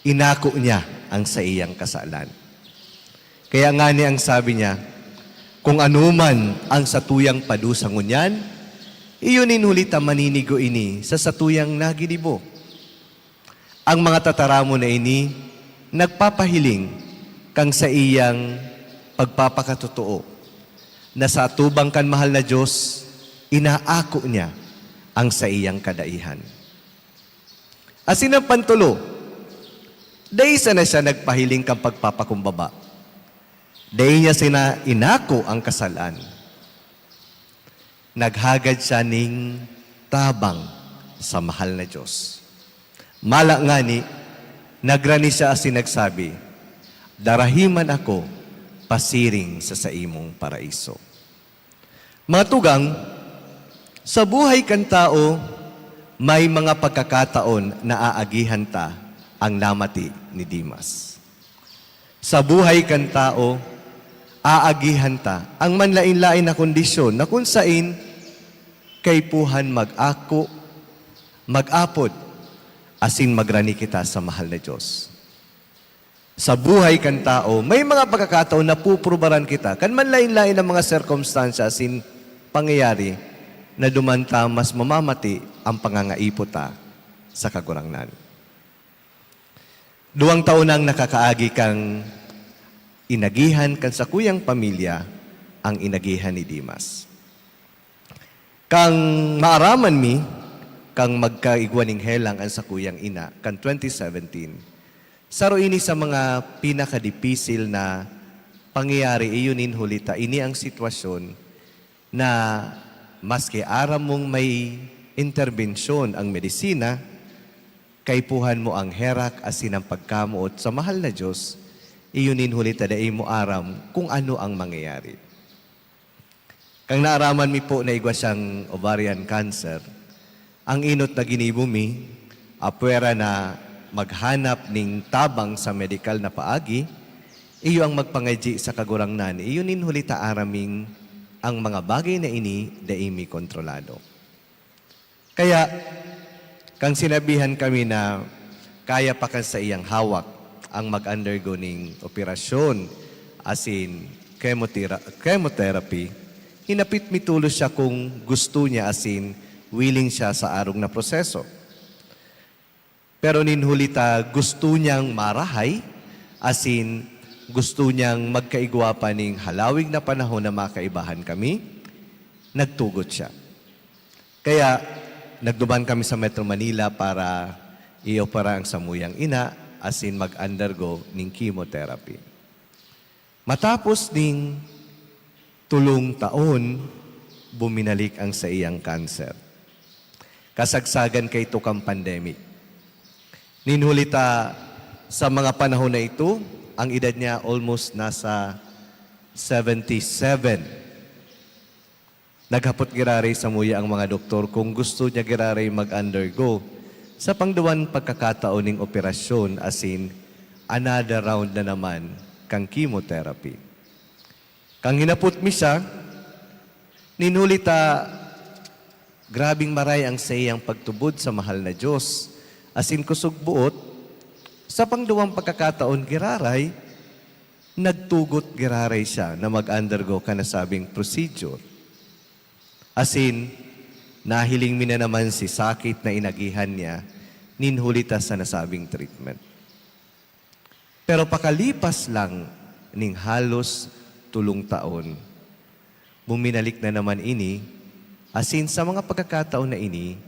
inako niya ang sa iyang kasalan. Kaya nga ni ang sabi niya, kung anuman ang satuyang padusa ngunyan, iyon inulita maninigo ini sa satuyang naginibo. Ang mga tataramo na ini, nagpapahiling kang sa iyang pagpapakatotoo, na sa atubang kan mahal na Diyos, inaako niya ang sa iyang kadaihan. Asin ang pantulo, dahil na siya nagpahiling kang pagpapakumbaba. Dahil niya inako ang kasalan. Naghagad siya ning tabang sa mahal na Diyos. Mala nga ni, nagrani siya asin nagsabi, darahiman ako pasiring sa imong paraiso. Mga tugang, sa buhay kan tao, may mga pagkakataon na aagihan ta ang namati ni Dimas. Sa buhay kan tao, aagihan ta ang manlain-lain na kondisyon na kung sain kay puhan mag-ako, mag-apod, asin magrani kita sa mahal na Diyos. Sa buhay kan tao, may mga pagkakataon na puprubaran kita, kan manlain-lain ng mga circumstances asin pangyayari na dumanta mas mamamati ang pangangaipot ta sa kagurangnan. 2 taon nang nakakaagi kang inagihan kan sa kuyang pamilya ang inagihan ni Dimas. Kang maaraman mi, kang magkaigwaning helang ang sa kuyang ina, kan 2017, saro ini sa mga pinakadipisil na pangyayari iyunin hulita, ini ang sitwasyon na maski aram mong may interbensyon ang medisina, kaipuhan mo ang herak asin ang pagkamuot sa mahal na Diyos, iyunin hulita da mo aram kung ano ang mangyayari. Kang naaraman mi po na igwa siyang ovarian cancer, ang inot na ginibo mi, apwera na maghanap ning tabang sa medical na paagi, iyo ang magpangaji sa kagurangnan, iyunin hulita araming ang mga bagay na ini da imi kontrolado. Kaya, kang sinabihan kami na kaya pa kan sa iyang hawak ang mag-undergo ning operasyon asin chemotherapy, hinapit mitulos siya kung gusto niya asin willing siya sa arong na proseso. Pero ninhulita gusto niyang marahay asin gusto niyang magkaigwa pa ning halawig na panahon na makaibahan kami, nagtugot siya. Kaya nagduman kami sa Metro Manila para i-opera ang samuyang ina asin mag-undergo ning chemotherapy. Matapos ning 3 taon, buminalik ang sa iyang cancer. Kasagsagan kay tukang pandemic. Ninhulita sa mga panahon na ito, ang edad niya almost nasa 77. Naghapot girari sa muya ang mga doktor kung gusto niya girari mag-undergo sa pangduwan pagkakataon ng operasyon asin another round na naman kang chemotherapy. Kang hinapot mi siya, ninhulita grabing maray ang sa iyang pagtubod sa mahal na Diyos asin kusog buot sa pangduwang pagkakataon giraray, nagtugot giraray siya na mag-undergo kanasabing procedure. Asin, nahiling mi na naman si sakit na inagihan niya, ninhulita sa nasabing treatment. Pero pakalipas lang ning halos 3 taon, buminalik na naman ini, asin sa mga pagkakataon na ini,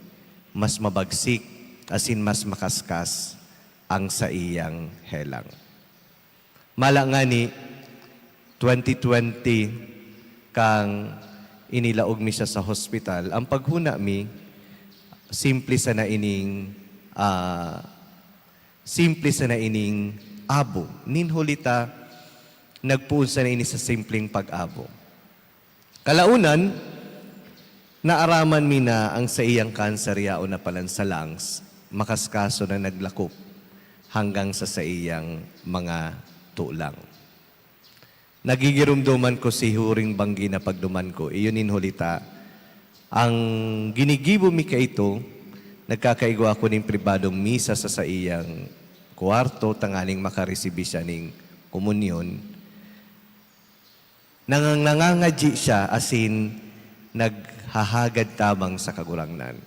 mas mabagsik, asin mas makaskas, ang sa iyang helang. Mala nga ni 2020 kang inilaog mi siya sa hospital, ang paghuna mi simple sa na ining abo. Ninhulita nagpuun sa na ini sa simpleng pag-abo. Kalaunan naaraman mi na ang sa iyang cancer yao na palan sa lungs, makaskaso na naglakop hanggang sa iyang mga tulang. Nagigirumduman ko si huring banggi na pagduman ko, iyon inhulita. Ang ginigibo mi ka ito, nagkakaigwa ko ng pribadong misa sa iyang kuwarto, tanganing makaresibi siya ning komunyon. Nangangadji siya as in naghahagad tabang sa kagurangnan.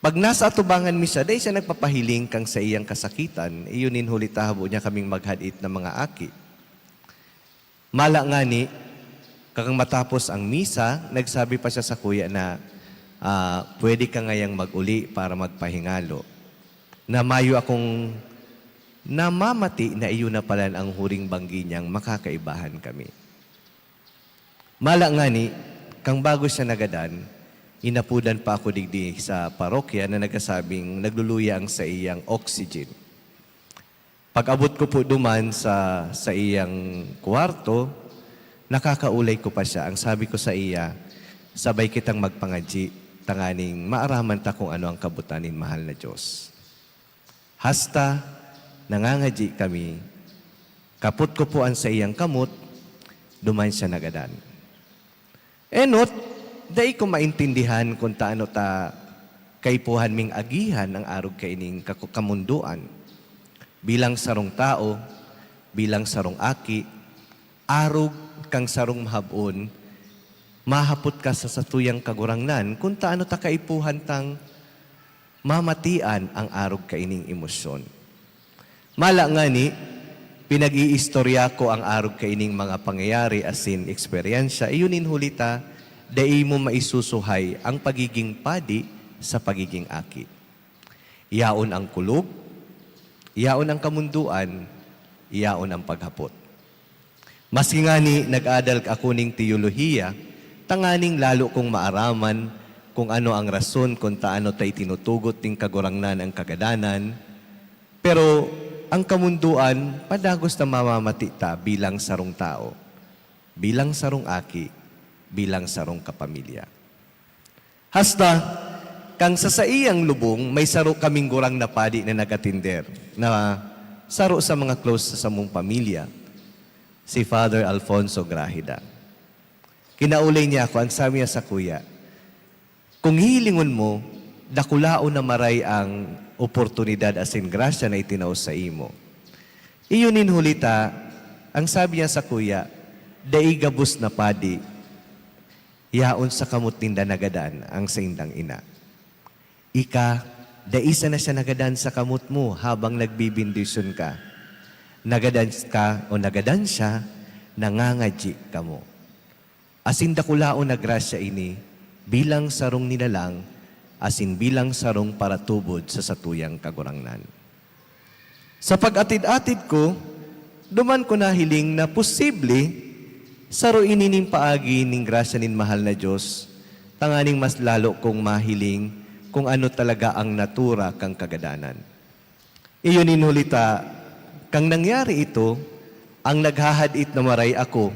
Pag nasa atubangan mi siya, dahil siya nagpapahiling kang sa iyang kasakitan, iyunin huli tahabo niya kaming maghadit ng mga aki. Mala nga ni, kakang matapos ang misa, nagsabi pa siya sa kuya na pwede ka ngayang mag-uli para magpahingalo. Na mayo akong namamati na iyon na pala ang huring banggi niyang makakaibahan kami. Mala nga ni, kang bago siya nagadan, inapudan pa ako digdi sa parokya na nagsasabing nagluluya ang sa iyang oxygen. Pag-abot ko po duman sa iyang kwarto, nakakaulay ko pa siya. Ang sabi ko sa iya, sabay kitang magpangadji, tanganing maaraman ta kung ano ang kabutanin mahal na Diyos. Hasta, nangangadji kami, kaput ko po ang sa iyang kamot, duman siya nagadan. Enot, dahil ko maintindihan kung taano ta kaipuhan ming agihan ang arog kaining kamunduan. Bilang sarong tao, bilang sarong aki, arog kang sarong mahabon, mahapot ka sa satuyang kagurangnan kung taano ta kaipuhan tang mamatian ang arog kaining emosyon. Mala nga ni, pinag-iistorya ko ang arog kaining mga pangyayari as in eksperyensya, iyunin hulita, dai mo maisusuhay ang pagiging padi sa pagiging aki. Iyaon ang kulog, iyaon ang kamunduan, iyaon ang paghapot. Maski nga ni nag-adal ako ning teolohiya, tanganing lalo kong maaraman kung ano ang rason kung taano tay tinutugot ting kagurangnan ang kagadanan. Pero ang kamunduan, padagos na mamamati ta bilang sarong tao, bilang sarong aki, bilang sarong kapamilya. Hasta, kang sa saiyang lubong, may saro kaming gurang na padi na nagatinder, na saro sa mga close sa samong pamilya, si Father Alfonso Grahida. Kinaulay niya ako, ang sabi niya sa kuya, kung hilingon mo, dakulao na maray ang oportunidad as in grasya na itinaw sa imo. Iyunin hulita, ang sabi niya sa kuya, daigabos na padi, yaon sa kamot ninda nagadan ang sa indang ina. Ika, daisa na siya nagadan sa kamot mo habang nagbibindisyon ka. Nagadan ka o nagadan siya, nangangadji ka mo. Asin dakulao na grasya ini, bilang sarong nilalang, asin bilang sarong paratubod sa satuyang kagurangnan. Sa pag-atid-atid ko, duman ko nahiling na posible saro inining paagi ning grasya nin mahal na Diyos, tanganing mas lalo kong mahiling kung ano talaga ang natura kang kagadanan. Iyon inulita, kang nangyari ito, ang naghahadit na maray ako,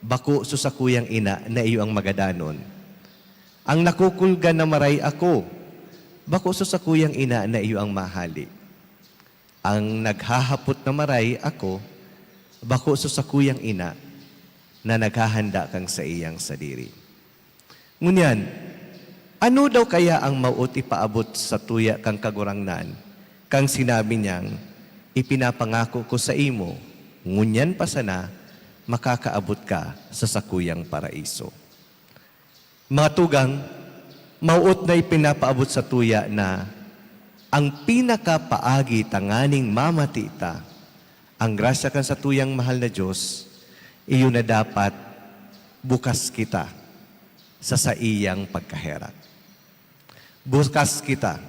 bako susakuyang ina na iyo ang magadanon. Ang nakukulgan na maray ako, bako susakuyang ina na iyo ang mahali. Ang naghahapot na maray ako, bako susakuyang ina na naghahanda kang sa iyang sadiri. Ngunyan, ano daw kaya ang maut ipaabot sa tuya kang kagurangnan, kang sinabi niyang, ipinapangako ko sa imo, ngunyan pa sana, makakaabot ka sa sakuyang paraiso. Mga tugang, mauot na ipinapaabot sa tuya na ang pinakapaagi tanganing mamatita, ang grasya kan sa tuyang mahal na Diyos, iyon na dapat bukas kita sa saiyang pagkaherat. Bukas kita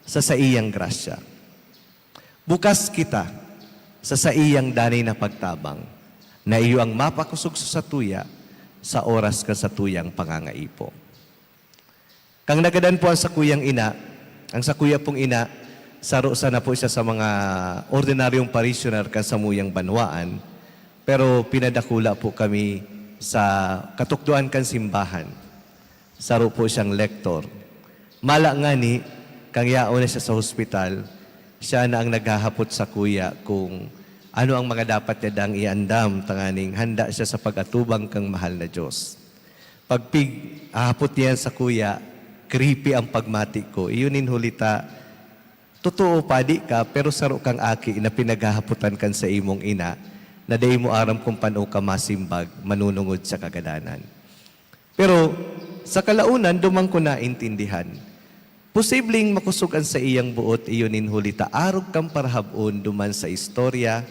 sa saiyang grasya. Bukas kita sa saiyang danay na pagtabang na iyo ang mapakusog sa tuya sa oras ka sa tuyang pangangaipo. Kang nagadan po ang sakuyang ina, ang sakuya pong ina, saro sana po siya sa mga ordinaryong parishioner kan sa muyang banwaan, pero pinadakula po kami sa katukduan kan simbahan. Saro po siyang lektor. Mala nga ni, kang yaon na siya sa hospital, siya na ang naghahapot sa kuya kung ano ang mga dapat niya dang iandam, tanganing handa siya sa pag-atubang kang mahal na Diyos. Pag ahapot niya sa kuya, creepy ang pagmati ko. Iyunin hulita, Totoo padi ka, pero saro kang aki na pinaghahaputan kan sa imong ina, na day mo aram kung paano ka masimbag, manunungod sa kagadanan. Pero sa kalaunan, dumang ko naintindihan. Posibleng makusugan sa iyang buot, iyon inhulita, arog kang parhabon duman sa istorya,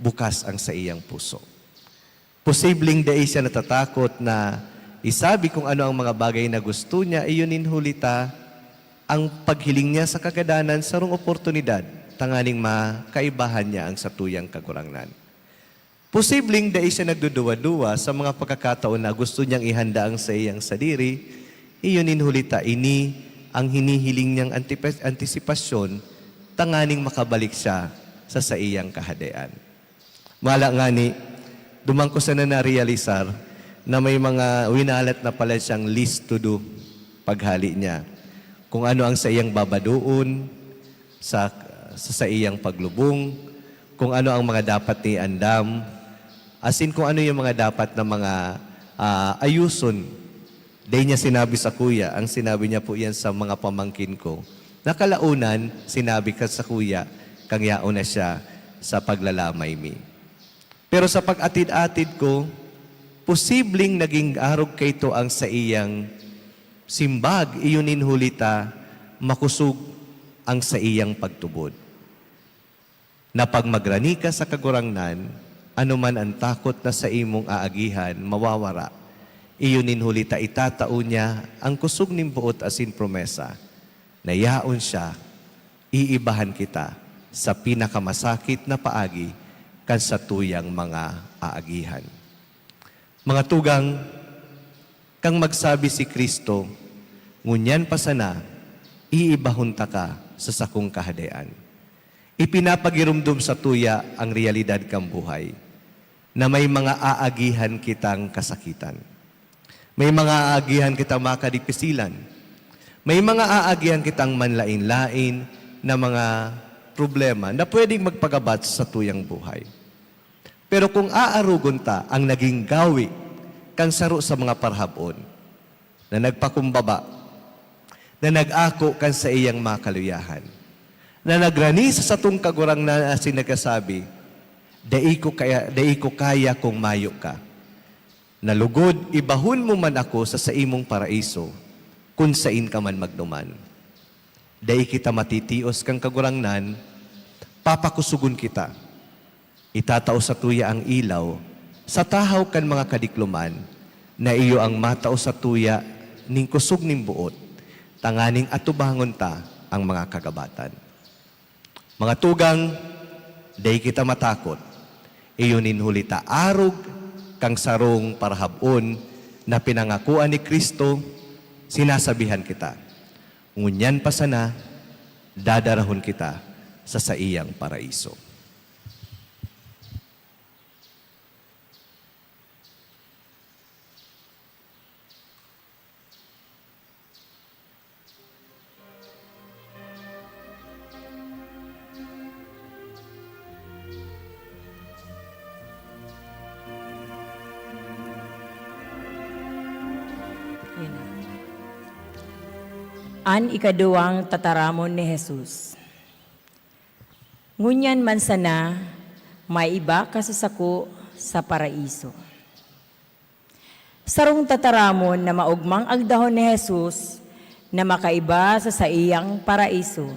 bukas ang sa iyang puso. Posibleng dahil siya natatakot na isabi kung ano ang mga bagay na gusto niya, iyon inhulita, ang paghiling niya sa kagadanan sarong oportunidad, tanganing makaibahan niya ang satuyang kagurangnan. Posibleng dahil siya nagduduwa-duwa sa mga pagkakataon na gusto niyang ihanda ang sa iyang sadiri, iyon inhulita, ini ang hinihiling niyang antisipasyon, tanganing makabalik siya sa iyang kahadayaan. Mala nga ni, dumang ko sana na-realisar na may mga winalat na pala siyang list to do paghali niya. Kung ano ang sa iyang babadoon, sa iyang paglubong, kung ano ang mga dapat ni andam, as in kung ano yung mga dapat na mga ayuson. Dahil niya sinabi sa kuya, ang sinabi niya po yan sa mga pamangkin ko. Nakalaunan, sinabi ka sa kuya, kang yaon na siya sa paglalamay mi. Pero sa pag-atid-atid ko, posibleng naging arog kay to ang sa iyang simbag, iyon inhulita, makusog ang sa iyang pagtubod. Na pag magrani ka sa kagurangnan, anuman ang takot na sa imong aagihan, mawawara. Iyon inhulita, itatao niya ang kusog ning buot asin promesa, na yaon siya, iibahan kita sa pinakamasakit na paagi kan sa tuyang mga aagihan. Mga tugang, kang magsabi si Kristo, ngunyan pa sana, iibahunta ka sa sakong kahadayaan. Ipinapagirumdum sa tuya ang realidad kang buhay, na may mga aagihan kitang kasakitan. May mga aagihan kitang makadipisilan. May mga aagihan kitang manlain-lain na mga problema na pwedeng magpagabat sa tuyang buhay. Pero kung aarugon ta ang naging gawi kang saro sa mga parhabon, na nagpakumbaba, na nag-ako kan sa iyang makaluyahan, na nagrani sa satong kagurang na sinagasabi, dai ko kaya kung mayo ka. Nalugod, ibahon mo man ako sa imong paraiso, kung sain ka man magnuman. Dai kita matitios kang kagurangnan, papakusugon kita. Itatao sa tuya ang ilaw, sa tahaw kan mga kadikluman, na iyo ang matao sa tuya, ning kusog ning buot, tanganing atubangon ta ang mga kagabatan. Mga tugang, day kita matakot, iyon inhulita arog, kang sarong parhabon, na pinangakuan ni Kristo, sinasabihan kita, ngunyan pa sana, dadarahon kita sa iyang paraiso. An ikaduwang tataramon ni Jesus. Ngunyan man sana, may iba kasasako sa paraiso. Sarong tataramon na maugmang agdahon ni Jesus na makaiba sa iyang paraiso.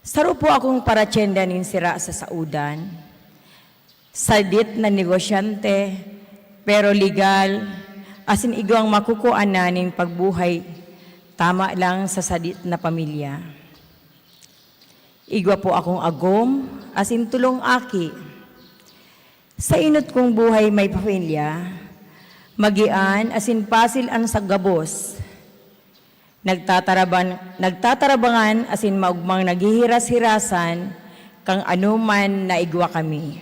Saro po akong paratsenda nin sira sa saudan, sadit na negosyante, pero legal, asin igwang makukuan naning pagbuhay, tama lang sa sadit na pamilya. Igwa po akong agom, asin tulong aki. Sa inot kong buhay may pamilya, magian asin pasil ang saggabos. Nagtatarabangan asin maugmang naghihiras-hirasan, kang anuman na igwa kami.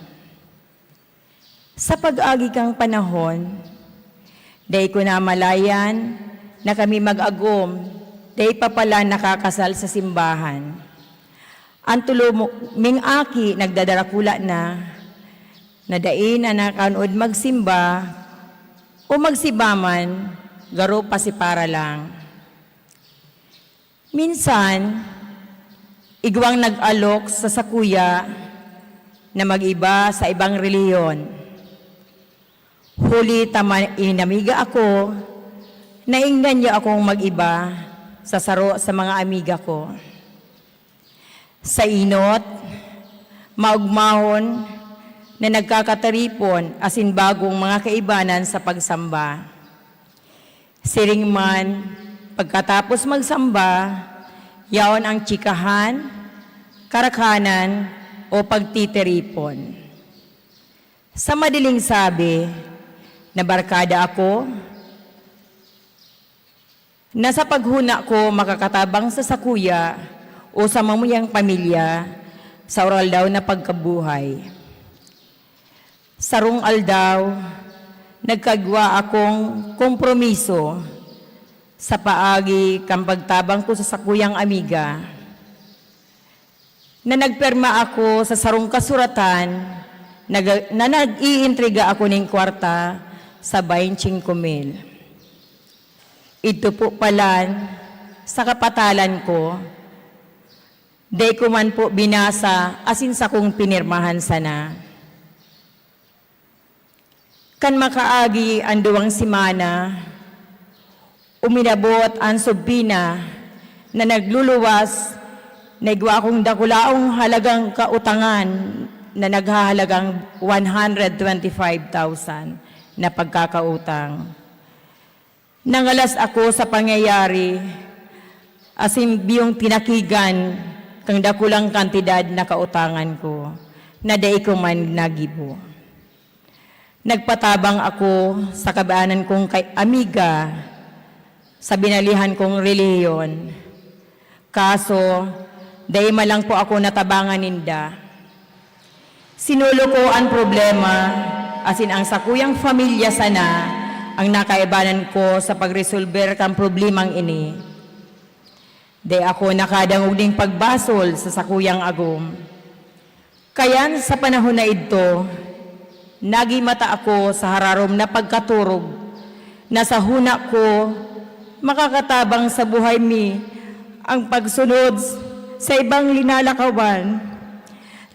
Sa pag-agi kang panahon, day ko na malayan na kami mag-agom, day pa pala nakakasal sa simbahan. Ang tuluming aki nagdadarakula na dain na nakanood magsimba o magsibaman, garo pa si para lang. Minsan, igwang nag-alok sa sakuya na mag-iba sa ibang reliyon. Huli inamiga ako, nainggan niya akong mag-iba sa saro sa mga amiga ko. Sa inot, maugmahon na nagkakataripon asin bagong mga kaibanan sa pagsamba. Siring man, pagkatapos magsamba, yaon ang tsikahan, karakanan, o pagtitiripon. Sa madaling sabi, nabarkada ako, na sa paghuna ko makakatabang sa sakuya o sa mamuyang pamilya sa oral daw na pagkabuhay. Sarong aldaw, nagkagwa akong kompromiso sa paagi kang pagtabang ko sa sakuyang amiga na nagperma ako sa sarong kasuratan na nag-iintriga ako ng kwarta sa 25,000. Ito po palan sa kapatalan ko, day ko man po binasa asin sa kong pinirmahan sana. Kan makaagi ang duwang simana, uminabot ang subpina na nagluluwas, naigwa akong dakulaong halagang kautangan na naghahalagang 125,000 na pagkakautang. Nangalas ako sa pangyayari, asin biyong tinakigan kang dakulang kantidad na kautangan ko, na day ko man nagibo. Nagpatabang ako sa kabaanan kong kay amiga sa binalihan kong reliyon. Kaso, day malang po ako natabangan ninda. Sinulo ko ang problema, asin ang sakuyang pamilya sana ang nakaibanan ko sa pagresolver kang problemang ini. Day ako nakadangog ding pagbasol sa sakuyang agom. Kayan sa panahon na ito, nagimata ako sa hararom na pagkaturog na sa huna ko makakatabang sa buhay mi ang pagsunod sa ibang linalakawan,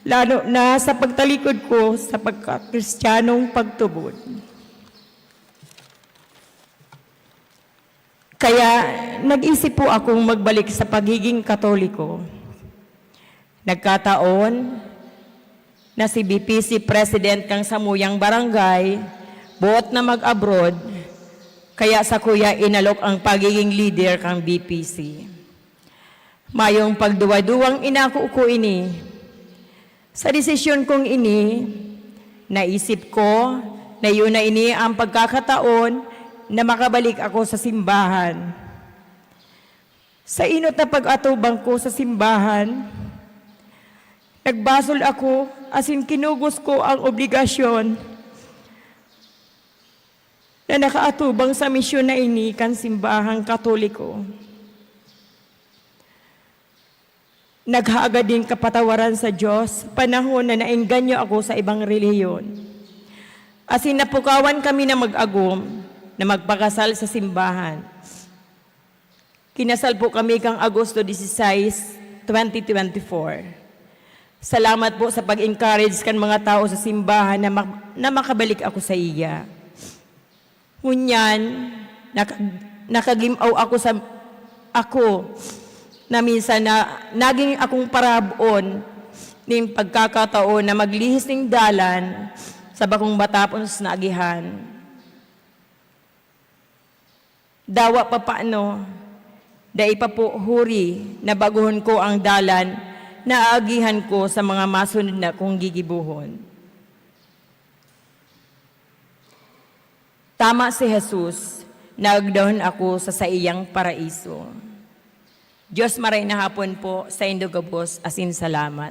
lalo na sa pagtalikod ko sa pagkakristyanong pagtubod. Kaya nag-isip po akong magbalik sa pagiging Katoliko. Nagkataon na si BPC President kang samuyang barangay, buot na mag-abroad, kaya sa kuya inalok ang pagiging leader kang BPC. Mayong pagduwa-duwang inako ko ini. Sa desisyon kong ini, naisip ko na yun na ini ang pagkakataon na makabalik ako sa simbahan. Sa inot na pag-atubang ko sa simbahan, nagbasol ako asin kinugos ko ang obligasyon na nakaatubang sa misyon na ini kan simbahang Katoliko. Naghaagad din kapatawaran sa Diyos panahon na naengganyo ako sa ibang reliyon. Asin napukawan kami na mag-agom na magpakasal sa simbahan. Kinasal po kami kang Agosto 16, 2024. Salamat po sa pag-encourage kan mga tao sa simbahan na makabalik ako sa iya. Ngunyan, nakagimaw ako na minsan na naging akong parabon ng pagkakataon na maglihis ng dalan sa bakong matapon sa naagihan. Dawa pa paano, dai pa po huri na baguhon ko ang dalan na aagihan ko sa mga masunod na kong gigibuhon. Tama si Jesus, naagdahon ako sa iyang paraiso. Diyos maray na hapon po sa indugabos asin salamat.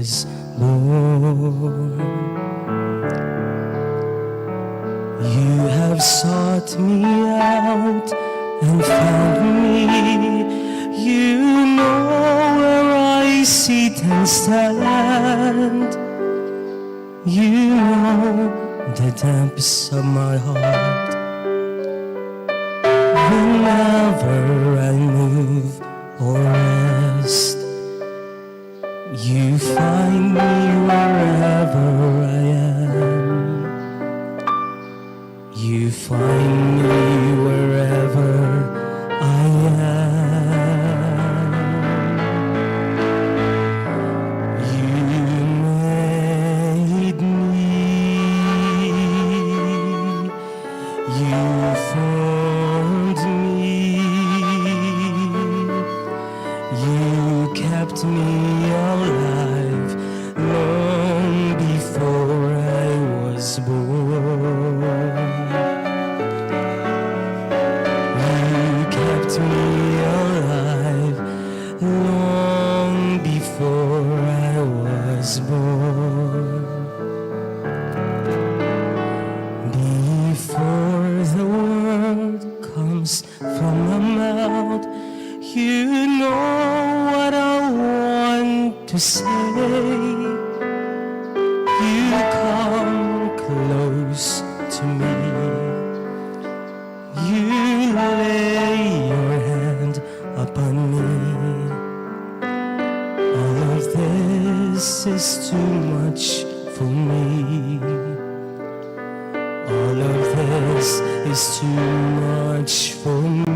was born. You have sought me out and found me. You know where I sit and stand. You know the depths of my heart. Whenever I move or rest, you find me wherever I am. You find me wherever I am. You made me. You formed me. You kept me alive long before I was born. You kept me alive long before I was born. Before the word comes from my mouth, you know what I want to say. You come close to me. You lay your hand upon me. All of this is too much for me. All of this is too much for me.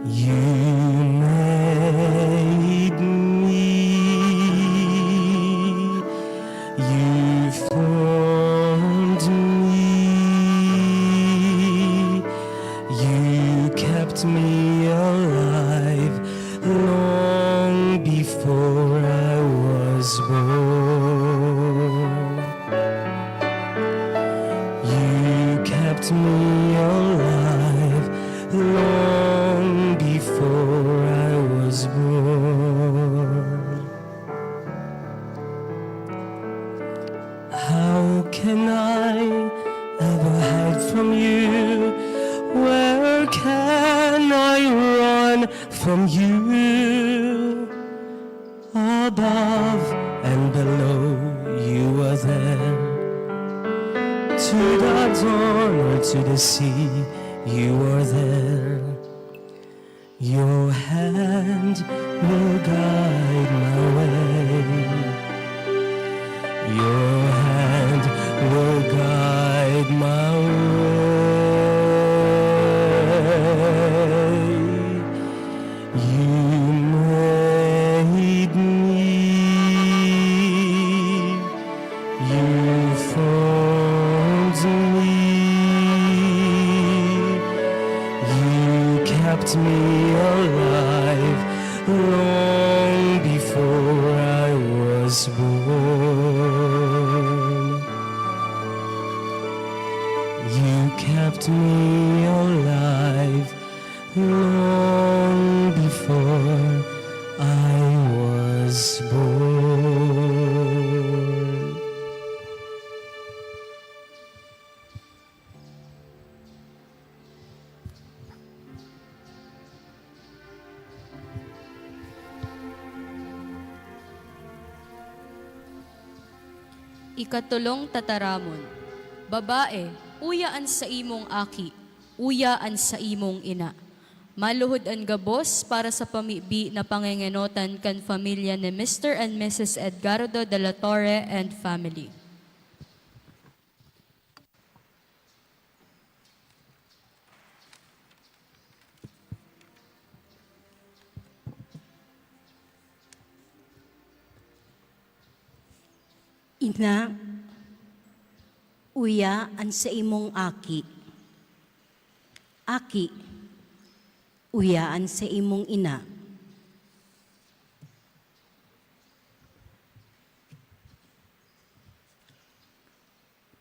You made me. You formed me. You kept me alive long before I was born. You kept me alive long before I was born. How can I ever hide from you? Where can I run from you? Above and below, you are there. To the dawn or to the sea, you are there. Your hand will guide my way. Your hand will guide my way. You made me. You formed me. You kept me alive long before I was born. You kept me alive long before I was born. Ikatulong tataramon. Babae, uyaan sa imong aki, uyaan sa imong ina. Maluhod ang gabos para sa pamibi na pangengenotan kan pamilya ni Mr. and Mrs. Edgardo de la Torre and family. Ina, uyaan sa imong aki. Aki, uyaan sa imong ina.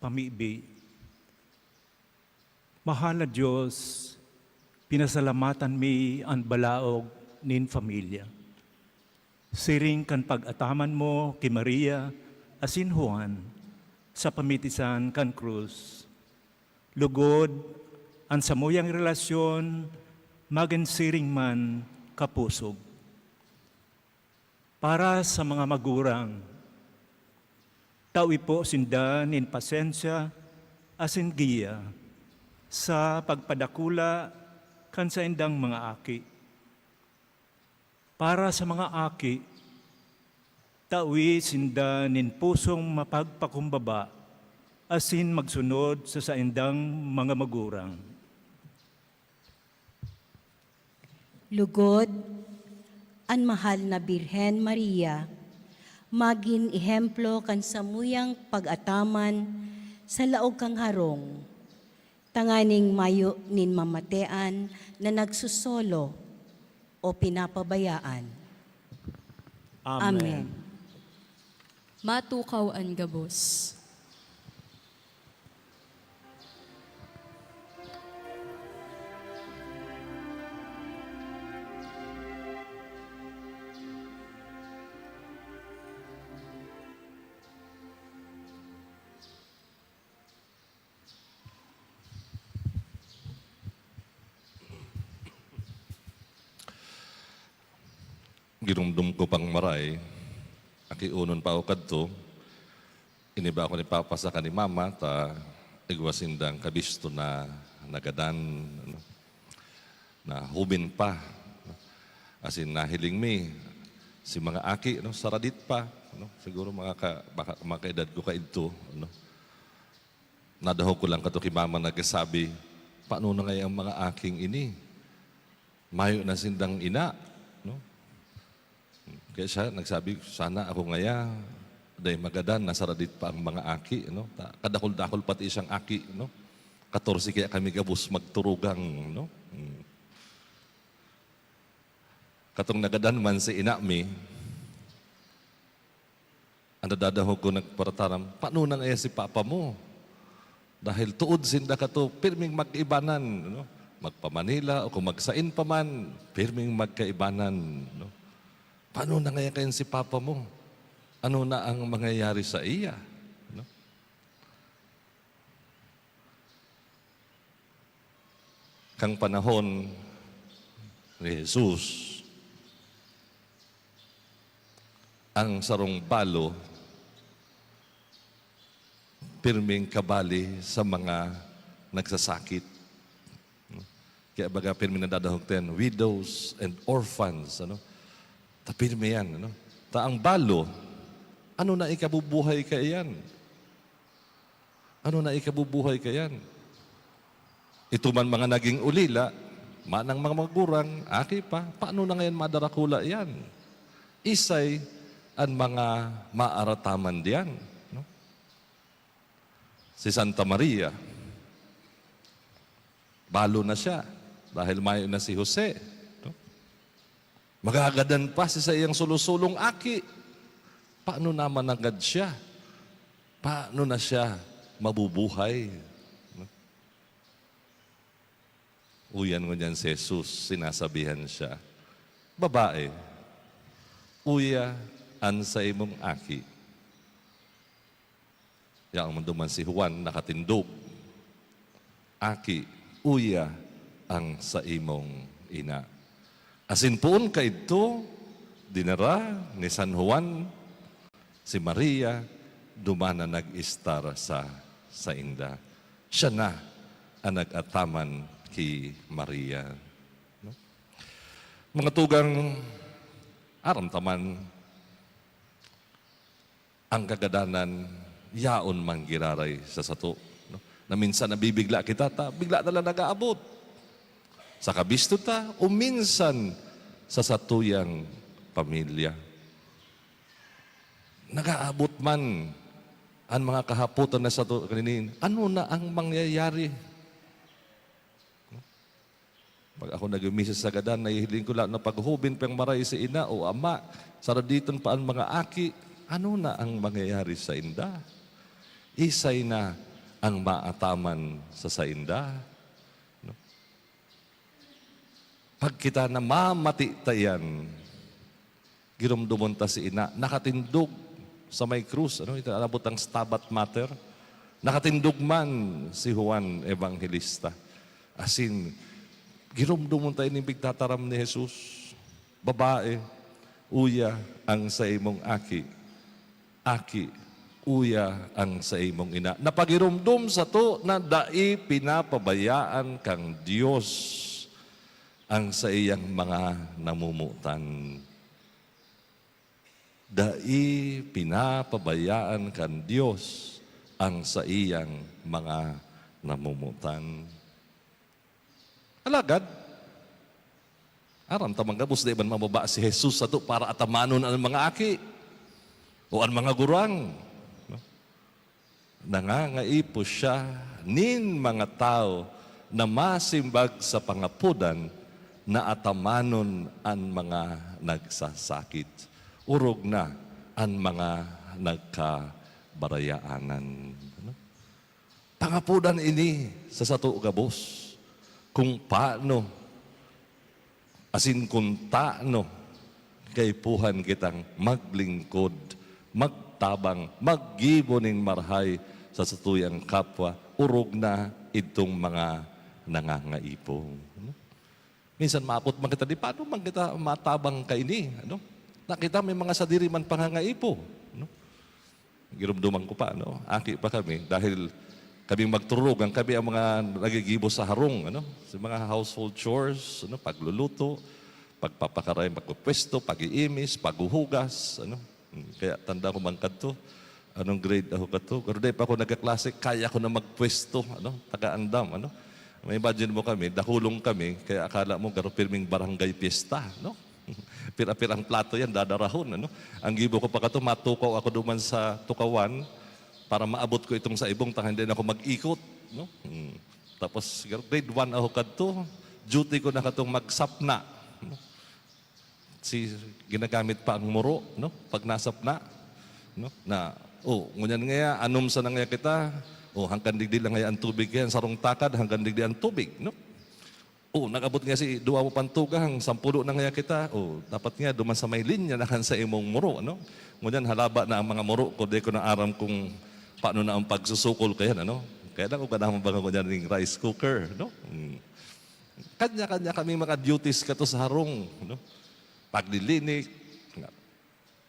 Pamibi, mahal na Diyos, pinasalamatan mi ang balaog nin familia. Siring kan pag-ataman mo kay Maria asin Juan sa pamitisan kan krus. Lugod ang samuyang relasyon maging siring man kapusog. Para sa mga magurang, tawi po sinda nin pasensya asin giya sa pagpadakula kan sa indang mga aki. Para sa mga aki, tawi sinda nin pusong mapagpakumbaba asin magsunod sa saindang mga magurang. Lugod, ang mahal na Birhen Maria, maging ehemplo kan samuyang pag-ataman sa laog kang harong, tanganing mayo nin mamatean na nagsusolo o pinapabayaan. Amen. Matukaw ang gabos. Ginumdum ko pang maray, akiunon pa ako kadto, iniba ako ni Papa sa kani Mama, ta igwasindang kabisto na nagadan, ano, na hubin pa. Asin nahiling mi, si mga aki, no, saradit pa, no, siguro baka mga kaedad ko kaidto, no. Nadaho ko lang kato kay Mama nagsasabi, paano na nga ang mga aking ini? Mayo na sindang ina, no. Kaya siya nagsabi, sana ako ngaya, dahil magadan, nasaradit pa ang mga aki, no? Kadakol-dakol pati isang aki, no? 14 kaya kami gabus magturugang, no? Katong nagadan man si inami, ang dadahog ko nagparataram, paano na ngaya si Papa mo? Dahil tuod sinda ka to, pirming mag-ibanan, no? Magpa-Manila o kung magsain pa man, pirming magkaibanan, no? Paano na ngaya kayo si Papa mo? Ano na ang mangyayari sa iya? No? Kang panahon ni Jesus, ang sarong balo, pirming kabali sa mga nagsasakit. Kaya baga pirming nadadahog ten, widows and orphans, ano? Tapirme yan, ano? Ang balo, ano na ikabubuhay ka yan? Ano na ikabubuhay ka yan? Ito man mga naging ulila, manang mga magurang, aki pa, paano na ngayon madarakula yan? Isay ang mga maarataman diyan. No? Si Santa Maria, balo na siya dahil mayo na si Jose. Magagadan pa si sa iyang sulusulong aki. Paano naman agad siya? Paano na siya mabubuhay? Uyan mo niyan si Jesus, sinasabihan siya, babae, uya an sa imong aki. Yang manduman si Juan nakatindog, aki, uya ang sa imong ina. Asin poon ka ito, dinara ni San Juan, si Maria, dumana nag-istar sa inda. Siya na ang nag-ataman ki Maria. No? Mga tugang aramtaman, ang kagadanan, yaon man giraray sa sato. No? Na minsan nabibigla kita, bigla na lang nag-aabot. Sa kabisto ta, o minsan sa satuyang pamilya. Nag-aabot man ang mga kahaputan na sa kaninin, ano na ang mangyayari? Pag ako nag-umisis sa gadan, nahihiling ko lang na paghubin pang maray sa ina o ama, saraditon pa ang mga aki, ano na ang mangyayari sa inda? Isay na ang maataman sa inda. Pag kita namamati tayan, girumdumon ta si ina, nakatindog sa may krus, ito alabot ang Stabat Mater, nakatindog man si Juan Evangelista. Asin, girumdumon tayo ni bigtataram ni Jesus, babae, uya ang sa imong aki, aki, uya ang sa imong ina. Napagirumdum sa to na dai pinapabayaan kang Diyos ang sa iyang mga namumutan. Dai pinapabayaan kang Diyos ang sa iyang mga namumutan. Alagad, aram tamang gabos, di ba mababa si Jesus sa to para atamanon ang mga aki o ang mga gurang. No? Nangangaipo siya nin mga tao na masimbag sa pangapudan na atamanon ang mga nagsasakit. Urog na ang mga nagkabarayaanan. Ano? Pangapudan ini sa sato gabos kung paano asin kung taano kay puhan kitang maglingkod, magtabang, maggibo ning marhay sa satuyang kapwa, urog na itong mga nangangaipo. Ano? Minsan maapot man kita, di paano man kita matabang kaini? Ano? Nakita may mga sadiri man pangangaipo. Ano? Girumduman ko pa, no? Aki pa kami dahil kami magturog, ang kami ang mga nagigibo sa harong, ano? Sa mga household chores, ano? Pagluluto, pagpapakaray, pagpupwesto, pag-iimis, paghuhugas, ano? Kaya tanda ko man kadto, anong grade ako kadto. Pero di pa ako nagkaklase, kaya ko na magpwesto, ano? Taga-andam, ano? May imagine mo kami, dahulong kami, kaya akala mo garo pirming barangay fiesta, no? Pira-pirang plato yan, dadarahon, ano? Ang gibo ko pa kato, matukaw ako duman sa tukawan, para maabot ko itong sa ibong tang hindi na ako mag-ikot, no? Tapos grade 1 ako kadto, duty ko na katong magsapna, no? Ginagamit pa ang muro, no? Pag nasapna, no? Na ngunyan nga anom sa nangya kita, hanggang digdi lang nga ang tubig yan, sarong takad hanggang digdi ang tubig, no? Nagabot nga si duwa mo pantugang, 10 na nga kita, dapat nga duman sa may linya na kan sa imong muro, no? Ngunyan halaba na ang mga muro ko, di ko na aram kung paano na ang pagsusukol kaya, ano? Kaya lang kung kanang mga ngunyan ng rice cooker, no? Kanya-kanya kami mga duties kato sa harong, no? Paglilinik.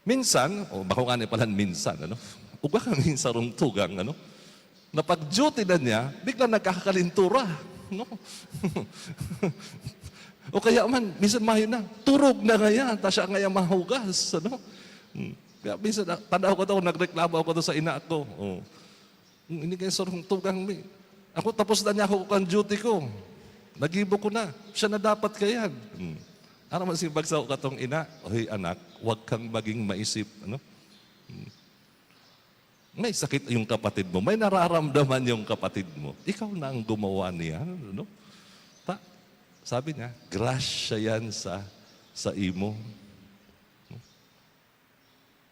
Minsan, bako nga ni palan minsan, ano? Uga kami sa rong tugang, ano? Na pag-duty na niya, bigla nagkakakalintura, no? O kaya man, minsan mayo na, turog na nga ta siya nga mahugas, ano? Kaya minsan, tanda ko ito, nagreklamo ako sa ina ko. Hindi kayo sarong tugang mi. Ako tapos na niya ako ang duty ko. Nagibo ko na. Siya na dapat kayan. Ano man si bagsaw ka tong ina, oy anak, huwag kang maging maisip. Ano? May sakit yung kapatid mo, may nararamdaman yung kapatid mo. Ikaw na ang gumawa niya. Ano? Sabi niya, grasya yan sa imo.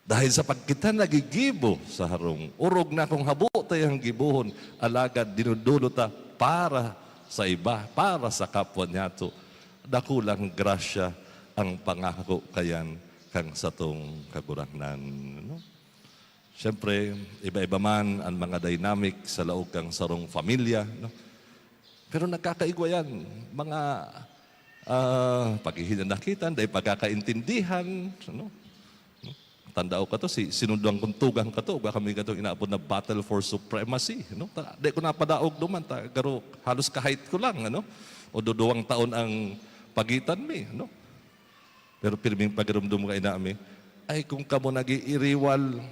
Dahil sa pagkita nagigibo sa harong, urog na kung habo tayong gibuhon, alagad dinudulo ta para sa iba, para sa kapwa niya to. Dakulang grasya ang pangako kayan kang satong kagurangnan. No? Siyempre, iba-iba man ang mga dynamic sa laog kang sarong pamilya. No? Pero nagkakaigwa yan. Mga paghihinanakitan, dahil pagkakaintindihan. No? Tandao ka to, sinunduang kuntugang ka to, baka kami ka to inaabot na battle for supremacy. No? Di ko napadaog duman, garo halos kahit ko lang. Ano? O 2 taon ang pagitan mi. No? Pero pirming pagirumdum ka inami, ay kung kamo nag-iiriwal,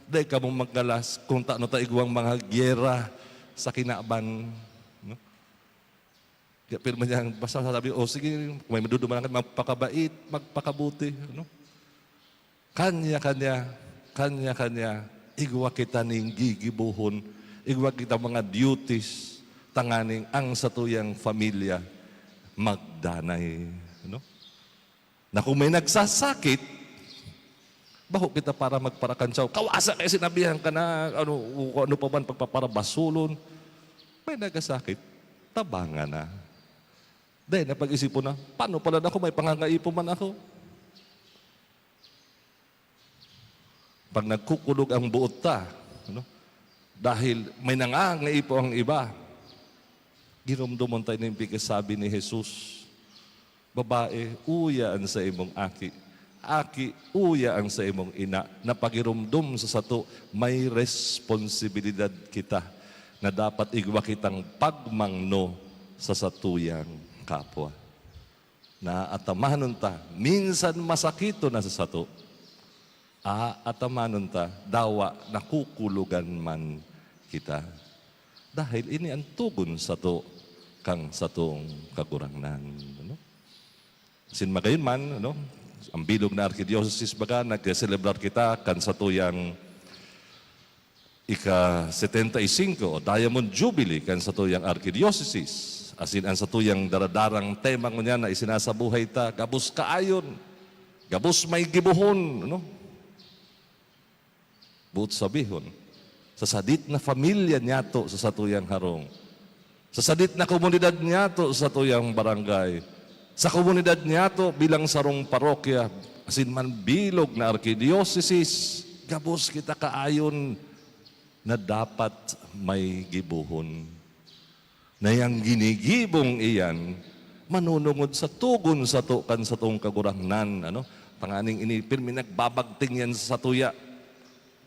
dahil kamo maggalas, kung taano taigwang mga gyera sa kinaban. No? Kaya pirma niya, basta sabi, sige, kung may maduduman ka, magpakabait, magpakabuti. No? Kanya-kanya, igwa kita ning gigibuhon, igwa kita mga duties, tanganing ang satuyang pamilya, magdanay. No? Na kung may nagsasakit, baho kita para magparakantsaw, kawasa kayo sinabihan ka na, ano pa man pagpaparabasulon, may nagsasakit, tabangan na. Dahil napag-isip ko na, paano pala na ako, may pangangaipo man ako. Pag nagkukulog ang buot ta, ano? Dahil may nangangaipo ang iba, ginumdumon tayo ng sabi ni Jesus, babae, uyaan sa imong aki. Aki, uyaan sa imong ina. Na pagirumdum sa sato, may responsibilidad kita na dapat igwa kitang pagmangno sa satuyang kapwa. Na atamanon ta, minsan masakito na sa sato. Atamanon ta, dawa nakukulugan man kita. Dahil ini ang tugon sa to, kang sa tong kagurangnan. Ano? Sin magayon man, ano? Ang bilog na Arkidiocese baga, nag-celebrar kita kan sa tuyang ika-75 o Diamond Jubilee kan sa tuyang Arkidiocese. As in, ang sa tuyang daradarang tema ko niya na isinasabuhay ta, gabos kaayon, gabos may gibuhon, ano? Buot sabihon, sa sadit na pamilya niya to sa satuyang harong, sa sadit na komunidad niya to sa satuyang barangay, sa komunidad niya to bilang sarong parokya, asin man bilog na Arkidiocese, gabos kita kaayon na dapat may gibuhon. Na yang ginigibong iyan, manunungod sa tugon sa to kan sa tong kagurangnan, ano? Panganing ini pirmi nagbabagting yan sa tuya.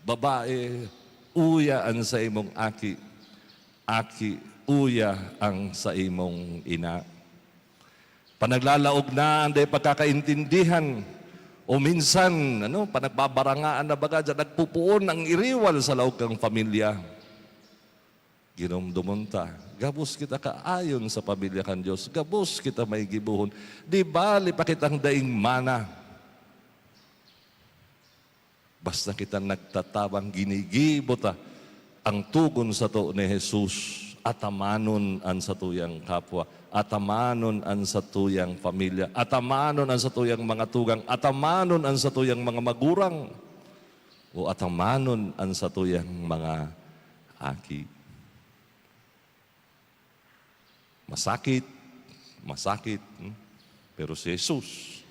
Babae, uyaan sa imong aki. Aki, uya ang sa imong ina. Panaglalaog na ang pagkakaintindihan o minsan, ano, panagbabarangaan na baga dyan, nagpupuon ang iriwal sa laog kang pamilya. Ginomdomon ta, gabos kita kaayon sa pamilya kan Diyos, gabos kita may gibuhon. Di bali pa kitang daing mana. Basta kita nagtatabang ginigibo ta ang tugon sa to ni Jesus, atamanon ang satuyang kapwa, atamanon ang satuyang pamilya, atamanon ang satuyang mga tugang, atamanon ang satuyang mga magurang, o atamanon ang satuyang mga aki. Masakit, masakit, pero si Jesus,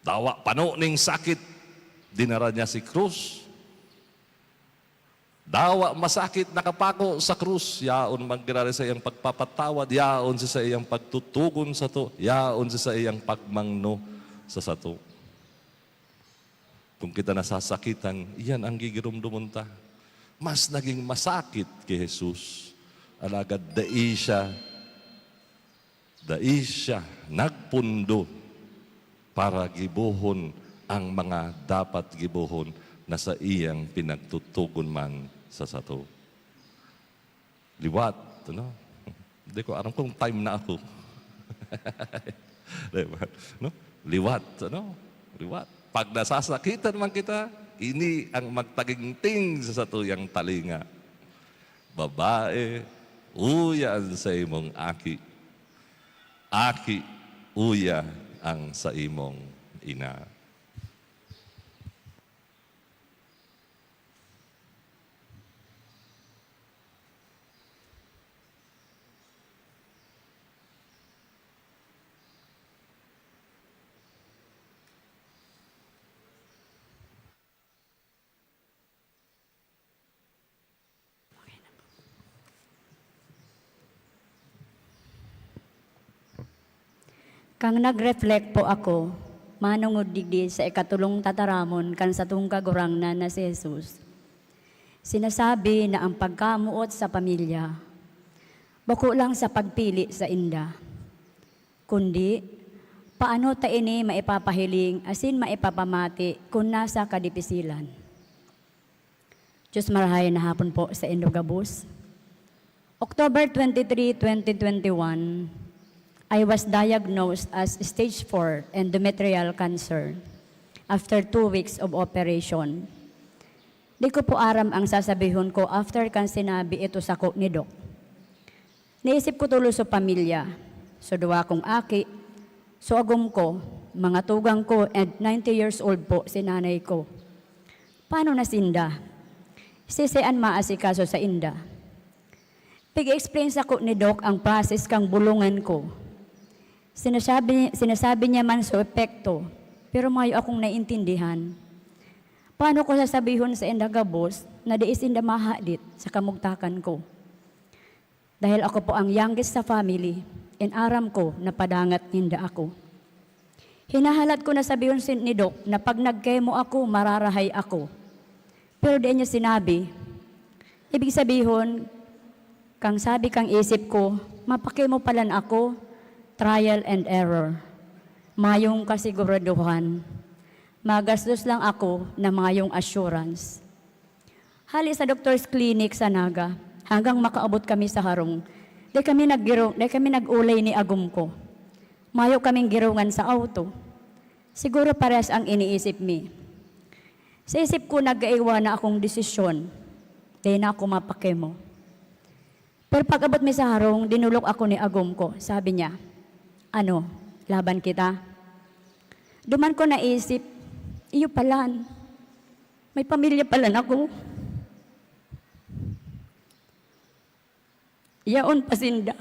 dawa pano ning sakit, dinara niya si krus. Dawa masakit nakapako sa krus, yaon magdirari sa iyang pagpapatawad, yaon sa iyang pagtutugon sa to, yaon sa iyang pagmangno sa sato. Kung kita nasasakitan, iyan ang gigirumdumon ta. Mas naging masakit kay Jesus. Alagad dai siya nagpundo para gibuhon ang mga dapat gibuhon na sa iyang pinagtutugon man sa sato. Liwat, ano? Hindi ko alam kung time na ako. Diba? No? Liwat, ano? Liwat. Pag nasasakitan man kita, ini ang magtaginting sa satuyang talinga. Babae, uyaan sa imong aki. Aki, uya ang sa imong ina. Kang nag-reflect po ako, manungod digdi sa ikatulong tataramon kan sa tung kagurangnan na si Jesus. Sinasabi na ang pagkamuot sa pamilya, bako lang sa pagpili sa inda, kundi paano ta ini maipapahiling asin maipapamati kung nasa kadipisilan. Diyos marahay na hapon po sa Indogabus. October 23, 2021, I was diagnosed as stage 4 endometrial cancer after 2 weeks of operation. Di ko po aram ang sasabihon ko after kan sinabi ito sa ko ni Doc. Naisip ko tulo sa pamilya, so duwa kong aki, so agum ko, mga tugang ko, and 90 years old po si nanay ko. Paano na sinda? Sisian maasikaso sa inda. Pig-explain sa ko ni Doc ang process kang bulungan ko. Sinasabi niya man sa epekto, pero mayo akong naiintindihan. Paano ko sasabihon sa indagabos na di isinda mahadit sa kamugtakan ko? Dahil ako po ang youngest sa family, and aram ko na padangat ninda ako. Hinahalat ko na sabihin ni Doc na pag nagkemo ako, mararahay ako. Pero di niya sinabi, ibig sabihin, kang sabi kang isip ko, mapakemo palan ako, trial and error. Mayong kasiguraduhan. Magastos lang ako na mayong assurance. Hali sa doctor's clinic sa Naga, hanggang makaabot kami sa harong, di kami nag-ulay ni agum ko. Mayo kaming girungan sa auto. Siguro pares ang iniisip mi. Sa isip ko nag-aiwa na akong desisyon, di na ako mapakemo. Pero pag abot mi sa harong, dinulok ako ni agum ko. Sabi niya, ano, laban kita? Duman ko naisip, iyo palan. May pamilya palan ako. Yaon pasinda.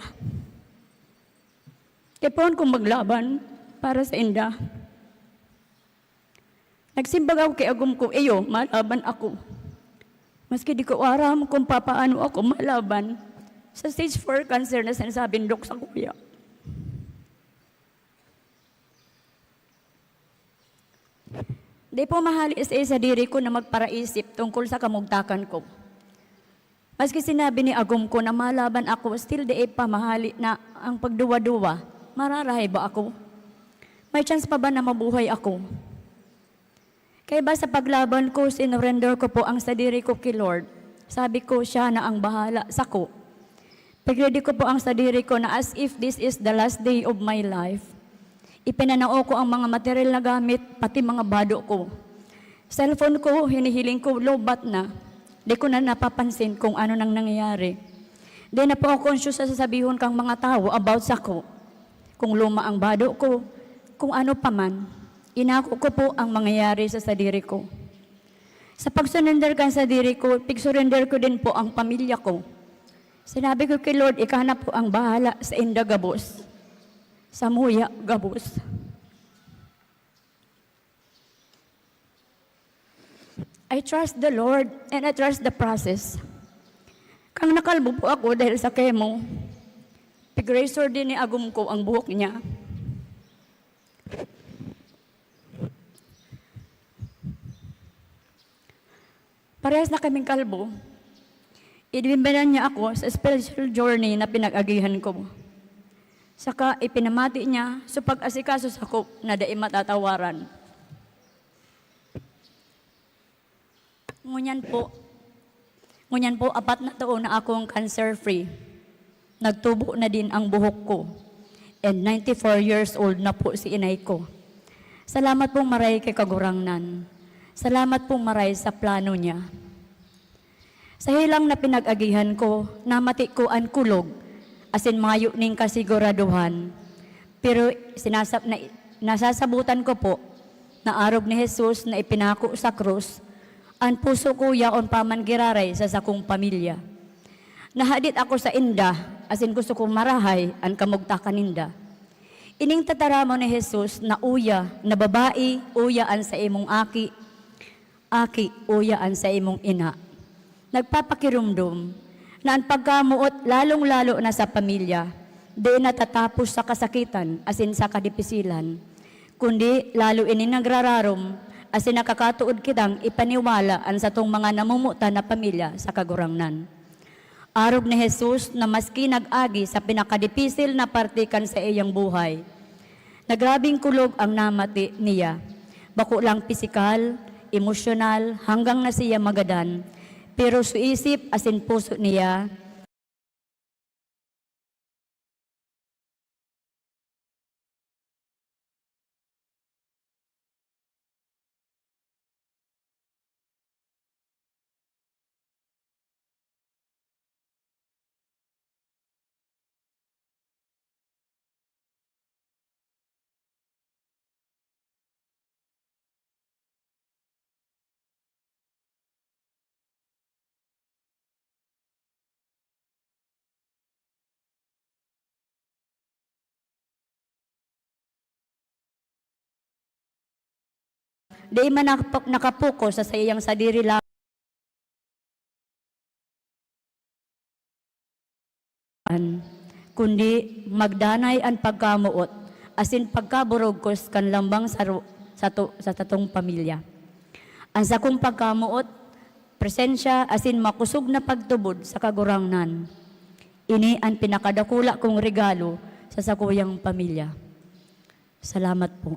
Kaya kong maglaban para sa inda. Nagsimbag ako kay agum ko, iyo, malaban ako. Maski di ko aram kung papaano ako malaban sa stage 4 cancer na sinasabing Dok sa kuya. Di po mahali sa diri ko na magparaisip tungkol sa kamugtakan ko. Maski sinabi ni agum ko na malaban ako, still di pa mahali na ang pagduwa-duwa, mararahay ba ako? May chance pa ba na mabuhay ako? Kaya ba sa paglaban ko, sinurrender ko po ang sadiri ko kay Lord. Sabi ko, siya na ang bahala sa ko. Pag-ready ko po ang sadiri ko na as if this is the last day of my life. Ipinanao ko ang mga material na gamit, pati mga bado ko. Cellphone ko, hinihiling ko, lobat na. Di ko na napapansin kung ano nang nangyayari. Di na po ako conscious sa sasabihin kang mga tao about sa ko. Kung luma ang bado ko, kung ano pa man, inako ko po ang mangyayari sa sadiri ko. Sa pag-surrender kan sa diri ko, pig-surrender ko din po ang pamilya ko. Sinabi ko kay Lord, ikaw na po ang bahala sa inda gabos. Sa muya gabos. I trust the Lord and I trust the process. Kang nakalbo po ako dahil sa chemo, pig-razor din ni agum ko ang buhok niya. Parehas na kaming kalbo. Idibimbanan niya ako sa spiritual journey na pinag-agihan ko. Saka ipinamati niya sa pag-asikaso sa ko na daing matatawaran. Ngunyan po, 4 na taon na akong cancer-free. Nagtubo na din ang buhok ko. And 94 years old na po si inay ko. Salamat pong maray kay Kagurangnan. Salamat pong maray sa plano niya. Sa hilang na pinag-agihan ko, namati ko ang kulog, asin mayo ning kasiguraduhan. Pero nasasabutan ko po na arog ni Jesus na ipinako sa krus, ang puso ko yaon paman giraray sa sakong pamilya. Nahadit ako sa inda, asin gusto kong marahay ang kamugtakan ninda. Ining tataramo ni Jesus na uya, na babae, uyaan sa imong aki, aki, uyaan sa imong ina. Nagpapakirumdum na ang pagkamuot lalong-lalo na sa pamilya, di natatapos sa kasakitan, asin sa kadipisilan, kundi lalo ini nagrararom, asin nakakatuod kitang ipaniwalaan sa tong mga namumuta na pamilya sa Kagurangnan. Arog ni Jesus na maski nag-agi sa pinakadipisil na partikan sa iyang buhay. Nagrabing kulog ang namati niya. Bako lang pisikal, emosyonal, hanggang na siya magadan. Pero sa isip asin puso niya, di man nakapokus sa iyang sadiri lang, kundi magdanay ang pagkamuot, asin pagkaburugkos kan lambang sa tatong pamilya. Ang sakong pagkamuot, presensya asin makusog na pagtubod sa kagurangnan. Ini ang pinakadakula kong regalo sa sakuyang pamilya. Salamat po.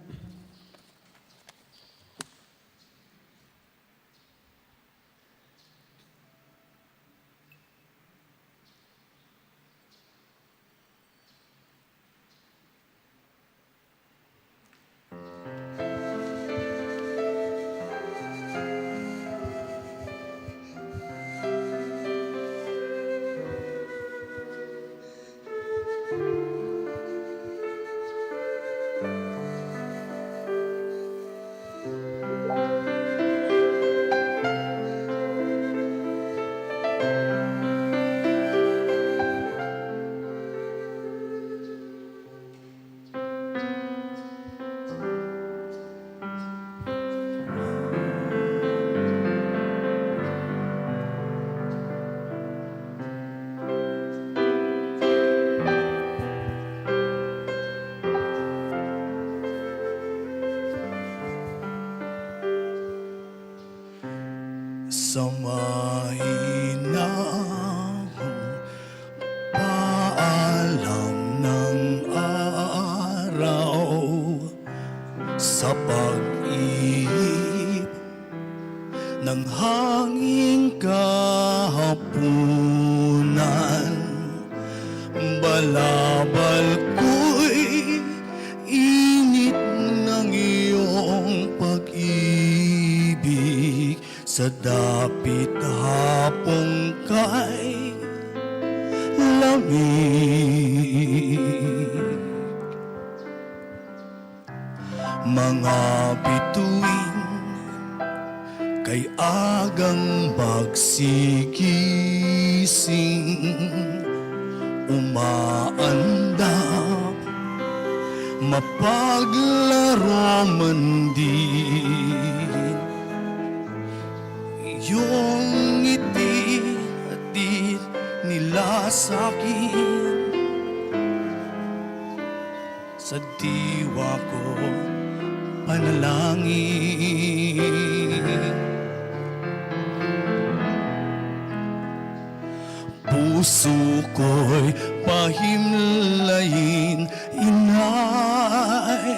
Sa mahina paalam ng araw, sa pag-ihip ng hanging kahapunan, balabal ko'y init ng iyong pag-ibig, sa dapit hapong kay lamig. Mga bituin kay agang magsigising, umaandap mapaglaro man din. Yung ngiti hatid nila sa'kin, sa diwa ko panalangin. Puso ko'y pahimlayin, inay,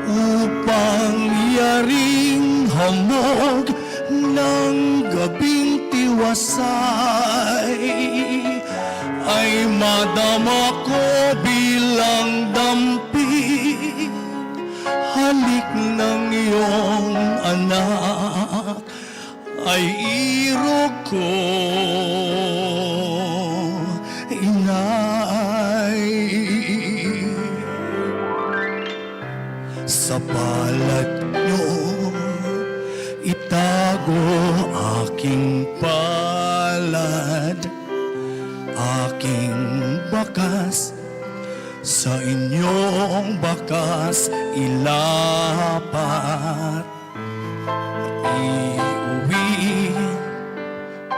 upang yaring hamog ng gabing tiwasay, ay madama ko bilang dampi, halik ng iyong anak ay irog ko, inay. Sa palad nyo itago aking palad, aking bakas sa inyong bakas ilapat, iuwi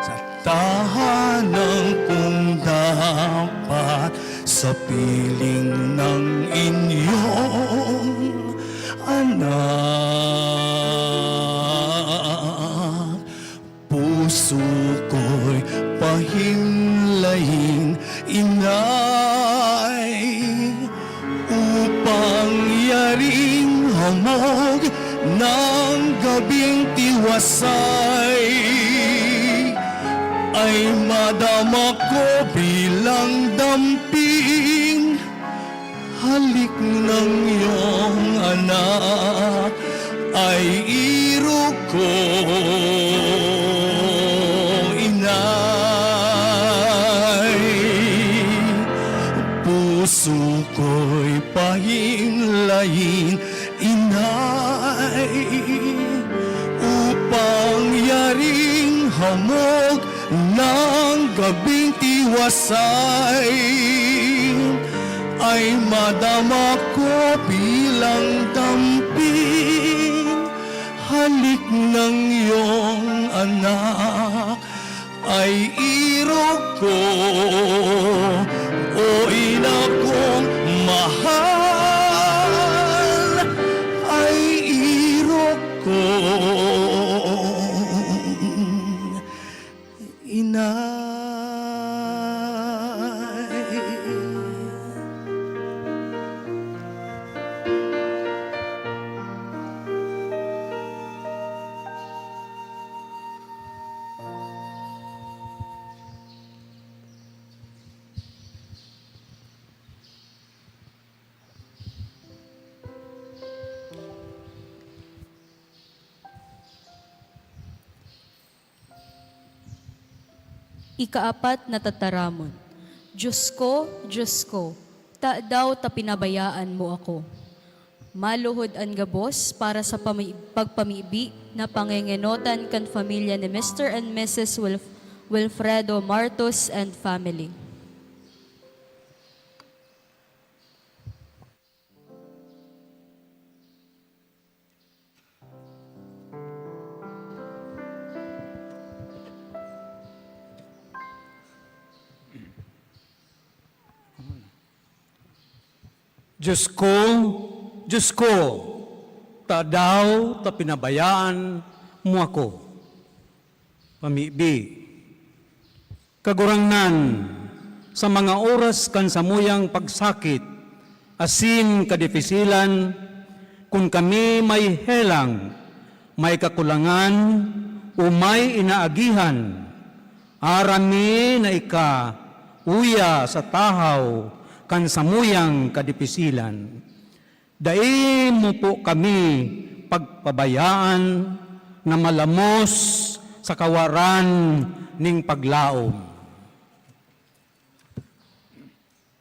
sa tahanan kung dapat, sa piling ng inyong anak. Puso ko'y pahimlayin, inay, upang yaring hamog ng gabing tiwasay, ay madama ko bilang damping, halik ng iyong anak ay irog ko, inay. Puso ko'y pahimlayin, inay, upang yaring hamog ng gabing tiwasay, ay madama ko bilang damping, kong inay. Ikaapat na tataramon. Diyos ko, ta daw ta pinabayaan mo ako. Maluhod ang gabos para sa pagpamibi na pangengenotan kan pamilya ni Mr. and Mrs. Wilfredo Martos and family. Diyos ko, ta daw ta pinabayaan mo ako. Pamibi, kagurangnan sa mga oras kan samuyang pagsakit, asin kadipisilan, kung kami may helang, may kakulangan, o may inaagihan, arami na uya sa tahaw, kan samuyang kadipisilan. Dai mo po kami pagpabayaan na malamos sa kawaran ning paglaom.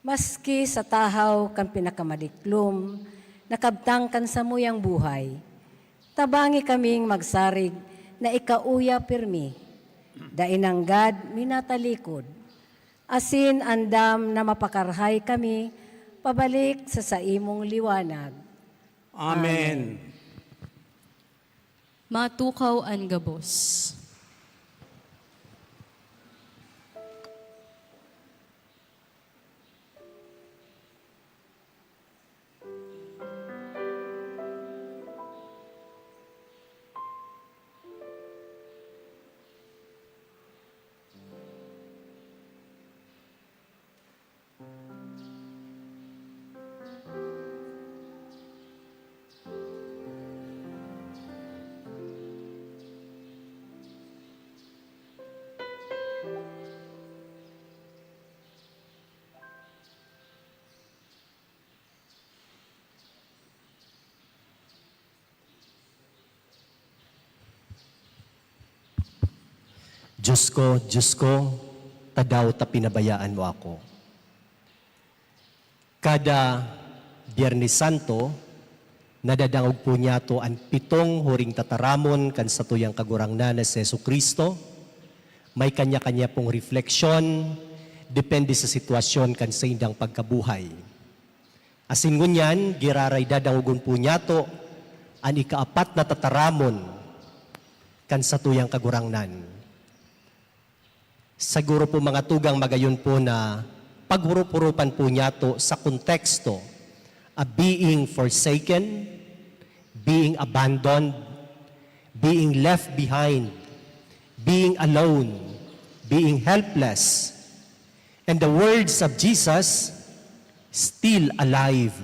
Maski sa tahaw kan pinakamadiklom, nakabtang kan samuyang buhay, tabangi kaming magsarig na ikauya pirmi, dainanggad minatalikod, asin andam na mapakarhay kami, pabalik sa saimong liwanag. Amen. Matukaw ang gabos. Diyos ko, ta daw ta pinabayaan mo ako. Kada Biyernes Santo, nadadangog po niya to ang 7 huring tataramon kan sa tuyang kagurangnan na si Jesucristo. May kanya-kanya pong refleksyon, depende sa sitwasyon kan sa indang pagkabuhay. Asin ngunyan, giraray dadangogon po niya to ang ikaapat na tataramon kan sa tuyang kagurangnan. Siguro po mga tugang magayon po na paghurup-hurupan po niya to sa konteksto a being forsaken, being abandoned, being left behind, being alone, being helpless. And the words of Jesus still alive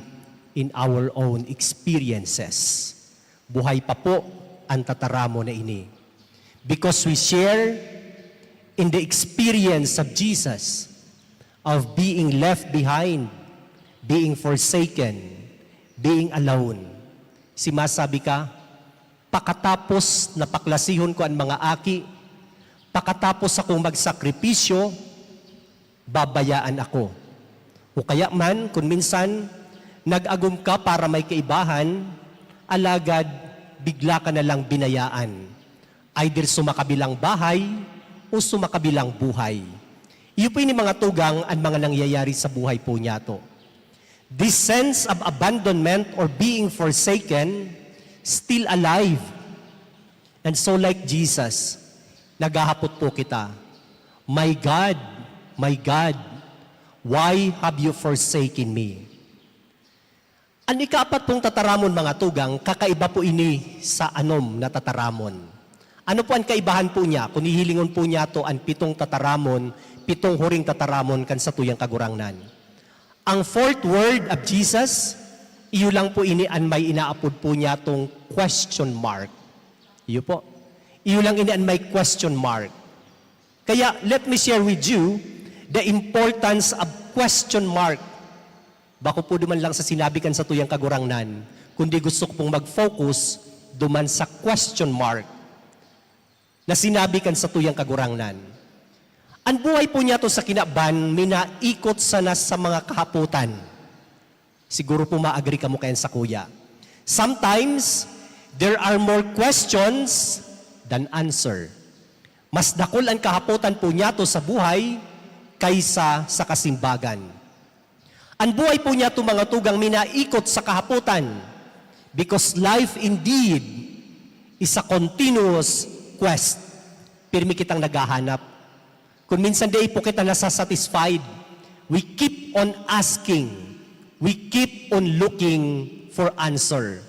in our own experiences. Buhay pa po ang tataramo na ini. Because we share in the experience of Jesus of being left behind, being forsaken, being alone. Si masabi ka, pakatapos na paklasihon ko ang mga aki, pakatapos akong magsakripisyo, babayaan ako. O kaya man, kung minsan, nag-agum ka para may kaibahan, alagad, bigla ka na lang binayaan. Either sumakabilang bahay, o sumakabilang buhay. Iyo po yung mga tugang ang mga nangyayari sa buhay po niya to. This sense of abandonment or being forsaken, still alive. And so like Jesus, naghahapot po kita, my God, why have you forsaken me? Ang ikaapat pong tataramon mga tugang, kakaiba po ini sa anom na tataramon. Ano po ang kaibahan po niya? Kung ihilingon po niya to ang 7 tataramon, 7 huring tataramon kan sa tuyang kagurangnan. Ang fourth word of Jesus, iyo lang po ini ang may inaapod po niya tong question mark. Iyo po. Iyo lang ini ang may question mark. Kaya let me share with you the importance of question mark. Bako po duman lang sa sinabi kan sa tuyang kagurangnan, kundi gusto ko pong mag-focus duman sa question mark na sinabi kan sa tuyang kagurangnan. Ang buhay po niya to sa kinaban, minaikot sana sa mga kahaputan. Siguro po ma-agree ka mo kayan sa kuya. Sometimes, there are more questions than answer. Mas dakol ang kahaputan po niya to sa buhay kaysa sa kasimbagan. Ang buhay po niya to mga tugang minaikot sa kahaputan because life indeed is a continuous quest. Pirmi kitang naghahanap. Kung minsan di po kita nasasatisfied, we keep on asking. We keep on looking for answer.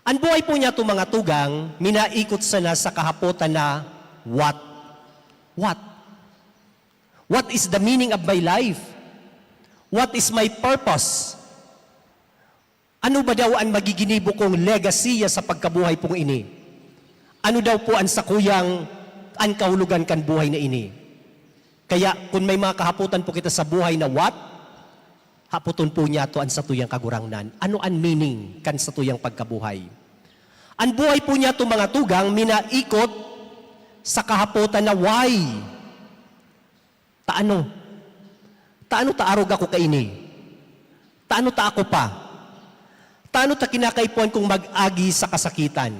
Ang buhay po niya to mga tugang, minaikot sana sa kahaputan na what? What? What is the meaning of my life? What is my purpose? Ano ba daw ang magiginibo kong legacy sa pagkabuhay pong ini? Ano daw po ang sakuyang ang kahulugan kan buhay na ini? Kaya kung may mga kahaputan po kita sa buhay na what, haputon po niya to ang satuyang kagurangnan. Ano ang meaning kan satuyang pagkabuhay? Ang buhay po niya to mga tugang, minaikot sa kahaputan na why. Taano? Taano ta arog ako kaini? Taano ta ako pa? Taano ta kinakaipuan kong mag-agi sa kasakitan?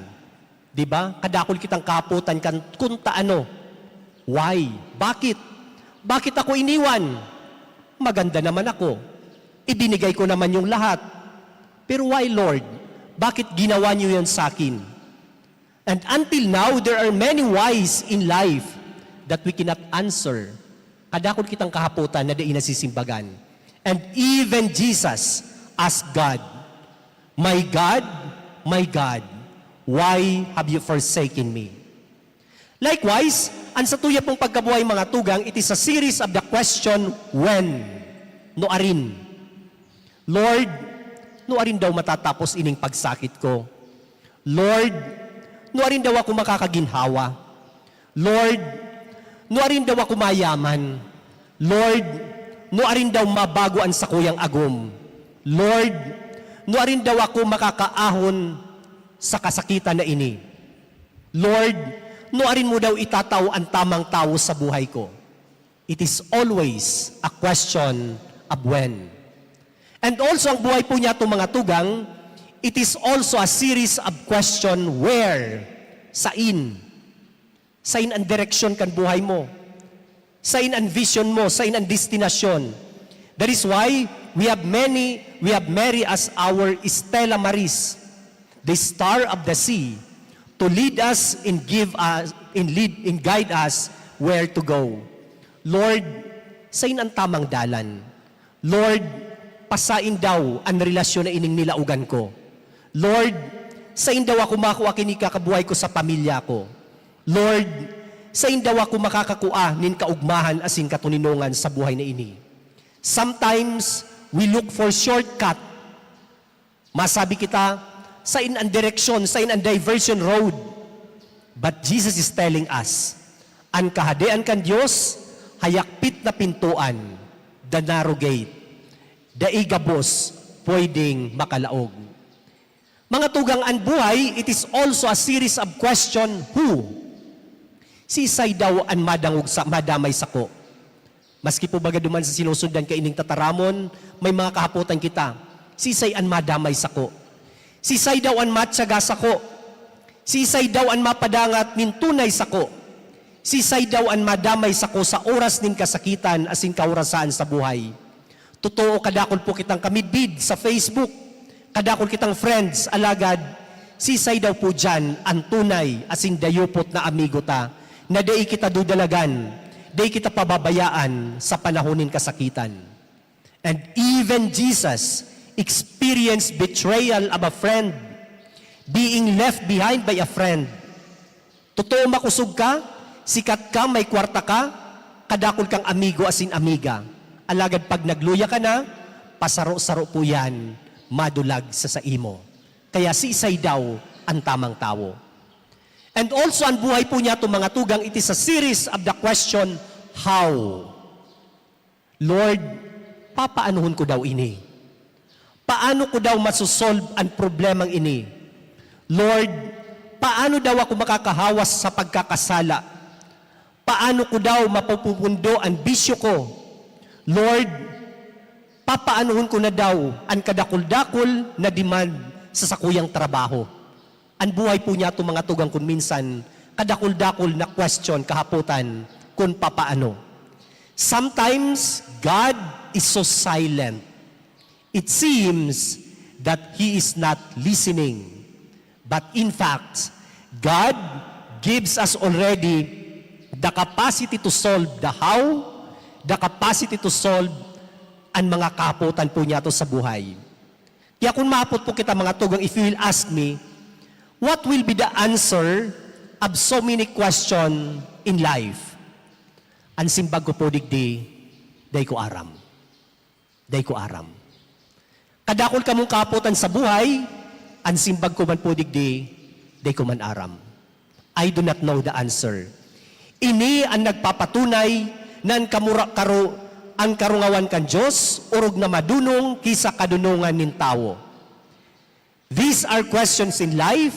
Diba? Kadakol kitang kaputan kan kung taano. Why? Bakit? Bakit ako iniwan? Maganda naman ako. Ibinigay ko naman yung lahat. Pero why, Lord? Bakit ginawa niyo yan sa akin? And until now, there are many whys in life that we cannot answer. Kadakol kitang kahaputan na di nasisimbagan. And even Jesus asked God, my God, why have you forsaken me? Likewise, ang sa tuya pong pagkabuhay mga tugang, it is a series of the question, when? No arin. Lord, no arin daw matatapos ining pagsakit ko. Lord, no arin daw ako makakaginhawa. Lord, no arin daw ako mayaman. Lord, no arin daw mabago ang sakuyang agom. Lord, no arin daw ako makakaahon sa kasakitan na ini. Lord, no arin mo daw itataw ang tamang tao sa buhay ko. It is always a question of when. And also ang buhay po niya itong mga tugang, it is also a series of question where, sain. Sain ang direksyon kan buhay mo. Sain ang vision mo, sain ang destinasyon. That is why we have Mary as our Stella Maris, the star of the sea, to lead us and guide us where to go. Lord, sain ang tamang dalan. Lord, pasain daw ang relasyon na ining nilaugan ko. Lord, sain daw ako makuha kinikakabuhay ko sa pamilya ko. Lord, sain daw ako makakakua nin kaugmahan asin katuninungan sa buhay na ini. Sometimes, we look for shortcut. Masabi kita, sain ang direksyon, sain ang diversion road. But Jesus is telling us, ang kahadean kan Diyos, hayakpit na pintuan, the narrow gate, the igabos, pwedeng makalaog. Mga tugang ang buhay, it is also a series of question, who? Sisay daw ang madamay sako. Maski po baga duman sa sinusundan ka ining tataramon, may mga kahaputan kita. Sisay ang madamay sako. Sisay daw ang matyaga sako. Sisay daw ang mapadangat nin tunay sako. Sisay daw ang madamay sako sa oras nin kasakitan asin kaurasan sa buhay. Totoo, kadakol po kitang kamidbid sa Facebook. Kadakol kitang friends, alagad. Sisay daw po dyan ang tunay asin dayupot na amigo ta na day kita dudalagan, day kita pababayaan sa panahonin kasakitan. And even Jesus experience betrayal of a friend, being left behind by a friend. Totoo makusog ka, sikat ka, may kwarta ka, kadakol kang amigo asin amiga. Alagad pag nagluya ka na, pasaro-saro po yan, madulag sa saimo. Kaya si Isay daw ang tamang tao. And also ang buhay po niya itong mga tugang, it is a series of the question, how? Lord, papaanuhon ko daw ini? Paano ko daw masusolve ang problemang ini? Lord, paano daw ako makakahawas sa pagkakasala? Paano ko daw mapupundo ang bisyo ko? Lord, papaanuhon ko na daw ang kadakul-dakul na demand sa sakuyang trabaho? Ang buhay po niya itong mga tugang kung minsan, kadakul-dakul na question kahaputan kung papaano. Sometimes, God is so silent. It seems that He is not listening. But in fact, God gives us already the capacity to solve the how, the capacity to solve ang mga kaputan po niya to sa buhay. Kaya kung maapot po kita mga tugang, if you will ask me, what will be the answer of so many questions in life? Ang simbag ko po digdi, day ko aram. Day ko aram. Kadakol ka mong kaputan sa buhay, ang simbag ko man po digdi, day ko man aram. I do not know the answer. Ini ang nagpapatunay na ang karungawan kan Diyos, urog na madunong kisa kadunungan nin tao. These are questions in life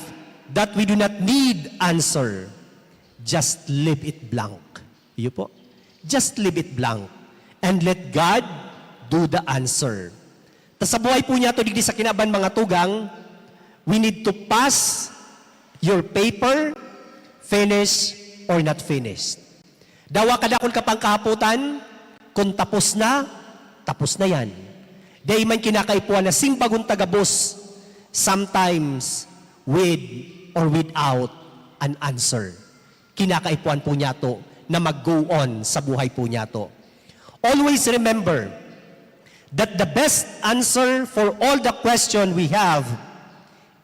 that we do not need answer. Just leave it blank. Iyo po. Just leave it blank. And let God do the answer. Tas sa buhay po niya to digdi sa kinaban mga tugang, we need to pass your paper, finish or not finished. Dawa kadakol ka pang kahaputan, kung tapos na yan. Day man kinakaipuan na simbagon tagabos, sometimes with or without an answer. Kinakaipuan po niya to na mag-go on sa buhay po niya to. Always remember that the best answer for all the question we have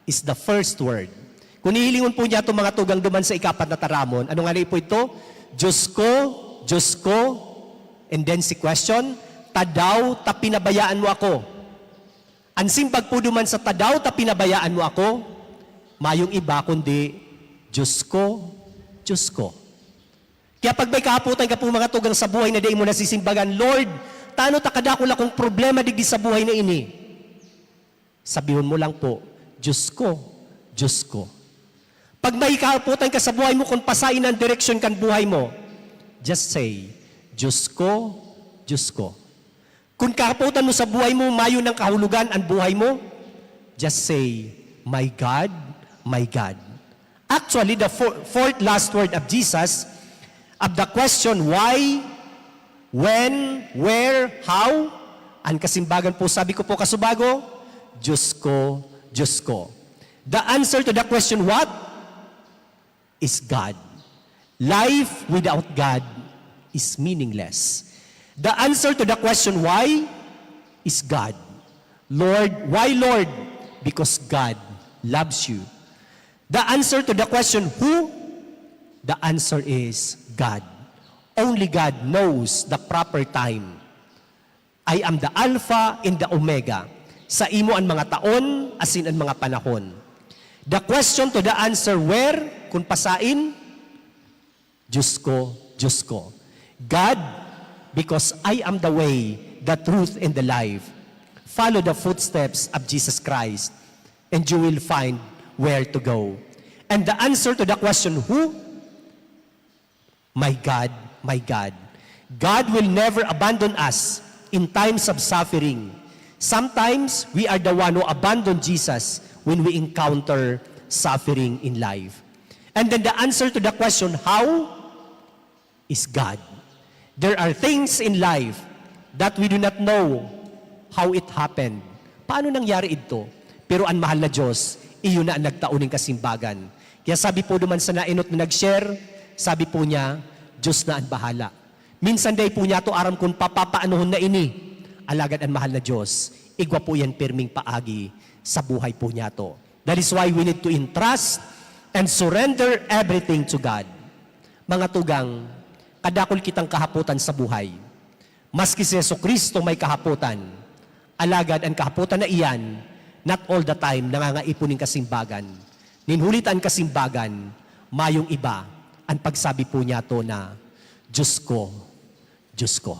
is the first word. Kung ihilingon po niya itong mga tugang duman sa ikapat na taramon, ano nga na po ito? Diyos ko, and then si question, tadaw ta pinabayaan mo ako. Ang simbag po duman sa tadaw ta pinabayaan mo ako, mayong iba kundi, Diyos ko. Kaya pag may kahaputan ka po mga tugang sa buhay na di mo nasisimbagan, Lord, tano takadakol akong problema digdi sa buhay na ini? Sabihon mo lang po, Diyos ko. Pag may kahaputan ka sa buhay mo kung pasain ang direksyon kan buhay mo, just say, Diyos ko. Kung kahaputan mo sa buhay mo, mayo ng kahulugan ang buhay mo, just say, my God. Actually, the fourth last word of Jesus, of the question why, when, where, how, ang kasimbagan po, sabi ko po kasubago, Diyos ko. The answer to the question what is God. Life without God is meaningless. The answer to the question why is God. Lord, why Lord? Because God loves you. The answer to the question who? The answer is God. Only God knows the proper time. I am the Alpha and the Omega. Sa imo ang mga taon, asin ang mga panahon. The question to the answer where, kung pasain, Diyos ko. God, because I am the way, the truth, and the life. Follow the footsteps of Jesus Christ, and you will find where to go. And the answer to the question who? My God. God will never abandon us in times of suffering. Sometimes, we are the one who abandon Jesus when we encounter suffering in life. And then the answer to the question, how? Is God. There are things in life that we do not know how it happened. Paano nangyari ito? Pero ang mahal na Diyos, iyon na ang nagtauning kasimbagan. Kaya sabi po naman sa nainot na nag-share, sabi po niya, Diyos na ang bahala. Minsan day po niya to aram kung papapaanuhon na ini. Alagad ang mahal na Diyos, igwa po yan pirming paagi sa buhay po niya to. That is why we need to entrust and surrender everything to God. Mga tugang, kadakol kitang kahaputan sa buhay. Maski si Jesucristo may kahaputan, alagad ang kahaputan na iyan, not all the time nangangaipunin kasimbagan. Ninhulitan kasimbagan, mayong iba, ang pagsabi po niya to na, Diyos ko, Diyos ko.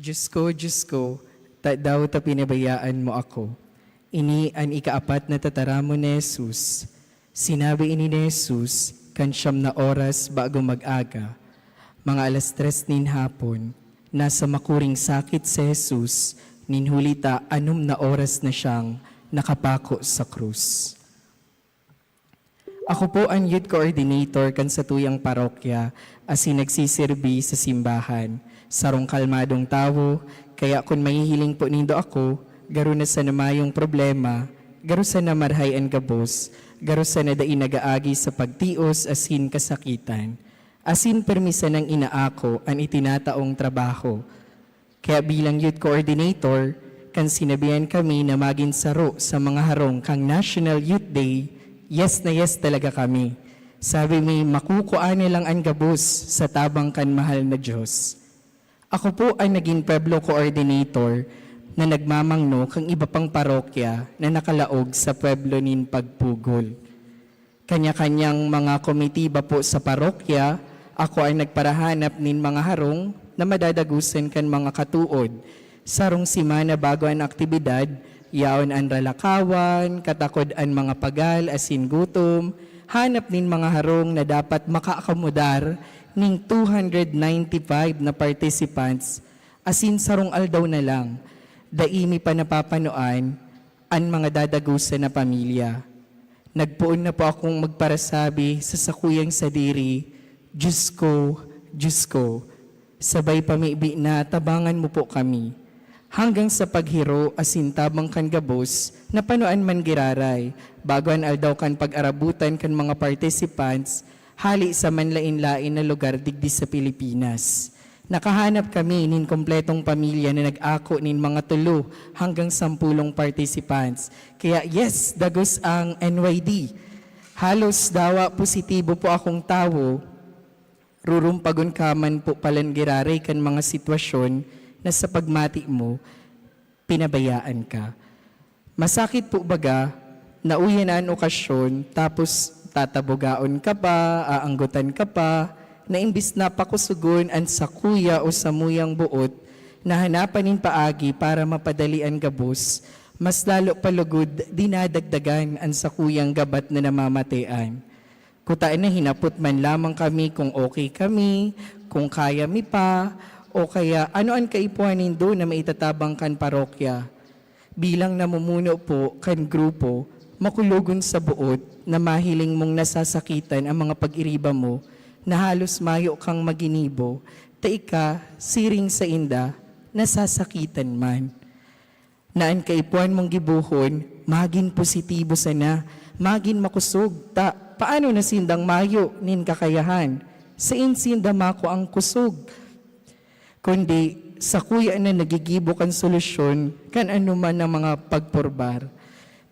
Diyos ko, daw ta pinabayaan mo ako. Ini ang ikaapat na tataramo ni Jesus. Sinabi ini ni Jesus, kansyam na oras bago mag-aga. Mga alas 3 nin hapon, nasa makuring sakit si Jesus, ninhulita 6 na oras na siyang nakapako sa krus. Ako po ang youth coordinator kan sa tuyang parokya asin nagsisirbi sa simbahan. Sarong kalmadong tao, kaya kung mahihiling po nindo ako, garo na sa namayong problema, garo sa namarhay ang gabos, garo sa nadain nagaagi sa pagtios asin kasakitan, asin permisa ng inaako ang itinataong trabaho. Kaya bilang youth coordinator, kan sinabihan kami na maging saro sa mga harong kang National Youth Day, yes na yes talaga kami. Sabi may makukuha nilang ang gabos sa tabang kan mahal na Diyos. Ako po ay naging Pueblo Coordinator na nagmamangno kang iba pang parokya na nakalaog sa Pueblo nin Pagpugol. Kanya-kanyang mga komitiba po sa parokya, ako ay nagparahanap nin mga harong na madadagusan kan mga katuod. Sarong simana bago ang aktibidad, yaon ang ralakawan, katakod ang mga pagal, asin gutom, hanap nin mga harong na dapat makaakomodar ning 295 na participants, asin sarong aldaw na lang, daimi pa napapanoan ang mga dadagusan na pamilya. Nagpuon na po akong magparasabi sa sakuyang sadiri, Diyos ko, sabay pamibi na tabangan mo po kami. Hanggang sa paghiro asin tabang kan gabos, na panuan man giraray, bago an aldaw kan pag-arabutan kan mga participants, hali sa manlain-lain na lugar digdi sa Pilipinas. Nakahanap kami nin kompletong pamilya na nag-ako nin mga 3 hanggang 10 participants. Kaya yes, dagos ang NYD. Halos dawa positibo po akong tao. Rurumpagon ka man po palangiraray kan mga sitwasyon na sa pagmati mo, pinabayaan ka. Masakit po baga, nauyan na ang okasyon, tapos tatabogaon ka pa, aanggutan ka pa, na imbis na pakusugon ang sakuya o samuyang buot, na hanapanin paagi para mapadalian gabos, mas lalo palugod dinadagdagan ang sakuyang gabat na namamatean. Kutaan na hinapot man lamang kami kung okay kami, kung kaya mi pa, o kaya ano ang kaipuanin do na maitatabang kan parokya. Bilang namumuno po kan grupo, makulugon sa buot na mahiling mong nasasakitan ang mga pag-iriba mo na halos mayo kang maginibo, taika, siring sa inda, nasasakitan man. Naan kaipuan mong gibuhon, magin positibo sana, magin makusog, paano na sindang mayo nin kakayahan? Sa insinda mako ang kusog. Kundi sa kuya na nagigibo kan solusyon kan anuman ng mga pagpurbar.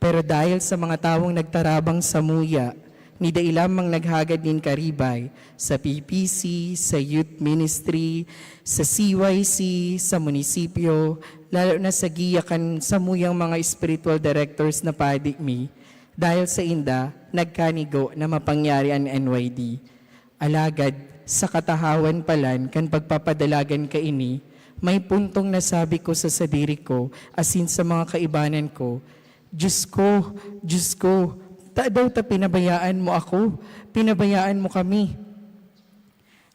Pero dahil sa mga tawong nagtarabang sa muya, ni dai lamang naghagad nin karibay sa PPC, sa youth ministry, sa CYC, sa munisipyo, lalo na sa giyakan sa muyang mga spiritual directors na padigmi, dahil sa inda, nagkanigo na mapangyari ang NYD. Alagad, sa katahawan palan, kan pagpapadalagan ka ini, may puntong nasabi ko sa sadiri ko, asin sa mga kaibanan ko, Diyos ko, daw ta pinabayaan mo ako, pinabayaan mo kami.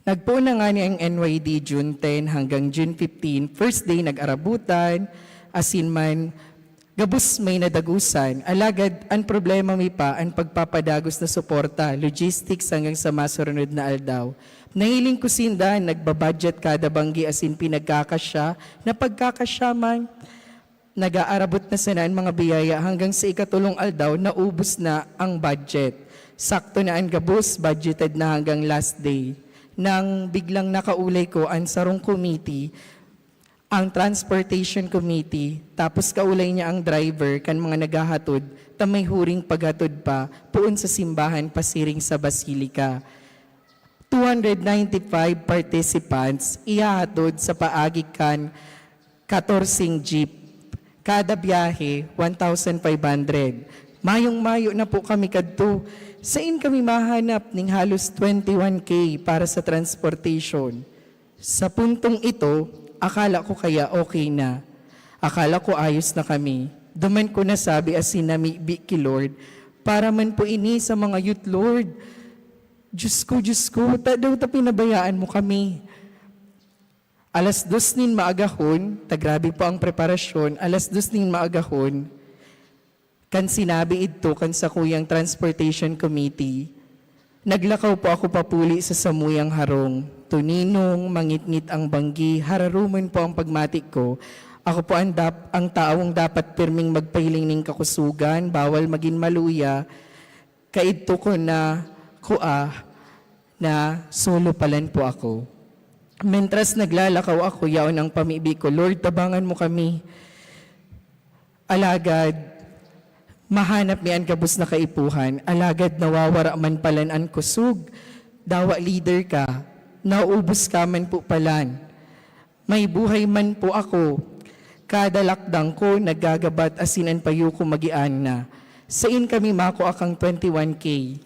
Nagpuon na nga niya ang NYD June 10 hanggang June 15, first day nag-arabutan, asin man, Gabus may nadagusan, alagad ang problema may pa ang pagpapadagos na suporta, logistics hanggang sa masurunod na aldaw. Nahiling ko sinda, nagbabudget kada banggi asin pinagkakasya, na pagkakasya man, nag-aarabot na sanaan mga biyaya hanggang sa ikatulong aldaw na ubus na ang budget. Sakto na ang gabus, budgeted na hanggang last day. Nang biglang nakaulay ko ang sarong committee, ang transportation committee, tapos kaulay niya ang driver kan mga naghahatod, ta may huring paghatod pa, puon sa simbahan pasiring sa Basilika. 295 participants ihahatod sa paagi kan 14 jeep. Kada biyahe, 1,500. Mayong-mayo na po kami kadto. Sain kami mahanap ning halos 21K para sa transportation. Sa puntong ito, akala ko kaya okay na. Akala ko ayos na kami. Duman ko nasabi as sinamibi ki Lord, para man po ini sa mga youth, Lord. Diyos ko, daw ta pinabayaan mo kami. Alas 2 nin maagahon, grabe po ang preparasyon, alas 2 nin maagahon, kan sinabi ito kan sa kuyang transportation committee, naglakaw po ako papuli sa samuyang harong, tuninong, mangitngit ang banggi, hararuman po ang pagmatik ko. Ako po ang taong dapat pirming magpahiling ning kakusugan, bawal maging maluya, kaidto ko na na solo palan po ako. Mentras naglalakaw ako, yaon ang pamibi ko, Lord, tabangan mo kami. Alagad, mahanap miyan kabus na kaipuhan, alagad nawawara man palan ang kusog, dawa leader ka, naubos ka man po palan. May buhay man po ako, kada lakdang ko nagagabat asinan payo ko magian na. Sain kami mako akang 21K.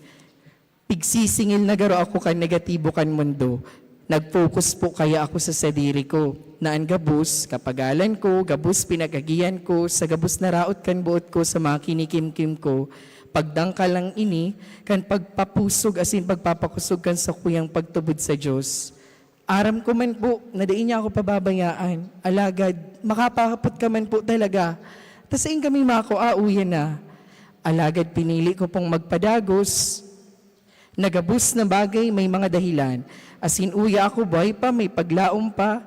Pigsisingil na garo ako kan negatibo kan mundo. Nag-focus po kaya ako sa sadiri ko. Naan gabus, kapagalan ko, gabus pinagagian ko, sa gabus na raot kan buot ko sa mga kinikim-kim ko. Pagdangka lang ini, kan pagpapusog asin pagpapakusog kan sa kuyang pagtubod sa Diyos. Aram ko man po, nadain niya ako pababayaan. Alagad, makapakapot ka man po talaga. Tasain kami mako, uyan na. Alagad pinili ko pong magpadagos. Nagabus na bagay, may mga dahilan. Asin uya ako boy pa, may paglaom pa.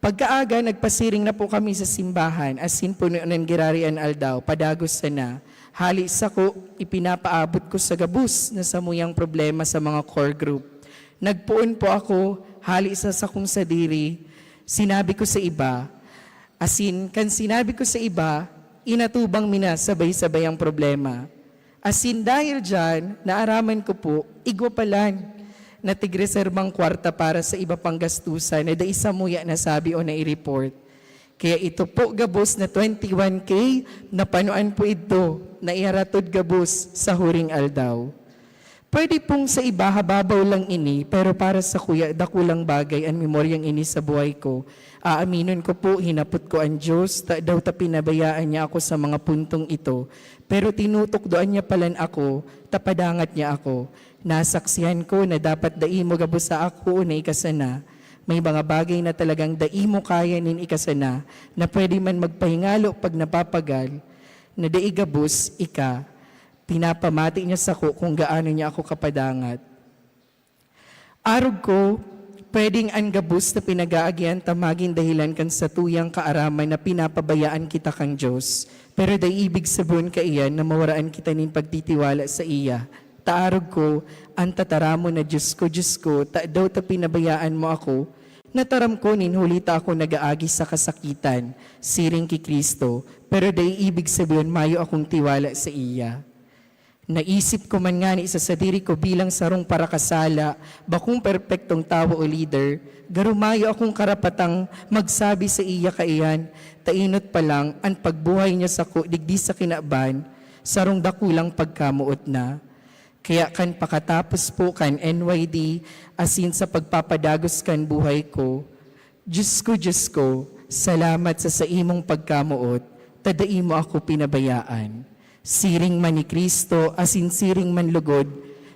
Pagkaaga, nagpasiring na po kami sa simbahan. Asin puno ng girarian aldaw, padagos na. Halis ako, ipinapaabot ko sa gabus na samuyang problema sa mga core group. Nagpuon po ako, halis sa kong sadiri. Sinabi ko sa iba, asin kan sinabi ko sa iba, inatubang mina sabay-sabay ang problema. Asin dahil dyan, naaraman ko po, igwapalan na tigreserbang kwarta para sa iba pang gastusan na isa muya na sabi o na-i-report. Kaya ito po gabos na 21K, napanuan po ito na iharatod gabos sa huring aldaw. Pwede pong sa iba hababaw lang ini, pero para sa kuya, dakulang bagay ang memoryang ini sa buhay ko. Aaminin ko po, hinapot ko ang Diyos, daw ta pinabayaan niya ako sa mga puntong ito. Pero tinutok doan niya palan ako, tapadangat niya ako. Nasaksihan ko na dapat daimo gabos sa ako na ikasana. May mga bagay na talagang daimo kaya nin ikasana, na pwede man magpahingalo pag napapagal, na daigabos ika. Pinapamati niya sa ko kung gaano niya ako kapadangat. Arog ko, pwedeng angabus na pinag-aagyan tamagin dahilan kan sa tuyang kaaraman na pinapabayaan kita kang Diyos. Pero day ibig sabihin ka iyan na mawaraan kita nin pagtitiwala sa iya. Taarog ko, ang tataramo na Diyos ko, daw ta pinabayaan mo ako. Nataram ko nin hulita ako nag-aagi sa kasakitan, siring ki Kristo. Pero day ibig sabihin mayo akong tiwala sa iya. Naisip ko man nga ni isa sa diri ko bilang sarong parakasala, bakong perpektong tao o leader, garumayo akong karapatang magsabi sa iya kaiyan, tainot pa lang ang pagbuhay niya sa ko, digdi sa kinaban, sarong dakulang pagkamuot na. Kaya kan pakatapos po kan NYD, asin sa pagpapadagos kan buhay ko, Diyos ko, salamat sa imong pagkamuot, tadai mo ako pinabayaan. Siring man ni Kristo, asin siring man lugod,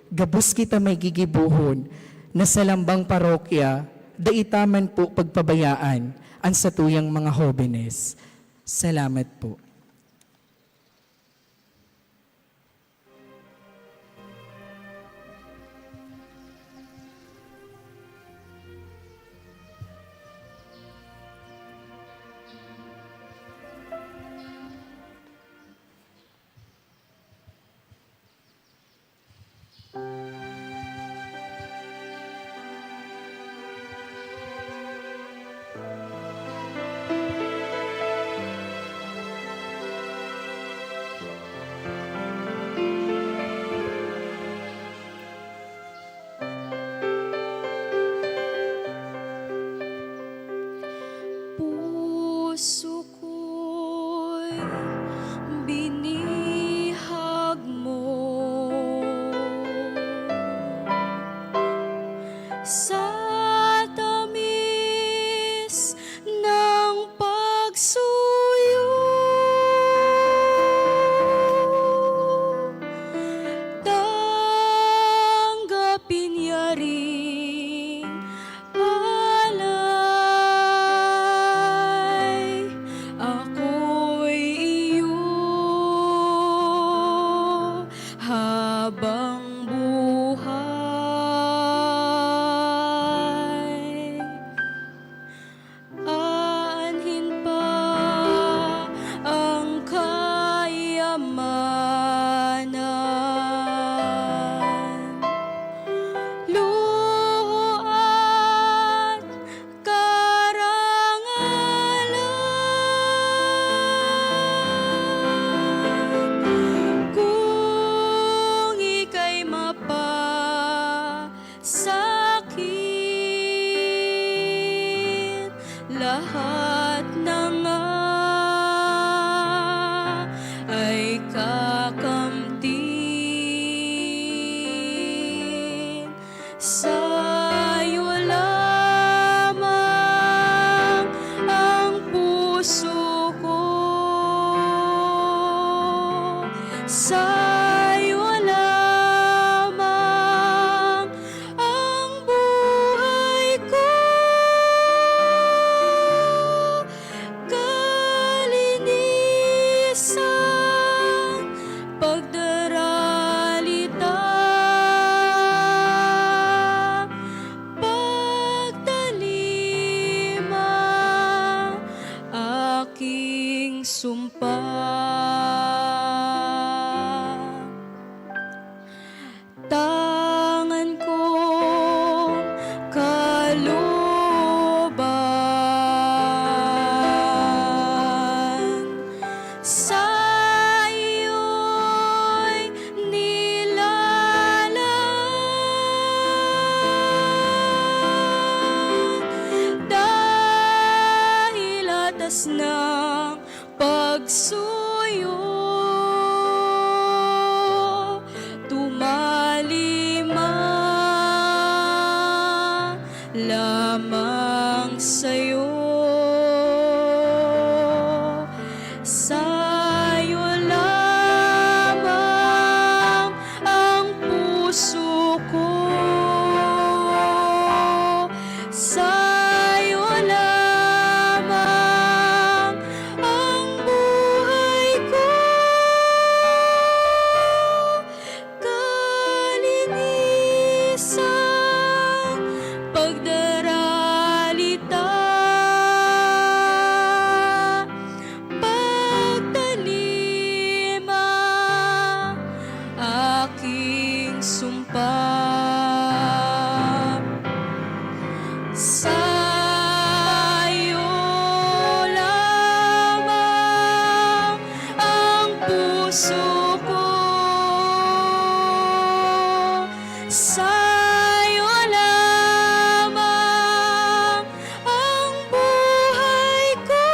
gabos kita may gigibuhon, na sa lambang parokya, daitaman po pagpabayaan, ang satuyang mga hobenes. Salamat po. puso ko'y binihag mo. Sa tamis ng pagsuyo, tanggapin niya rin alay. Ako'y iyo habang buhay. Aanhin pa ang kayamanan, luho at karangalan. Kung ika'y mapasakit, lahat na nga ay kakamtin. Sa'yo lamang ang puso ko, sa'yo lamang ang buhay ko. Kalinisan, pagdaralita, pagtalima, aking sumpa. Tangan kong kalooban, sa iyo'y nilalaan. Dahil atas ng pagsuyo, tumalima lamang sa'yo. Sa'yo lamang ang puso ko, sa'yo lamang ang buhay ko. Kalinisan, pagdaralita, pagtalima, aking sumpa. Sa'yo lamang ang puso ko, sa'yo lamang ang buhay ko.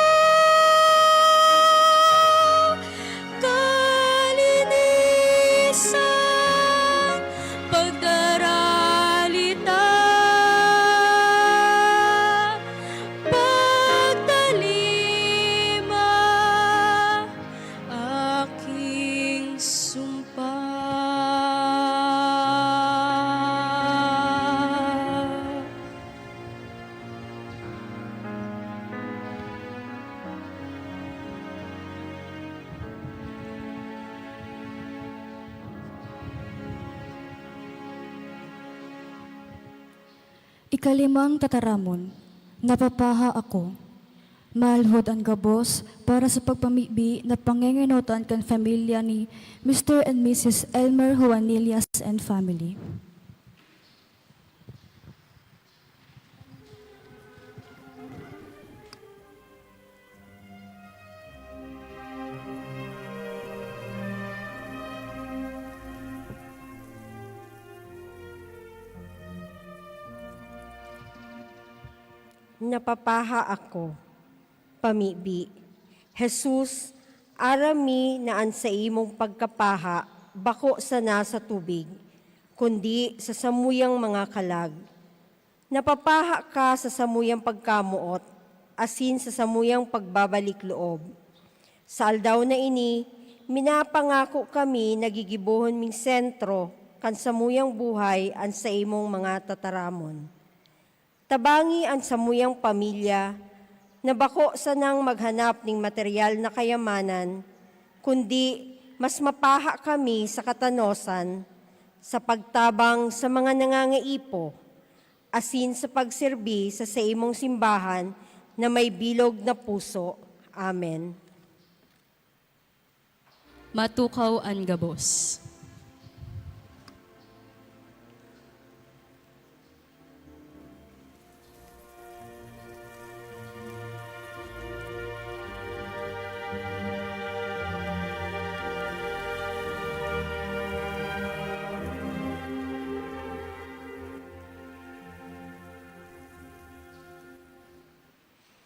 Kalinisan, pagdaralita, pagtalima, aking sumpa. Ikalimang tataramon, napapaha ako. Malhod ang gabos para sa pagpamibi na pangengenotan kan familia ni Mr. and Mrs. Elmer Juanillas and family. Napapaha ako. pamibi. Jesus, arami na an sa imong pagkapaha, bako sana sa tubig, kundi sa samuyang mga kalag. Napapaha ka sa samuyang pagkamuot, asin sa samuyang pagbabalik loob. Sa aldaw na ini, minapangako kami nagigibuhon ming sentro kan samuyang buhay an sa imong mga tataramon. Tabangi an samuyang pamilya, na bako sanang maghanap ng material na kayamanan, kundi mas mapaha kami sa katanosan, sa pagtabang sa mga nangangaipo, asin sa pagserbi sa imong simbahan na may bilog na puso. Amen. Matukaw ang gabos.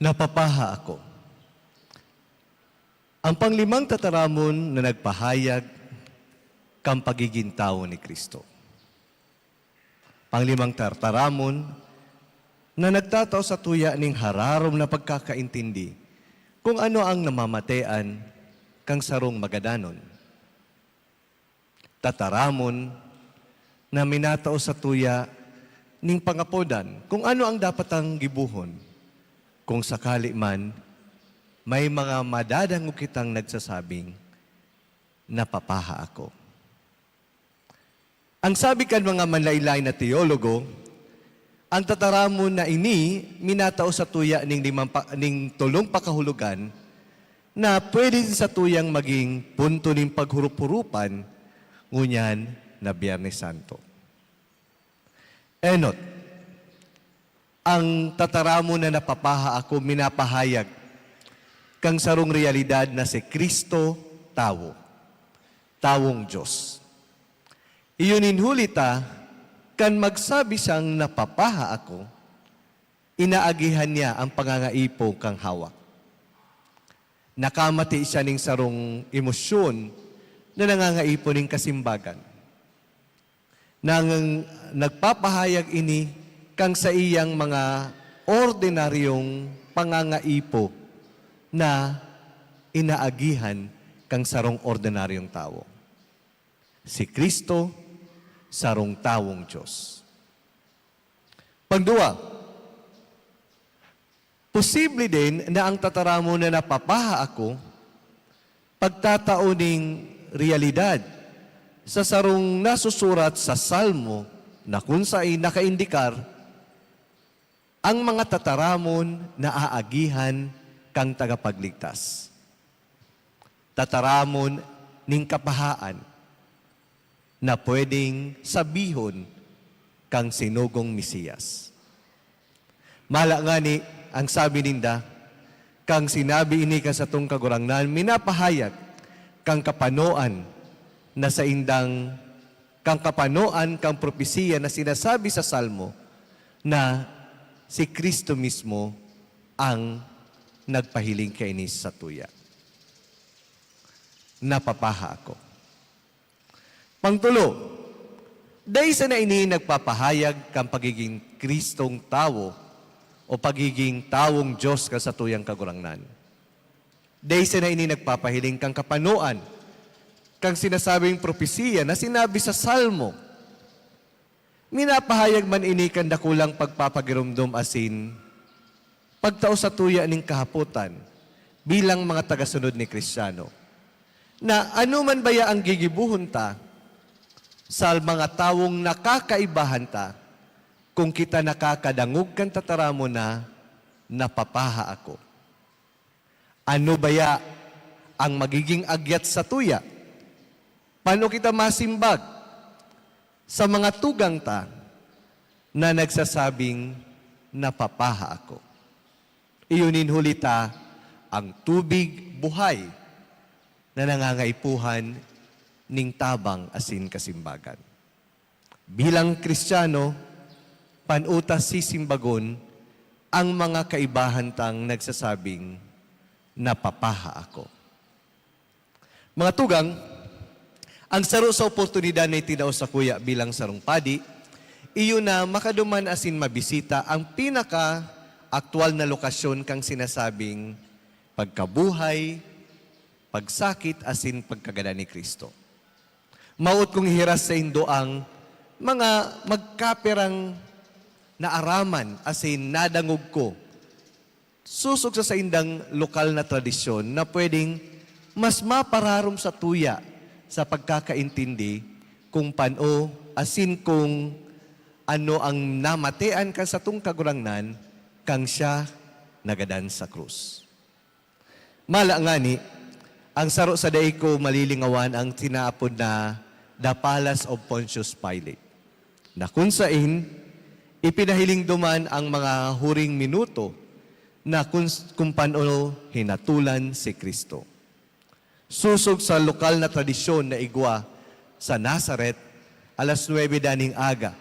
Napapaha ako. Ang panglimang tataramon na nagpahayag kang pagiging tao ni Kristo. Panglimang tataramon na nagtataw sa tuya ning hararom na pagkakaintindi kung ano ang namamatean kang sarong magadanon. Tataramon na minatao sa tuya ning pangapodan kung ano ang dapat ang gibuhon. Kung sakali man, may mga madadangog kitang nagsasabing, napapaha ako. Ang sabi kan mga manlaylay na teologo, ang tataramon na ini, minatao sa tuya ning tulong pakahulugan, na pwede sa tuyang maging punto ng paghurup-hurupan, ngunyan na Biyernes Santo. Enot, ang tataramo na napapaha ako, minapahayag kang sarong realidad na si Kristo, tao. Tawong Diyos. Iyon inhulita, kan magsabi siyang napapaha ako, inaagihan niya ang pangangaipo kang hawak. Nakamati siya ning sarong emosyon na nangangaipo ning kasimbagan. Nagpapahayag ini kang sa iyang mga ordinaryong pangangaipo na inaagihan kang sarong ordinaryong tao. Si Kristo, sarong tawong Diyos. Pagdua, posible din na ang tataramo na napapaha ako, pagtatauning realidad sa sarong nasusurat sa Salmo na kung sa'y nakaindikar ang mga tataramon na aagihan kang tagapagligtas. Tataramon ning kapahaan na pwedeng sabihon kang sinugong Mesiyas. Mala nga ni, ang sabi ninda, kang sinabi ini ka sa tong kagurangnan, minapahayag kang kapanoan na sa indang, kang kapanoan, kang propesiya na sinasabi sa Salmo na si Kristo mismo ang nagpahiling kainis sa tuya. Napapaha ako. Pangtulo, dahil sa na ini nagpapahayag kang pagiging Kristong tao o pagiging tawong Diyos ka sa tuyang kagurangnan. Dahil sa na ini nagpapahiling kang kapanoan, kang sinasabing propesiya na sinabi sa Salmo, minapahayag man ini kan dakulang pagpapagirumdum asin, pagtao sa tuya ning kahaputan bilang mga tagasunod ni Kristiyano. Na ano man baya ang gigibuhon ta sa mga tawong nakakaibahan ta kung kita nakakadangog kan tataramo na napapaha ako. Ano baya ang magiging agyat sa tuya? Paano kita masimbag sa mga tugang ta na nagsasabing napapaha ako? Iyunin hulita ang tubig buhay na nangangaipuhan ning tabang asin kasimbagan. Bilang Kristiyano, panutas sisimbagon ang mga kaibahan tang nagsasabing napapaha ako. Mga tugang, ang saro sa oportunidad na itinao sa kuya bilang sarong padi, iyo na makaduman asin mabisita ang pinaka-aktual na lokasyon kang sinasabing pagkabuhay, pagsakit asin pagkagada ni Kristo. Maot kong hiras sa indo ang mga magkaperang naaraman asin nadangog ko. Susog sa indang lokal na tradisyon na pwedeng mas mapararom sa tuya sa pagkakaintindi kung paano asin kung ano ang namatean ka sa tung kagurangnan kang siya nagadan sa krus. Mala nga ni, ang saro sa day ko malilingawan ang tinaapod na The Palace of Pontius Pilate, na kung sain, ipinahiling duman ang mga huring minuto na kung paano hinatulan si Kristo. Susog sa lokal na tradisyon na igwa sa Nazaret, alas 9 daning aga,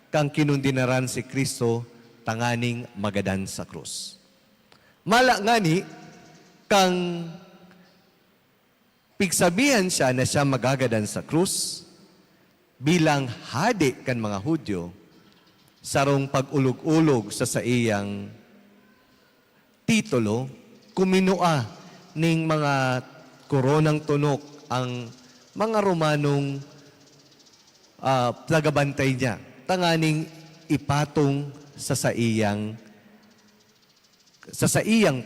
kang kinundinaran si Kristo tanganing magadan sa krus. Mala nga ni, kang pigsabihan siya na siya magagadan sa krus bilang hadi kan mga Hudyo, sarong pag-ulog-ulog sa iyang titulo, kuminua ning mga koronang tunok ang mga Romanong tagabantay niya, tanganing ipatong sa iyang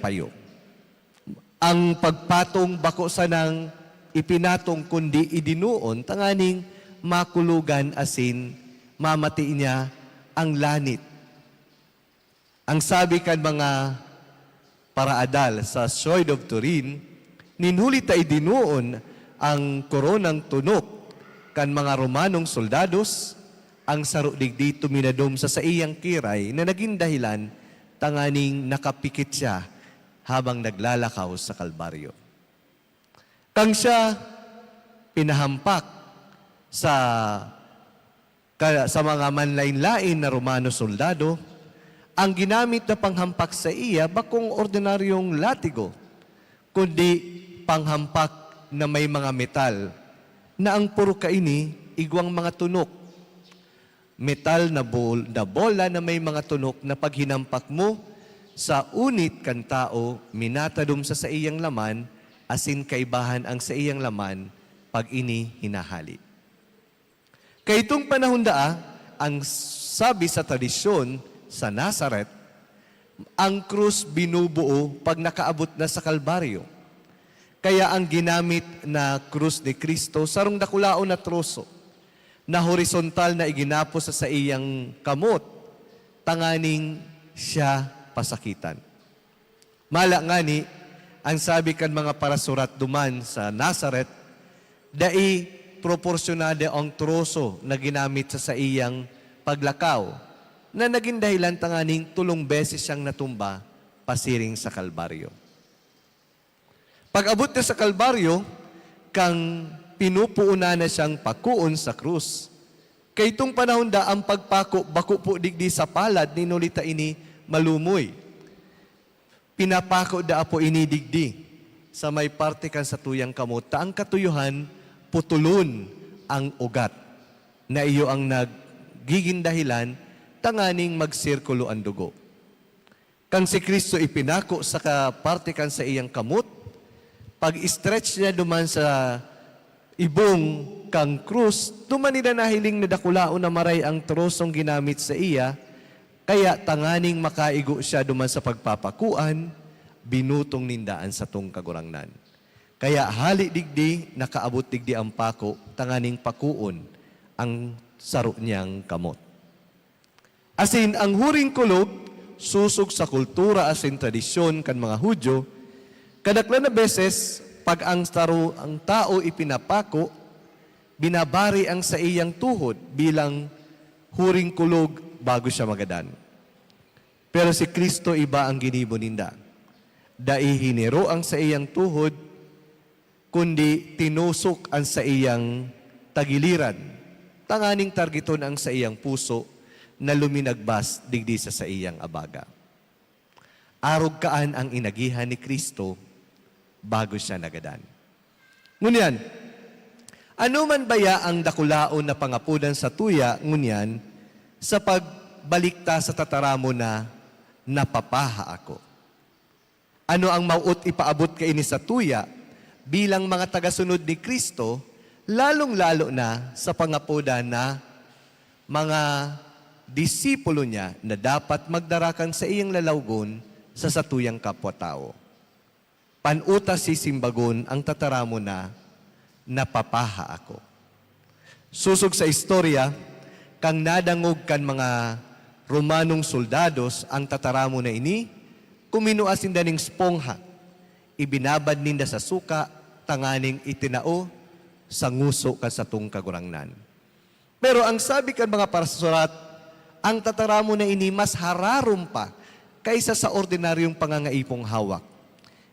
payo. Ang pagpatong bako sa nang ipinatong kundi idinuon, tanganing makulugan asin mamati niya ang lanit. Ang sabi kan mga paraadal sa Sword of Turin, ninhuli ta idinuon ang koronang tunok kan mga Romanong soldados, ang saro digdi tuminadom sa iyang kiray na naging dahilan tanganing nakapikit siya habang naglalakaw sa Kalbaryo. Kang siya pinahampak sa mga manlain-lain na Romano soldado, ang ginamit na panghampak sa iya bakong ordinaryong latigo, kundi panghampak na may mga metal na ang puro kaini igwang mga tunok. Metal na bola na may mga tunok na pag hinampak mo sa unit kan tao, minatadum sa iyang laman, asin kaibahan ang sa iyang laman pag ini hinahali. Kay itong panahon daa, ang sabi sa tradisyon sa Nazaret, ang krus binubuo pag nakaabot na sa Kalbaryo. Kaya ang ginamit na krus ni Kristo, sarong dakulaon na troso, na horizontal na iginapos sa iyang kamot, tanganing siya pasakitan. Mala nga ni, ang sabi kan mga parasurat duman sa Nazaret, dai proporsyonade ang troso na ginamit sa iyang paglakaw, na naging dahilan tanganing 3 beses siyang natumba pasiring sa Kalbaryo. Pag-abot na sa Kalbaryo, kang pinupuuna na siyang pakuon sa krus. Kay itong panahon da ang pagpako, bako po digdi sa palad, ninulita ini malumoy. Pinapako da po ini digdi sa may parte kan sa tuyang kamot. Ang katuyuhan, putulon ang ugat na iyo ang nagiging dahilan tanganing magsirkulo ang dugo. Kang si Kristo ipinako sa parte kan sa iyang kamot, pag-stretch niya duman sa ibong kang krus, duman nila nahiling na dakulaon na maray ang trosong ginamit sa iya, kaya tanganing makaigo siya duman sa pagpapakuan, binutong nindaan sa tung kagurangnan. Kaya hali digdi, nakaabot digdi ang pako, tanganing pakuon ang saro niyang kamot. Asin, ang huring kulog, susog sa kultura asin tradisyon kan mga Hudyo, kadaklan na beses, pag ang tao ipinapako, binabari ang sa iyang tuhod bilang huring kulog bago siya magadan. Pero si Kristo iba ang ginibo ninda. Dai hiniro ang sa iyang tuhod, kundi tinusok ang sa iyang tagiliran. Tanganing targeton ang sa iyang puso na luminagbas digdi sa iyang abaga. Arog kaan ang inagihan ni Kristo bago siya nagadan. Ngunyan, ano man baya ang dakulaon na pangapudan sa tuya, ngunyan, sa pagbalikta sa tataramo na napapaha ako. Ano ang mauot ipaabot kaini sa tuya bilang mga tagasunod ni Kristo, lalong-lalo na sa pangapudan na mga disipulo niya na dapat magdarakan sa iyang lalawgon sa satuyang kapwa-tao. Panuta si simbagon ang tataramo na napapaha ako. Susog sa istorya, kang nadangog kan mga Romanong soldados ang tataramo na ini, kuminuas ninda ning spongha, ibinabad ninda sa suka, tanganing itinao sa nguso ka sa tung kagurangnan. Pero ang sabi kan mga parasurat, ang tataramo na ini mas hararom pa kaysa sa ordinaryong pangangaipong hawak.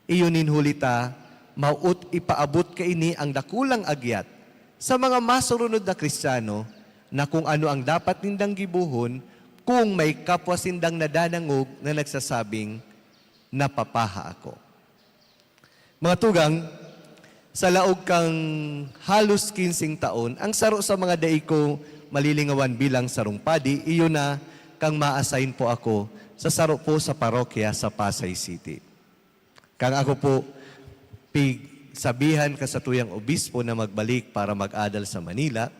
Iyon ninhulita, mauot ipaabot kaini ang dakulang agyat sa mga masurunod na Kristiyano na kung ano ang dapat nindang gibuhon kung may kapwa sindang nadanangog na nagsasabing, napapaha ako. Mga tugang, sa laog kang halos 15 taon, ang saro sa mga daiko malilingawan bilang sarong padi, iyon na kang ma-assign po ako sa saro po sa parokya sa Pasay City. Kang ako po, sabihan ka sa tuyang obispo na magbalik para mag-adal sa Manila,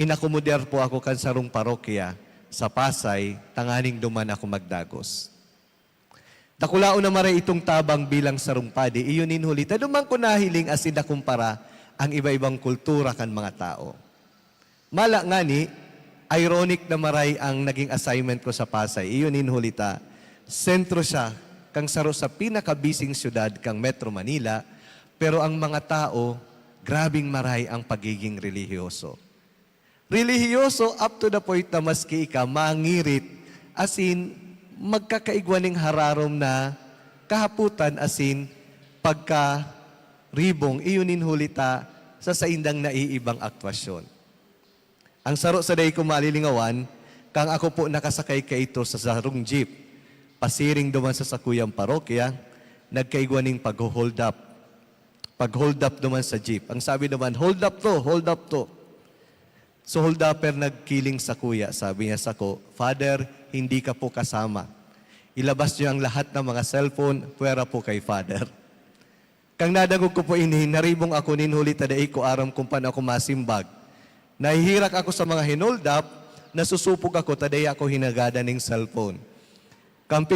inakomoder po ako kan sarong parokya sa Pasay, tanganing duman ako magdagos. Dakulao na maray itong tabang bilang sarong padi, iyon inhulita, dumang ko nahiling asin na kumpara ang iba-ibang kultura kan mga tao. Mala nga ni, ironic na maray ang naging assignment ko sa Pasay, iyon inhulita, sentro siya kang saro sa pinakabising syudad kang Metro Manila, pero ang mga tao, grabing maray ang pagiging relihiyoso. Relihiyoso up to the point na maski ika mangirit, asin magkakaigwaning hararom na kahaputan, asin pagka-ribong, iyon inhulita sa saindang naiibang aktwasyon. Ang saro sa day ko malilingawan, kang ako po nakasakay ka ito sa sarong jeep, pasiring duman sa sakuyang parokya, nagkaigwaning pag-hold up. Pag-hold up naman sa jeep. Ang sabi naman, hold up to, hold up to. So hold upper nagkiling sa kuya. Sabi niya sa ko, Father, hindi ka po kasama. Ilabas niyo ang lahat ng mga cellphone, puwera po kay Father. Kang nadagog ko po ini, naribong ako ninhuli taday ko aram kung paano ako masimbag. Nahihirak ako sa mga hinold up, nasusupog ako, taday ako hinagada ng cellphone. Kang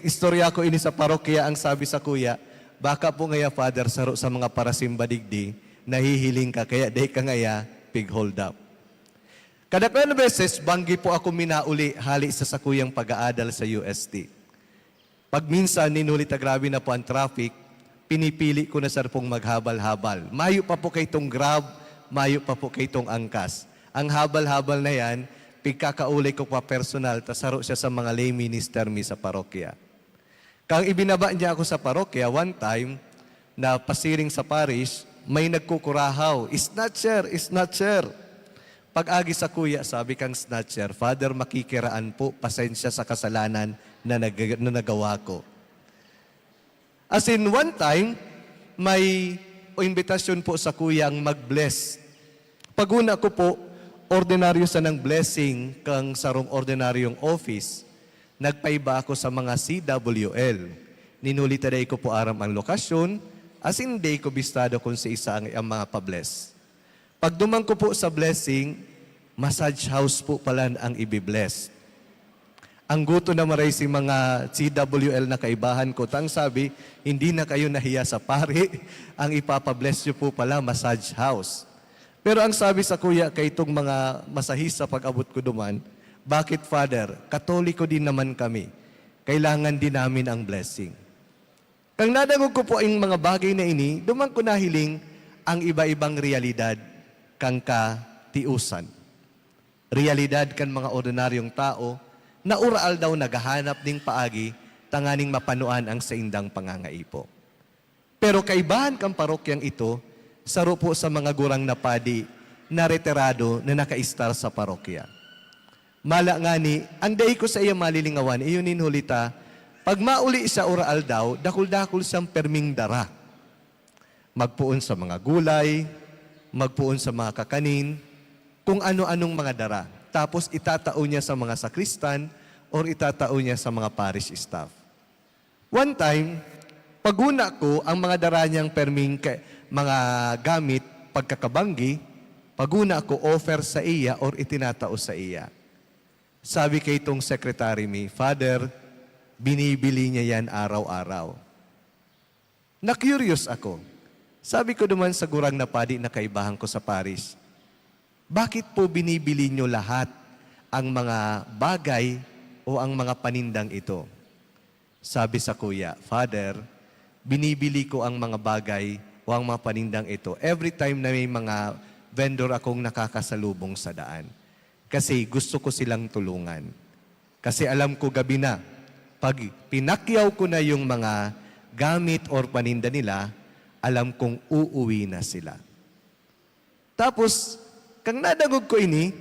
istorya ko ini sa parokya, ang sabi sa kuya, baka po ngaya, Father, saro sa mga parasimba digdi, nahihiling ka, kaya day ka ngaya, pig hold up. Kadaklan beses, banggi po ako minauli hali sa sakuyang pag-aadal sa UST. Pag minsan, ninulit na grabe na po ang traffic, pinipili ko na sir pong maghabal-habal. Mayo pa po kay tong Grab, mayo pa po kay tong angkas. Ang habal-habal na yan, pigkakauli ko pa personal, tasaro siya sa mga lay minister mi sa parokya. Kang ibinaba niya ako sa parokya, one time, na pasiring sa parish, may nagkukurahaw, snatcher, snatcher. Pag-agi sa kuya, sabi kang snatcher, Father, makikiraan po, pasensya sa kasalanan na nagawa ko. As in, one time, may invitasyon po sa kuya ang mag-bless. Paguna ko po, ordinaryo sa ng blessing kang sarong ordinaryong office, nagpaiba ako sa mga CWL. Ninulitaday ko po aram ang lokasyon, as in day ko bistado kung sa isa ang mga pabless. Pag dumang ko po sa blessing, massage house po pala ang ibibless. Ang guto na maray si mga CWL na kaibahan ko, tang sabi, hindi na kayo nahiya sa pari, ang ipapabless nyo po pala massage house. Pero ang sabi sa kuya kay itong mga masahista pag-abot ko duman, bakit Father? Katoliko din naman kami. Kailangan din namin ang blessing. Kang nadangog ko po ang mga bagay na ini, dumang ko nahiling ang iba-ibang realidad kang katiusan. Realidad kan mga ordinaryong tao na uraal daw naghahanap ng paagi tanganing mapanuan ang saindang pangangaipo. Pero kaibahan kang parokyang ito, saro po sa mga gurang na padi na retirado na nakaistar sa parokya. Mala nga ni, ang day ko sa iya malilingawan, iyon ninhulita, pag mauli sa uraal daw, dakul-dakul siyang perming dara. Magpuon sa mga gulay, magpuon sa mga kakanin, kung ano-anong mga dara. Tapos itatao niya sa mga sakristan or itatao niya sa mga parish staff. One time, paguna ko ang mga dara niyang perming mga gamit pagkakabanggi, paguna ko offer sa iya or itinatao sa iya. Sabi kay itong secretary mi, Father, binibili niya yan araw-araw. Na-curious ako. Sabi ko naman sa gurang na padi na kaibahan ko sa Paris, bakit po binibili niyo lahat ang mga bagay o ang mga panindang ito? Sabi sa kuya, Father, binibili ko ang mga bagay o ang mga panindang ito every time na may mga vendor akong nakakasalubong sa daan. Kasi gusto ko silang tulungan. Kasi alam ko gabi na, pag pinakyaw ko na yung mga gamit or paninda nila, alam kong uuwi na sila. Tapos, kang nadangog ko ini,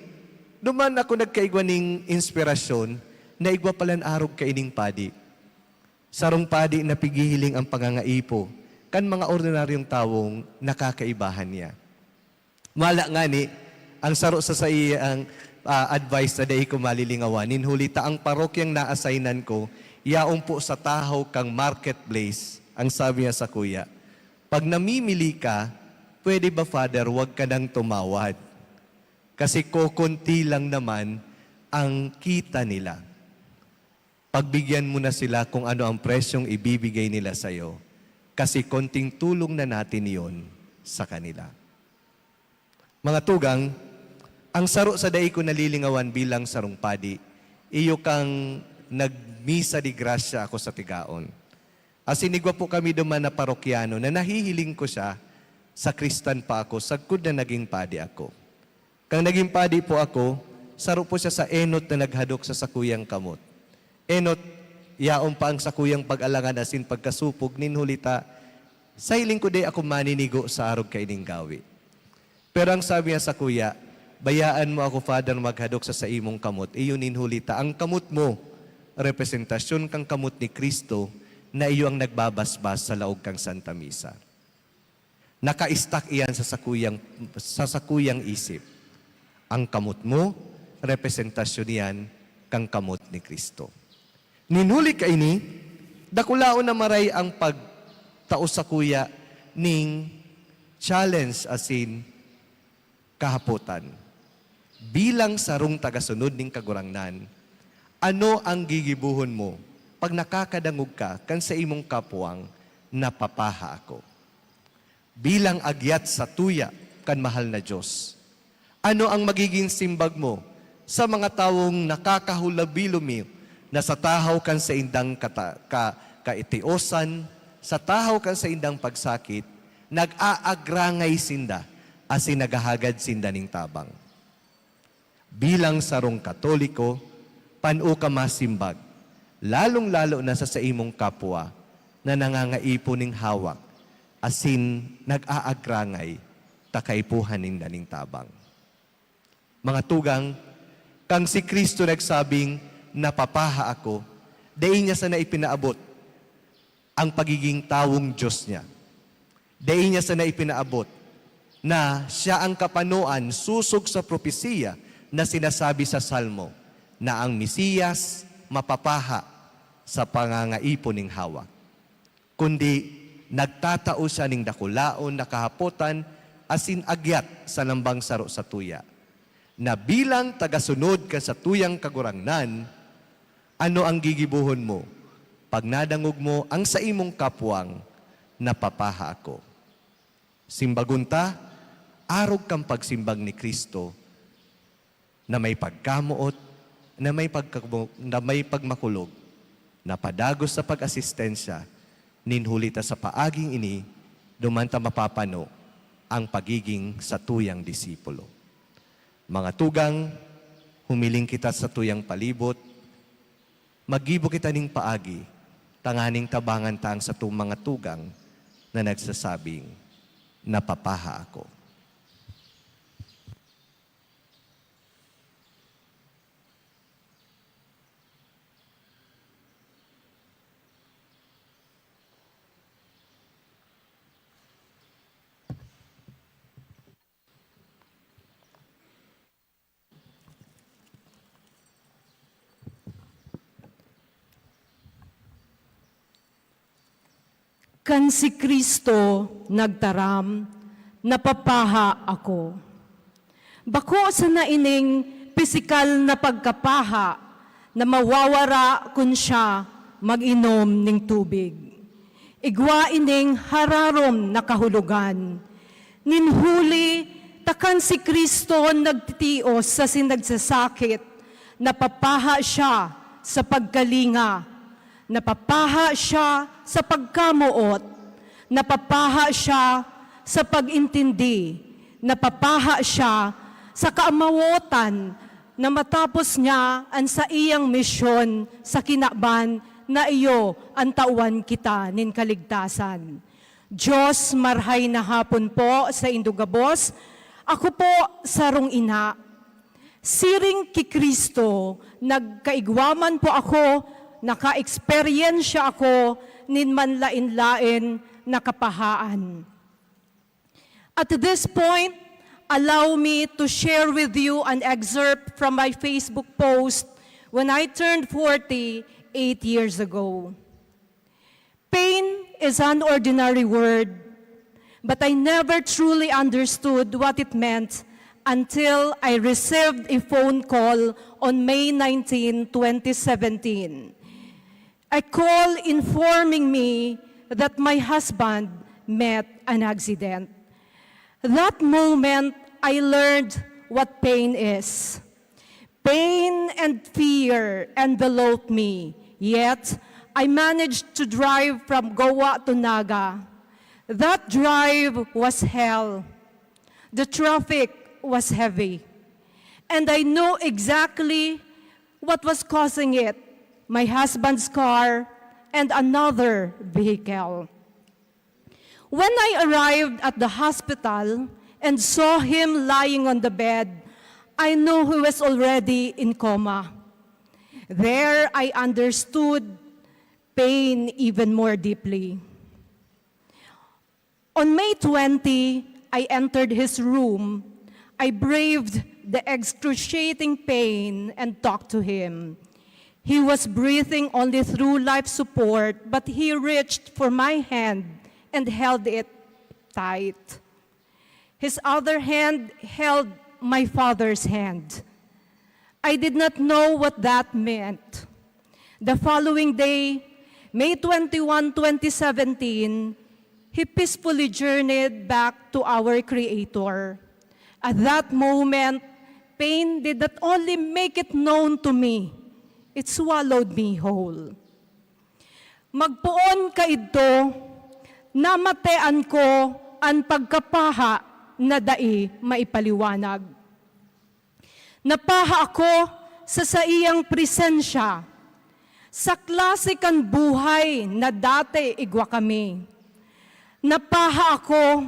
duman ako nagkaigwaning inspirasyon na igwa palan arog kaining padi. Sarong padi na pigihiling ang pangangaipo kan mga ordinaryong tawong nakakaibahan niya. Mala nga ni, ang saro sa ang advice na dahi ko malilingawanin, hulita ang parokyang na-assignan ko, yaong po sa tahaw kang marketplace, ang sabi niya sa kuya, pag namimili ka, pwede ba Father, huwag ka nang tumawad? Kasi kukunti lang naman ang kita nila. Pagbigyan mo na sila kung ano ang presyong ibibigay nila sa iyo. Kasi konting tulong na natin yon sa kanila. Mga tugang, ang saro sa dahi ko nalilingawan bilang sarong padi, iyo kang nagmisa di grasya ako sa tigaon. Asinigwa po kami duman na parokyano na nahihiling ko siya, sa Kristan pa ako, sagkod na naging padi ako. Kang naging padi po ako, saro po siya sa enot na naghadok sa sakuyang kamot. Enot, yaon pa ang sakuyang pag-alangan asin pagkasupog ninhulita, sa hiling ko day ako maninigo sa arog kaining gawi. Pero ang sabi niya sa kuya, bayaan mo ako, Father, maghadok sa imong kamot. Iyon ninhulita, ang kamot mo, representasyon kang kamot ni Kristo, na iyo ang nagbabasbas sa laog kang Santa Misa. Naka-stack iyan sa sakuyang isip. Ang kamot mo, representasyon yan kang kamot ni Kristo. Ninhuli ka ini, dakulaon na maray ang pagtao sa kuya ning challenge asin kahapotan. Bilang sarong tagasunod ning kagurangnan, ano ang gigibuhon mo pag nakakadangog ka kan sa imong kapwang napapaha ako? Bilang agyat sa tuya kan mahal na Diyos, ano ang magiging simbag mo sa mga tawong nakakahulabilumi na sa tahaw kan sa indang kaitiosan, sa tahaw kan sa indang pagsakit, nag-aagrangay sinda asin nagahagad sinda ning tabang. Bilang sarong Katoliko, panu ka masimbag, lalong-lalo na sa imong kapwa na nangangaipo ning hawak, asin nag-aagrangay, takaipuhan ning daning tabang. Mga tugang, kang si Kristo nagsabing, napapaha ako, dahi niya sana ipinaabot ang pagiging tawong Diyos niya. Dahi niya sana ipinaabot na siya ang kapanuan susog sa propesiya na sinasabi sa Salmo na ang Mesiyas mapapaha sa pangangaipo ning hawak. Kundi nagtatao siya ning dakulaon, nakahapotan, asin agyat sa lambang saro sa tuya. Na bilang tagasunod ka sa tuyang kagurangnan, ano ang gigibuhon mo pag nadangog mo ang sa imong kapwang napapaha ako? Simbagunta, arog kang pagsimbag ni Kristo na may pagkamuot, na may pagmakulog, na padagos sa pag-asistensya, ninhulita sa paaging ini, dumanta mapapano ang pagiging sa tuyang disipulo. Mga tugang, humiling kita sa tuyang palibot, magibo kita ning paagi, tanganing tabangan tang sa mga tugang na nagsasabing, napapaha ako. kan si Kristo nagtaram, napapaha ako. Bako sa naining pisikal na pagkapaha na mawawara kun siya mag-inom ning tubig. Igwa ining hararom na kahulugan. Ninhuli takan si Kristo nagtitios sa sinagsasakit, napapaha siya sa pagkalinga, napapaha siya sa pagkamuot, napapaha siya sa pag-intindi, napapaha siya sa kaamawotan na matapos niya ang sa iyang misyon sa kinaban na iyo ang tauan kita nin kaligtasan. Diyos, marhay na hapon po sa indugabos. Ako po sarong ina. Siring ki Kristo, nagkaigwaman po ako, naka-eksperyensya ako nin manlain-lain na kapahaan. At this point, allow me to share with you an excerpt from my Facebook post when I turned 40 8 years ago. Pain is an ordinary word, but I never truly understood what it meant until I received a phone call on May 19, 2017. A call informing me that my husband met an accident. That moment, I learned what pain is. Pain and fear enveloped me, yet I managed to drive from Goa to Naga. That drive was hell. The traffic was heavy. And I know exactly what was causing it, my husband's car and another vehicle. When I arrived at the hospital and saw him lying on the bed, I knew he was already in coma. There I understood pain even more deeply. On May 20, I entered his room. I braved the excruciating pain and talked to him. He was breathing only through life support, but he reached for my hand and held it tight. His other hand held my father's hand. I did not know what that meant. The following day, May 21, 2017, he peacefully journeyed back to our Creator. At that moment, pain did not only make it known to me, it swallowed me whole. Magpuon ka ito, namatean ko ang pagkapaha na dai maipaliwanag. Napaha ako sa iyang presensya, sa klase kan buhay na dati igwa kami. Napaha ako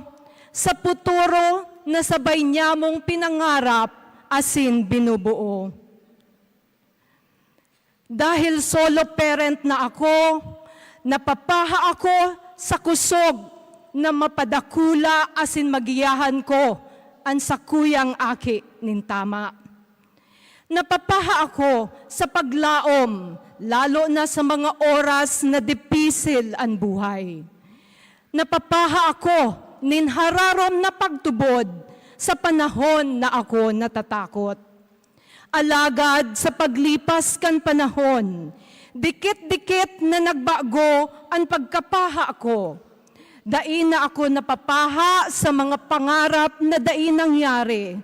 sa puturo na sabay niya mong pinangarap asin binubuo. Dahil solo parent na ako, napapaha ako sa kusog na mapadakula asin magiyahan ko ang sakuyang aki nin tama. Napapaha ako sa paglaom, lalo na sa mga oras na dipisil ang buhay. Napapaha ako nin hararom na pagtubod sa panahon na ako natatakot. Alagad sa paglipas kan panahon, dikit-dikit na nagbago ang pagkapaha ko. Dai na ako napapaha sa mga pangarap na dai nangyari.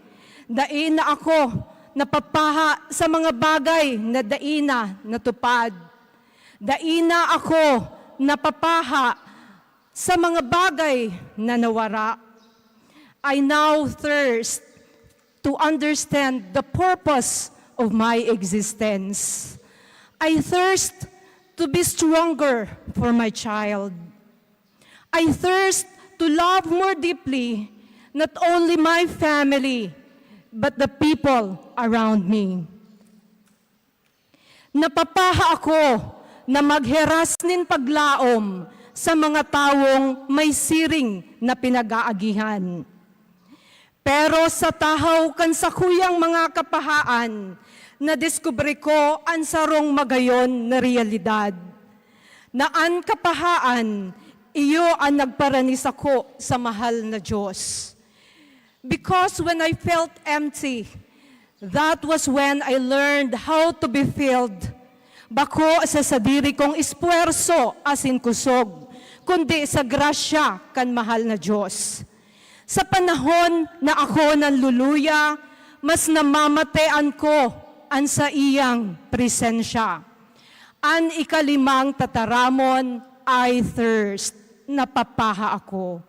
Dai na ako napapaha sa mga bagay na dai na natupad. Dai na ako napapaha sa mga bagay na nawara. I now thirst to understand the purpose of my existence. I thirst to be stronger for my child. I thirst to love more deeply, not only my family, but the people around me. Napapaha ako na magheras nin paglaom sa mga tawong may siring na pinag-aagihan. Pero sa tahaw kan sa kuyang mga kapahaan, nadiskubre ko ang sarong magayon na realidad. Na ang kapahaan, iyo ang nagparanis ako sa mahal na Diyos. Because when I felt empty, that was when I learned how to be filled. Bako sa sadiri kong espuwerso asin kusog, kundi sa grasya kan mahal na Diyos. Sa panahon na ako nanluluya, mas namamatean ko an sa iyang presensya. An ikalimang tataramon, I thirst, napapaha ako.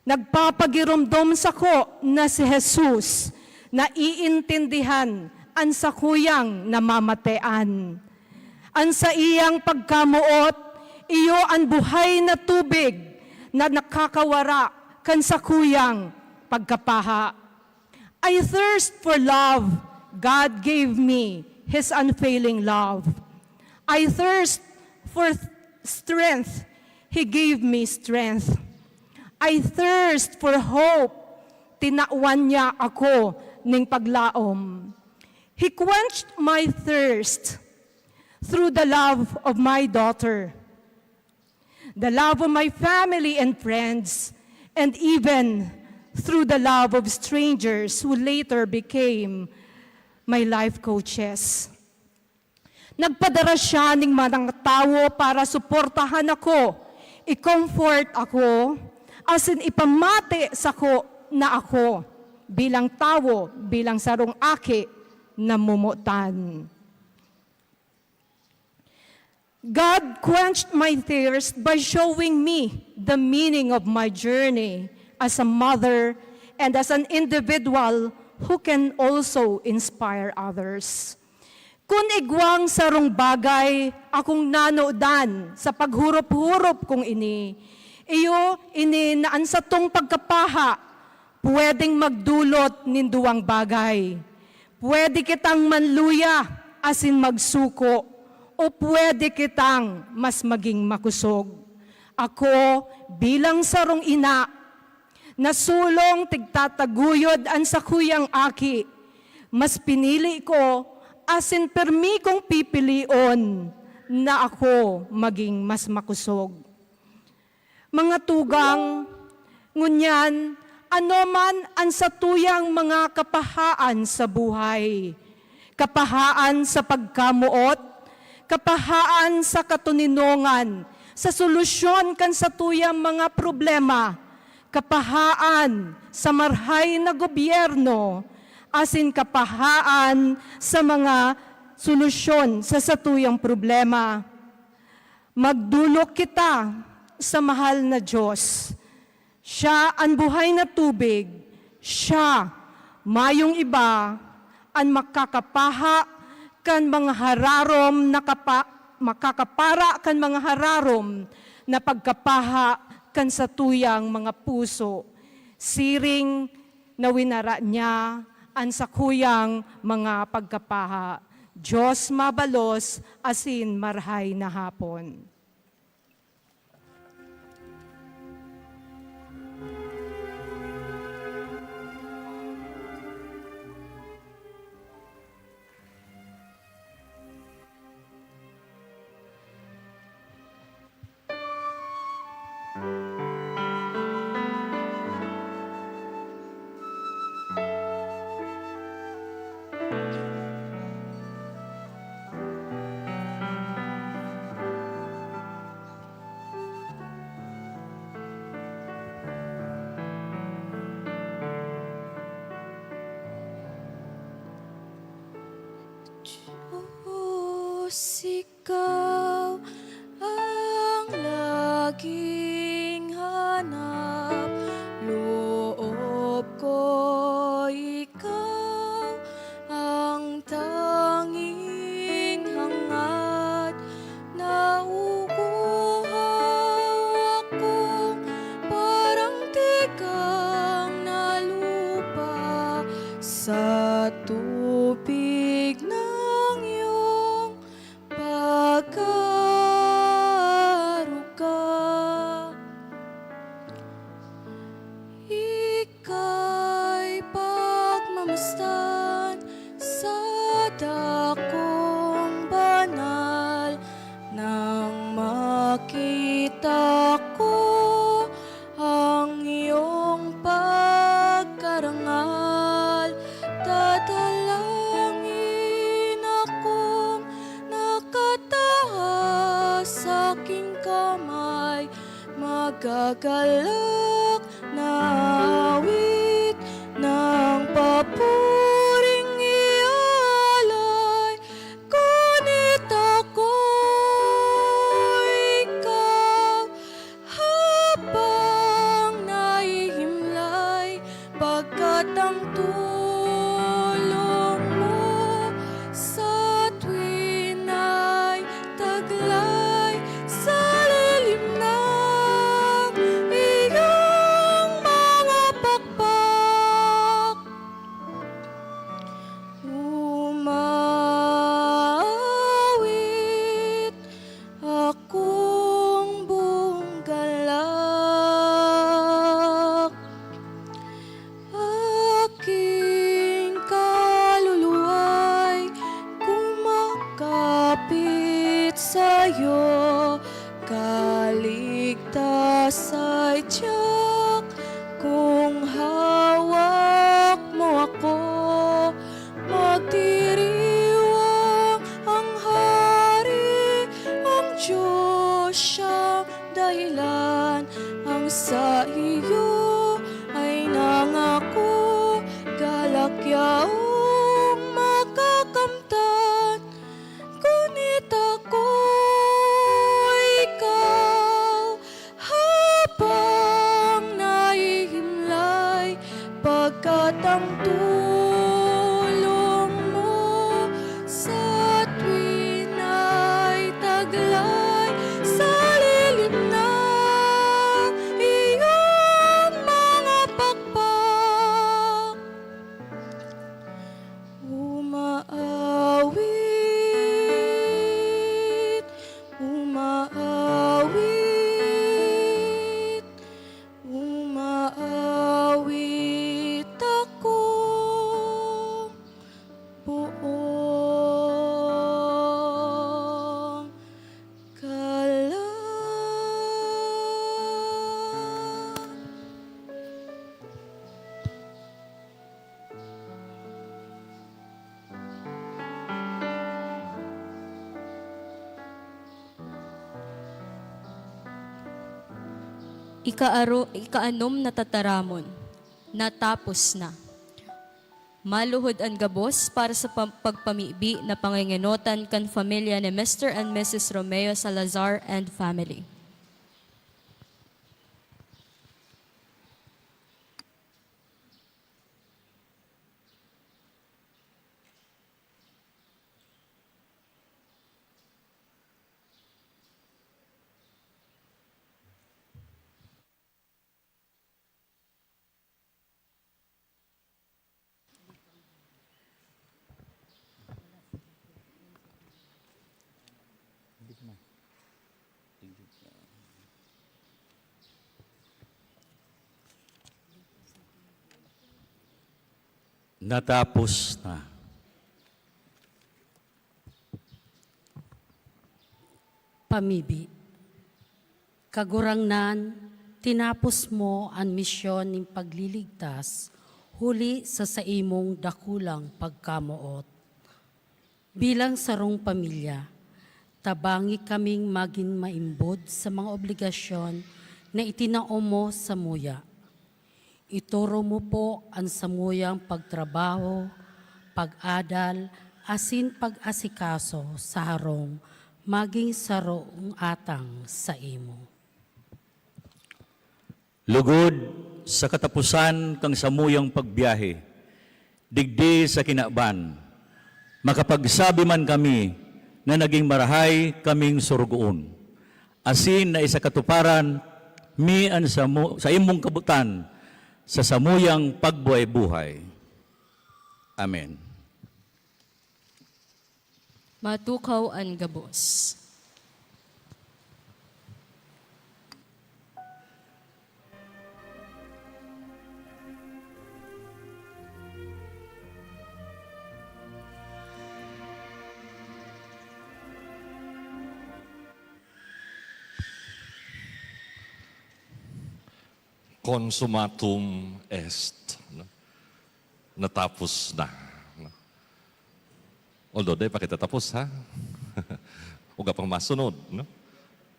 Nagpapagirumdom sa ko na si Jesus, na iintindihan an sa kuyang namamatean. An sa iyang pagkamuot, iyo ang buhay na tubig na nakakawara kan sa kuyang pagkapaha. I thirst for love. God gave me His unfailing love. I thirst for strength. He gave me strength. I thirst for hope. Tinauan niya ako ning paglaom. He quenched my thirst through the love of my daughter, the love of my family and friends, and even through the love of strangers who later became my life coaches. Nagpadara siya ng mga tao para suportahan ako, i-comfort ako, asin ipamati sa ko na ako bilang tao, bilang sarong aki na mumutan. God quenched my thirst by showing me the meaning of my journey as a mother and as an individual who can also inspire others. Kung igwang sarong bagay akong nanoodan sa paghurup-hurup kong ini, iyo ini naan sa tong pagkapaha, pwedeng magdulot ninduang bagay. Pwede kitang manluya asin magsuko, o pwede kitang mas maging makusog. Ako bilang sarong ina, nasulong tigtataguyod an sa kuyang aki, mas pinili ko asin permi kong pipilion na ako maging mas makusog. Mga tugang, ngunyan, ano man ang satuyang mga kapahaan sa buhay, kapahaan sa pagkamuot, kapahaan sa katuninongan, sa solusyon kan sa tuyang mga problema, kapahaan sa marhay na gobyerno, asin kapahaan sa mga solusyon sa satuyang problema. Magdulok kita sa mahal na Diyos. Siya ang buhay na tubig, siya, mayong iba, ang makakapaha kan mga hararom na makakapara kan mga hararom na pagkapaha kan sa tuyang mga puso. Siring na winara niya ang sakuyang mga pagkapaha. Diyos mabalos asin marhay na hapon. Diyos, ikaw ang laging hanap, loob ko ikaw ang tanging hangad, nauuhaw akong parang tigang na lupa sa tubig ng iyong pagkaruga. Ika'y pagmamasdan sa dakong banal nang makita ko magagalak na awit ng papuring ialay, ngunit ako'y ikaw habang nahihimlay, pagkat ang tulong mo sa tuwin ay taglay sa lilim ng iyong mga pakpak. Umawit akong buong galak, aking kaluluwa'y kumakapit sa'yo, kaligtas ay tiyak kung hawak mo ako. Magdiriwang ang hari, ang Diyos siyang dahilan, ang sa iyo ay nangako, galak yaong makakamtan, ngunit ako ikaw habang nahihimlay, pagkat ang tulong mo sa tuwin ay taglay sa lilim ng iyong mga pakpak. Umaawit, umaawit, umaawit ako buong galak. Ikaanom na tataramon, natapos na. Maluhod ang gabos para sa pagpamibi na pangingenotan kan pamilya ni Mr. and Mrs. Romeo Salazar and family. Natapos na. Pamibi. Kagurangnan, tinapos mo ang misyon ng pagliligtas huli sa imong dakulang pagkamuot. Bilang sarong pamilya, tabangi kaming maging maimbod sa mga obligasyon na itinao mo sa muya. Ituro mo po ang samuyang pagtrabaho, pag-adal, asin pag-asikaso sa harong, maging sarong atang sa imo. Lugod sa katapusan kang samuyang pagbiyahe, digdi sa kinaban, makapagsabi man kami na naging marahay kaming surgoon. Asin na isa katuparan, mian sa imong kabutan, sa samuyang pagbuhay-buhay. Amen. Matukaw ang gabos. Consumatum est. No? Natapos na. No? Although, di pa kita tapos, ha? Huwag pang masunod. No?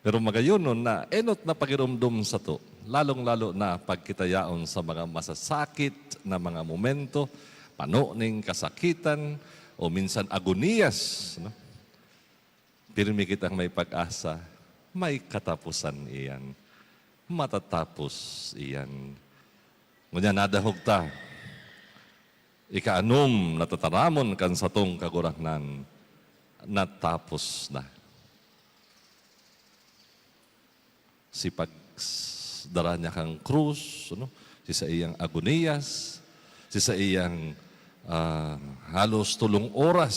Pero magayon nun na enot na pagirumdum sa to, lalong-lalo na pagkitayaon sa mga masasakit na mga momento, panuning kasakitan, o minsan agoniyas. No? Pirmi kitang may pag-asa, may katapusan iyan. Matatapos iyan. Ngunyan nadahog ta, ikaanom natataramon kan sa tong kagurangnan, natapos na. Si pagdara niya kang krus, ano? Si sa iyang agoniyas, si sa iyang halos tulong oras,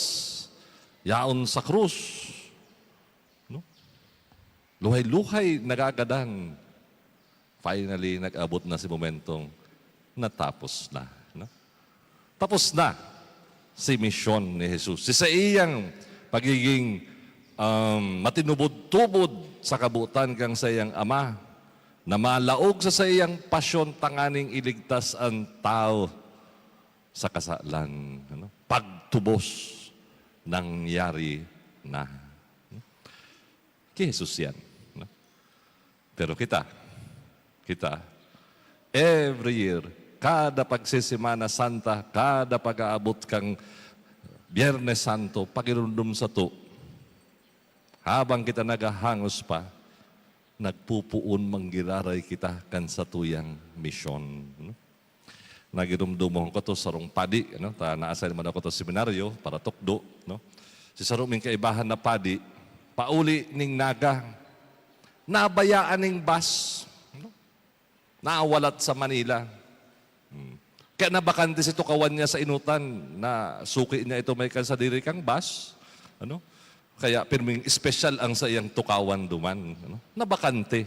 yaon sa krus. No? Luhay-luhay nagagadan. Finally, nag-abot na si momentong natapos na. No? Tapos na si misyon ni Jesus. Si sa iyang pagiging matinubod-tubod sa kabutan kang sa iyang ama, na malaog sa iyang pasyon tanganing iligtas ang tao sa kasalan. Ano? Pagtubos nangyari na. Kay Jesus yan. No? Pero kita, every year, kada pagsisimana santa, kada pag-aabot kang Biyernes Santo, pagirundum sa to, habang kita nagahangos pa, nagpupuon manggiraray kita kan sa tuyang misyon. No? Nagirumdumon ko to sarong padi, no? Naasay naman ako to seminaryo para tukdo. No? Si sarong ming kaibahan na padi, pauli ning naga, nabayaan ning bus, no? Naawalat sa Manila. Kaya nabakante si tukawan niya sa inutan na suki niya ito may kansadiri kang bus. Ano? Kaya pirming espesyal ang sa iyang tukawan duman. Ano? Nabakante.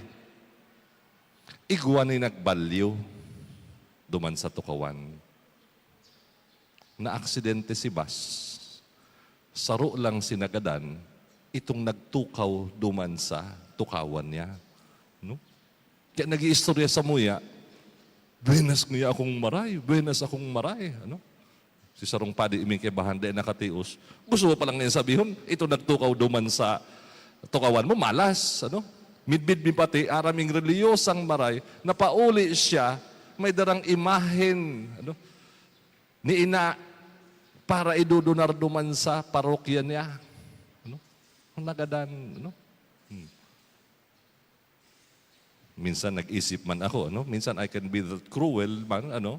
Igwa ni nagbalyo duman sa tukawan. Na aksidente si bus. Saro lang sinagadan, itong nagtukaw duman sa tukawan niya. No? Kaya nag-iistorya sa muya, buenas nguya akong maray, buenas akong maray. Ano? Si sarong padi iming kebahan de nakatius. Gusto mo palang ngayon sabihin, ito nagtukaw duman sa tukawan mo, malas. Ano? Midbid pati, araming reliyosang maray, napauli siya, may darang imahen ano? Ni ina para idudunar duman sa parokya niya. Ano? Ang nagadan. Ano? Minsan nag-isip man ako, ano? Minsan I can be that cruel man, ano?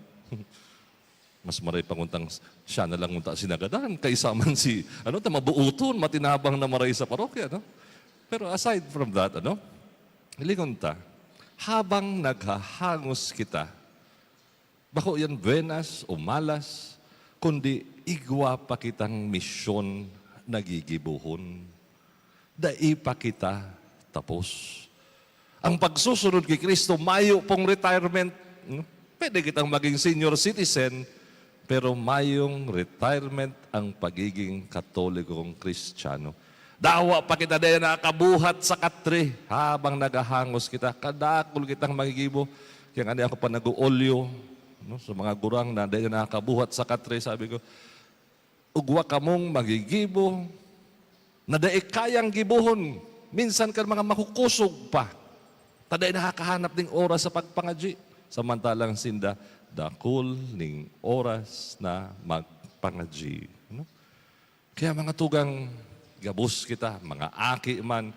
Mas maray panguntang siya na lang unta sinagadan kaysa man si ano mabuuton matinabang na maray sa parokya, no? Pero aside from that, ano? Ilingon ta, habang naghahangos kita, bako yan buenas o malas, kundi igwa pa kitang misyon nagigibuhon. Dai pa kita tapos. Ang pagsusunod kay Kristo, mayo pong retirement. Pwede kitang maging senior citizen, pero mayong retirement ang pagiging katolikong Kristiyano. Dawa pa kita dahil nakabuhat sa katre habang nagahangos kita. Kadakol kitang magigibo. Kaya nga ako pa nag-uolyo no, sa mga gurang na dahil nakabuhat sa katre. Sabi ko, ugwa ka mong magigibo na dahil kayang gibuhon. Minsan ka mga makukusog pa. Taday nakakahanap ng oras sa pagpangadji. Samantalang sinda, dakol ning oras na magpangadji. No? Kaya mga tugang gabus kita, mga aki man,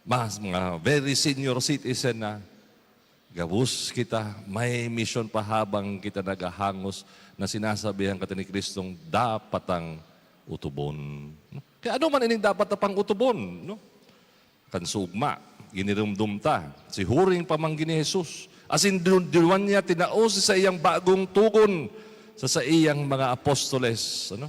mga very senior citizen na, gabus kita, may mission pa habang kita nagahangos na sinasabihan ka ni Kristong dapat ang utubon. No? Kaya ano man ining dapat na pang utubon? No? Kansugma, ginirumdum ta, si huring pamanggi ni Jesus. As in, diwan niya tinaos sa iyang bagong tugon sa iyang mga apostoles. Ano?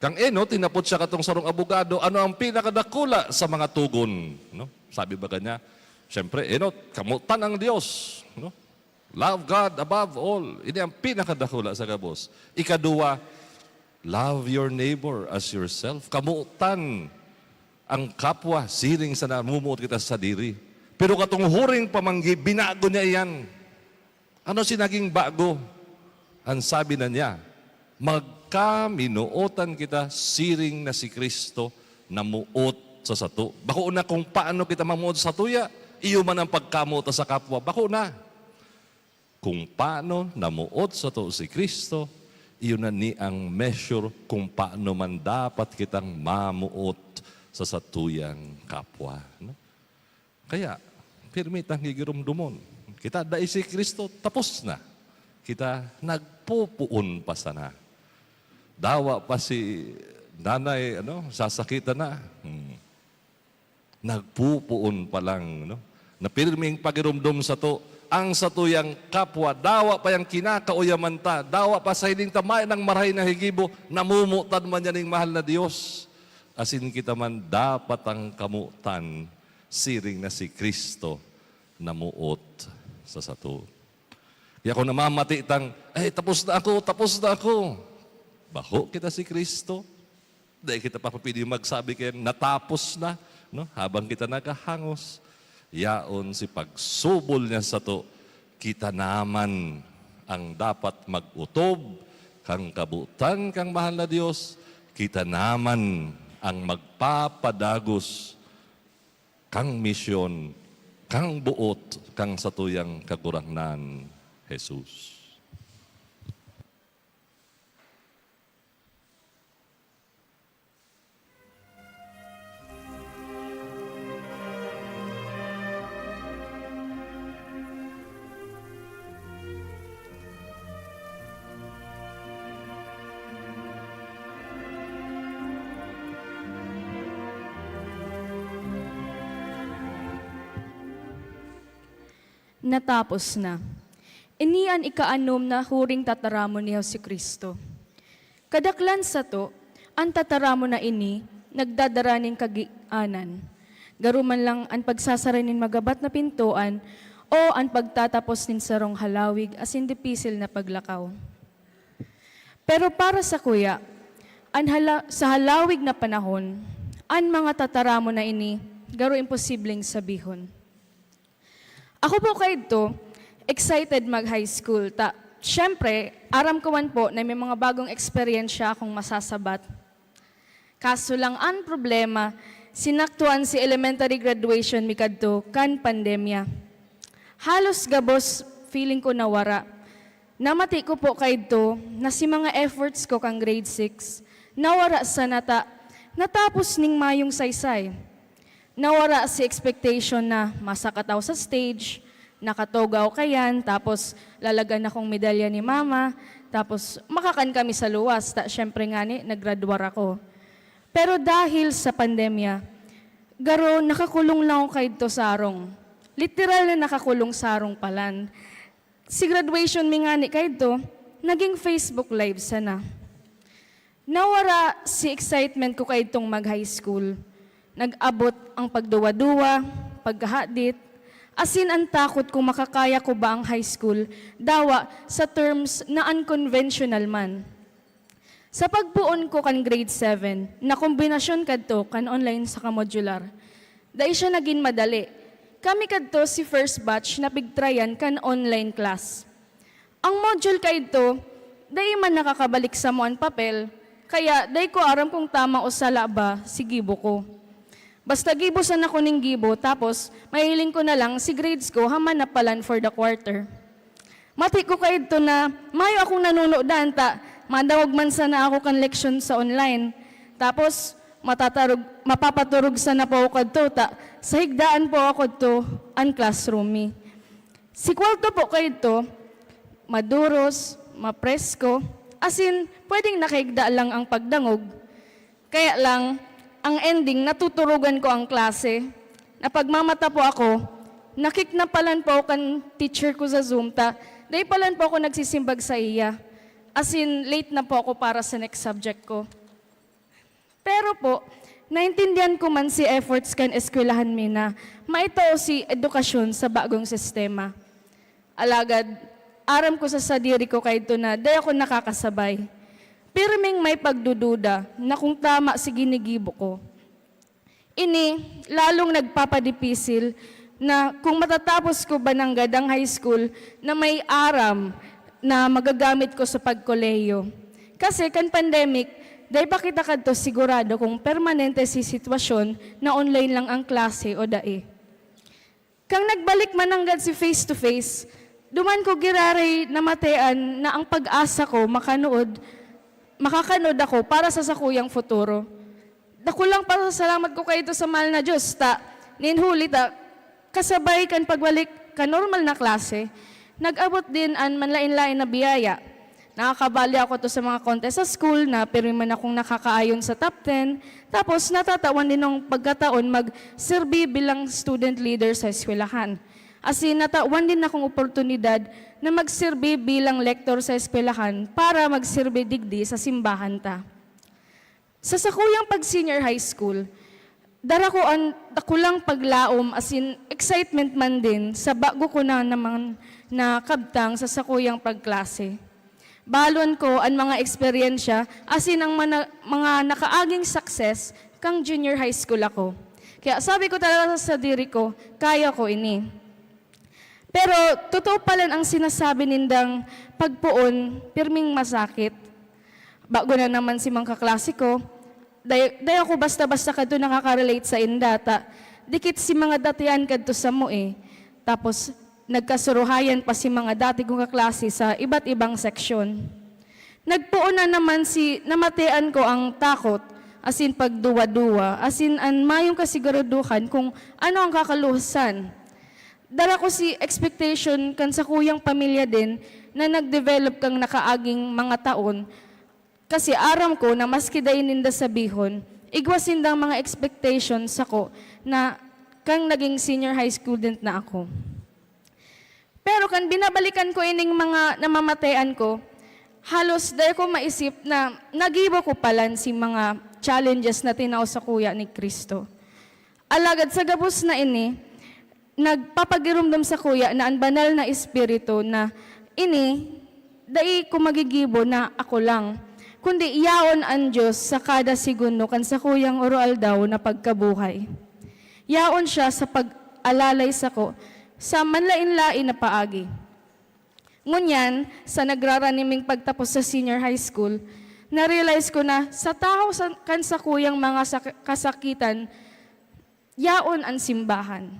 Kang eno, tinapot siya katong sarong abogado, ano ang pinakadakula sa mga tugon? No? Sabi ba kanya? Siyempre, eno, kamutan ang Diyos. No? Love God above all. Ini ang pinakadakula sa kabos. Ikaduwa, love your neighbor as yourself. Kamutan ang kapwa, siring sa namumuot kita sa diri. Pero katong huring pamanggi, binago niya yan. Ano sinaging bago? Ang sabi na niya, magkaminuotan kita siring na si Kristo na muot sa sato. Bako na kung paano kita mamuot sa tuya, iyo man ang pagkamuot sa kapwa. Bako na. Kung paano namuot sa to si Kristo, iyo na ni ang measure kung paano man dapat kitang mamuot sa satuyang kapwa. No? Kaya, pirmi tang gigirumdumon. Kita dai si Kristo, tapos na. Kita nagpupuon pa sana. Dawa pa si nanay, sasakitan na. Nagpupuon pa lang. No? Na pirming pagirumdum sa to, ang satuyang kapwa, dawa pa yung kinakauyaman ta, dawa pa sa hiling tamay ng marahay na higibo, namumutan man yan ng mahal na Diyos. Asin kita man dapat ang kamutan, siring na si Kristo, namuot sa sato. Kaya kung namamati tang, tapos na ako. Baho kita si Kristo. Dahil kita pa papili magsabi kayo, natapos na, no? Habang kita nakahangos. Yaon si pagsubol niya sa to, kita naman ang dapat mag-utob, kang kabutan kang mahal na Diyos, kita naman ang magpapadagos, kang misyon, kang buot, kang satuyang kagurangnan, Jesus. Natapos na. Inian ikaanom na huring tataramo ni Hesus Kristo. Kadaklan sa to, ang tataramo na ini, nagdadaraning kagianan. Garuman lang ang pagsasaranin magabat na pintuan o ang pagtatapos nin sarong halawig as hindi pisil na paglakaw. Pero para sa kuya, sa halawig na panahon, ang mga tataramo na ini, garo imposibleng sabihon. Ako po kayo to, excited mag-high school. Siyempre, aram ko man po na may mga bagong eksperyensya akong masasabat. Kaso lang ang problema, sinaktuan si elementary graduation mikadto kan pandemya. Halos gabos feeling ko nawara. Namati ko po kayo to na si mga efforts ko kang grade 6, nawara sa natapos ning mayong saysay. Nawara si expectation na masakataw sa stage, nakatogaw kayan, tapos lalagan akong medalya ni mama, tapos makakan kami sa luwas. Siyempre nga naggraduar ako. Pero dahil sa pandemya, garo nakakulong lang ako kahit sarong. Literal na nakakulong sarong palan. Si graduation mi nga kahit naging Facebook Live sana. Nawara si excitement ko kahit mag-high school. Nag-abot ang pagduwa-duwa, pagkahadit, asin ang takot kung makakaya ko ba ang high school, dawa sa terms na unconventional man. Sa pagbuon ko kan grade 7, na kombinasyon kadto kan online sa modular, dahil siya naging madali. Kami kadto si first batch na pigtrayan kan online class. Ang module kadto, dahil man nakakabalik sa mo ang papel, kaya dahil ko aram kung tama o sala ba si gibo ko. Basta gibosan ako ng gibo, tapos mahiling ko na lang si grades ko haman na palan for the quarter. Mati ko kayo ito na mayo akong nanunoodaan madawag man sana ako kan leksyon sa online. Tapos mapapaturog sana po ako kadto sa higdaan po ako to ang classroom mi. Si kwarto po kayo ito, maduros, mapresko, asin pwedeng nakahigda lang ang pagdangog. Kaya lang, ang ending, natuturugan ko ang klase. Na pagmamata po ako, nakiknapalan po kan teacher ko sa Zoom. Dahil palan po ako nagsisimbag sa iya. As in, late na po ako para sa next subject ko. Pero po, naintindihan ko man si efforts kan eskwelahan mi na maitao si edukasyon sa bagong sistema. Alagad, aram ko sa sadiri ko kahit na dahil ako nakakasabay. Pirming may pagdududa na kung tama si ginigibo ko. Ini, lalong nagpapadipisil na kung matatapos ko ba ng gadang high school na may aram na magagamit ko sa pagkoleyo. Kasi kan pandemic, dahil pa kita kadto sigurado kung permanente si sitwasyon na online lang ang klase o dae. Kang nagbalik man hanggang si face to face, duman ko giraray namatean na ang pag-asa ko makakanood ako para sa sakuyang futuro. Dakulang pasasalamat ko kayo sa mahal na Diyos, ninhuli kasabay kan pagbalik ka normal na klase, nag-abot din an manlain-lain na biyaya. Nakakabali ako to sa mga contest sa school na pero man akong nakakaayon sa top 10. Tapos natatawan din ng pagkataon mag-serve bilang student leader sa eskwelahan. As in, natawan din akong oportunidad na mag-serve bilang lector sa eskwelahan para mag-serve digdi sa simbahan ta. Sa sakuyang pag-senior high school, dara ko ang dakulang paglaom as in excitement man din sa bago ko na naman na kabtang sa sakuyang pagklase. Balon ko ang mga eksperyensya as in ang mga nakaaging success kang junior high school ako. Kaya sabi ko talaga sa diri ko, kaya ko ini. Pero totoo pala ang sinasabi nindang pagpuon, pirming masakit. Bago na naman si mga kaklase ko, day ako basta-basta kadto nakaka-relate sa indata. Dikit si mga datian kadto sa mo Tapos nagkasuruhayan pa si mga dati kong kaklase sa iba't ibang seksyon. Nagpuon na naman namatean ko ang takot, as in pagduwa-duwa, as in an mayong kasiguraduhan kung ano ang kakaluhasan. Dara ko si expectation kan sa kuyang pamilya din na nag-develop kang nakaaging mga taon, kasi aram ko na maski dayon ninda sabihon, igwasin dang mga expectations ako na kang naging senior high student na ako. Pero kan binabalikan ko ining mga namamatean ko, halos dahil ko maisip na nagibo ko palan si mga challenges na tinaw sa kuya ni Kristo. Alagad sa gabos na ini, nagpapagirumdum sa kuya na ang banal na espiritu na ini, dai ko magigibo na ako lang, kundi iyaon ang Diyos sa kada segundo kan sa kuyang oral daw na pagkabuhay. Yaon siya sa pag-alalay sa ko, sa manlain-lain na paagi. Ngunyan, sa nagraraniming pagtapos sa senior high school, na-realize ko na sa tao kan sa kuyang mga kasakitan, yaon ang simbahan.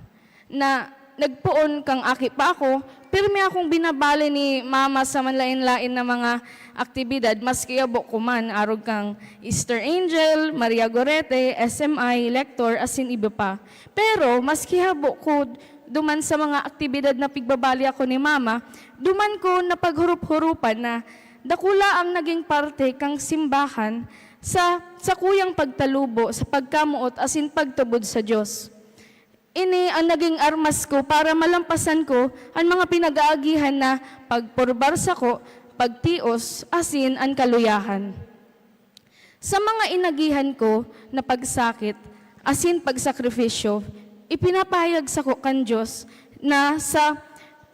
Na nagpuon kang aki pa ako, pero may akong binabali ni mama sa manlain-lain na mga aktibidad, maski abok ko man, arog kang Easter Angel, Maria Gorete, SMI, Lector, asin iba pa. Pero, maski habok ko, duman sa mga aktibidad na pigbabali ako ni mama, duman ko na paghurup-hurupan na dakula ang naging parte kang simbahan sa kuyang pagtalubo, sa pagkamuot, asin pagtubod sa Diyos. Ini ang naging armas ko para malampasan ko ang mga pinag-aagihan na pagpurbarsa ko, pagtios, asin ang kaluyahan. Sa mga inagihan ko na pagsakit, asin pagsakripisyo, ipinapahayag sa ko kan Diyos na sa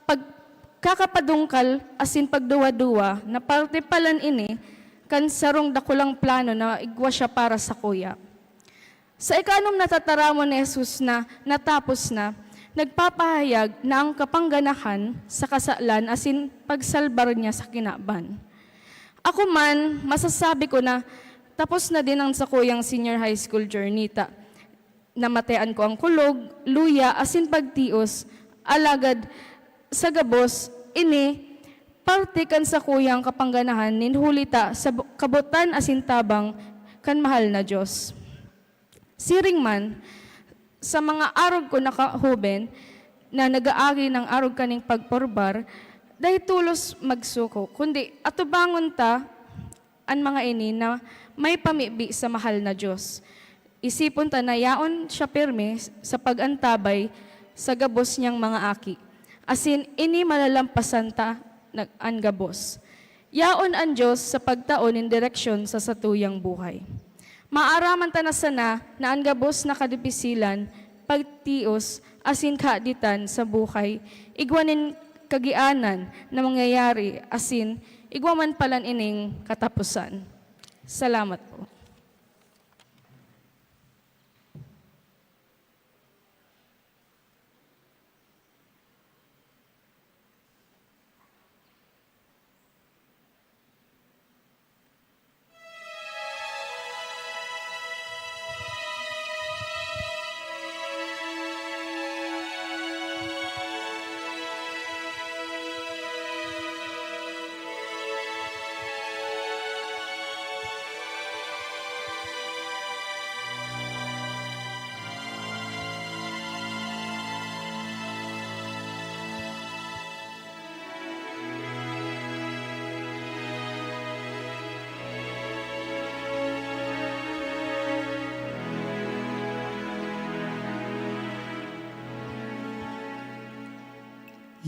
pagkakapadungkal, asin pagduwa-duwa, na parte palan ini, kan sarong dakulang plano na igwa siya para sa kuya. Sa ikanom na tataramon ni Jesus na natapos na, nagpapahayag na ang kapangganahan sa kasalan asin pagsalbar niya sa kinaban. Ako man, masasabi ko na tapos na din ang sakuyang senior high school journey ta. Namatean ko ang kulog, luya, asin pagtios, alagad sa gabos, ini, parte kan sa kuyang kapangganahan, ninhulita sa kabutan asin tabang kan mahal na Diyos. Siring man, sa mga arog ko nakahuben, na nag-aagi ng arog kaning pagporbar, dahil tulos magsuko, kundi atubangon ta, ang mga ini na may pamibi sa mahal na Diyos. Isipon ta na yaon siya pirme sa pagantabay sa gabos niyang mga aki. Asin, ini malalampasan ta ang gabos. Yaon ang Diyos sa pagtaon in direksyon sa satuyang buhay. Maaraman ta na sana na ang gabos na kadipisilan, pagtios, asin kaaditan sa buhay, igwanin kagianan na mangyayari, asin igwaman palan ining katapusan. Salamat po.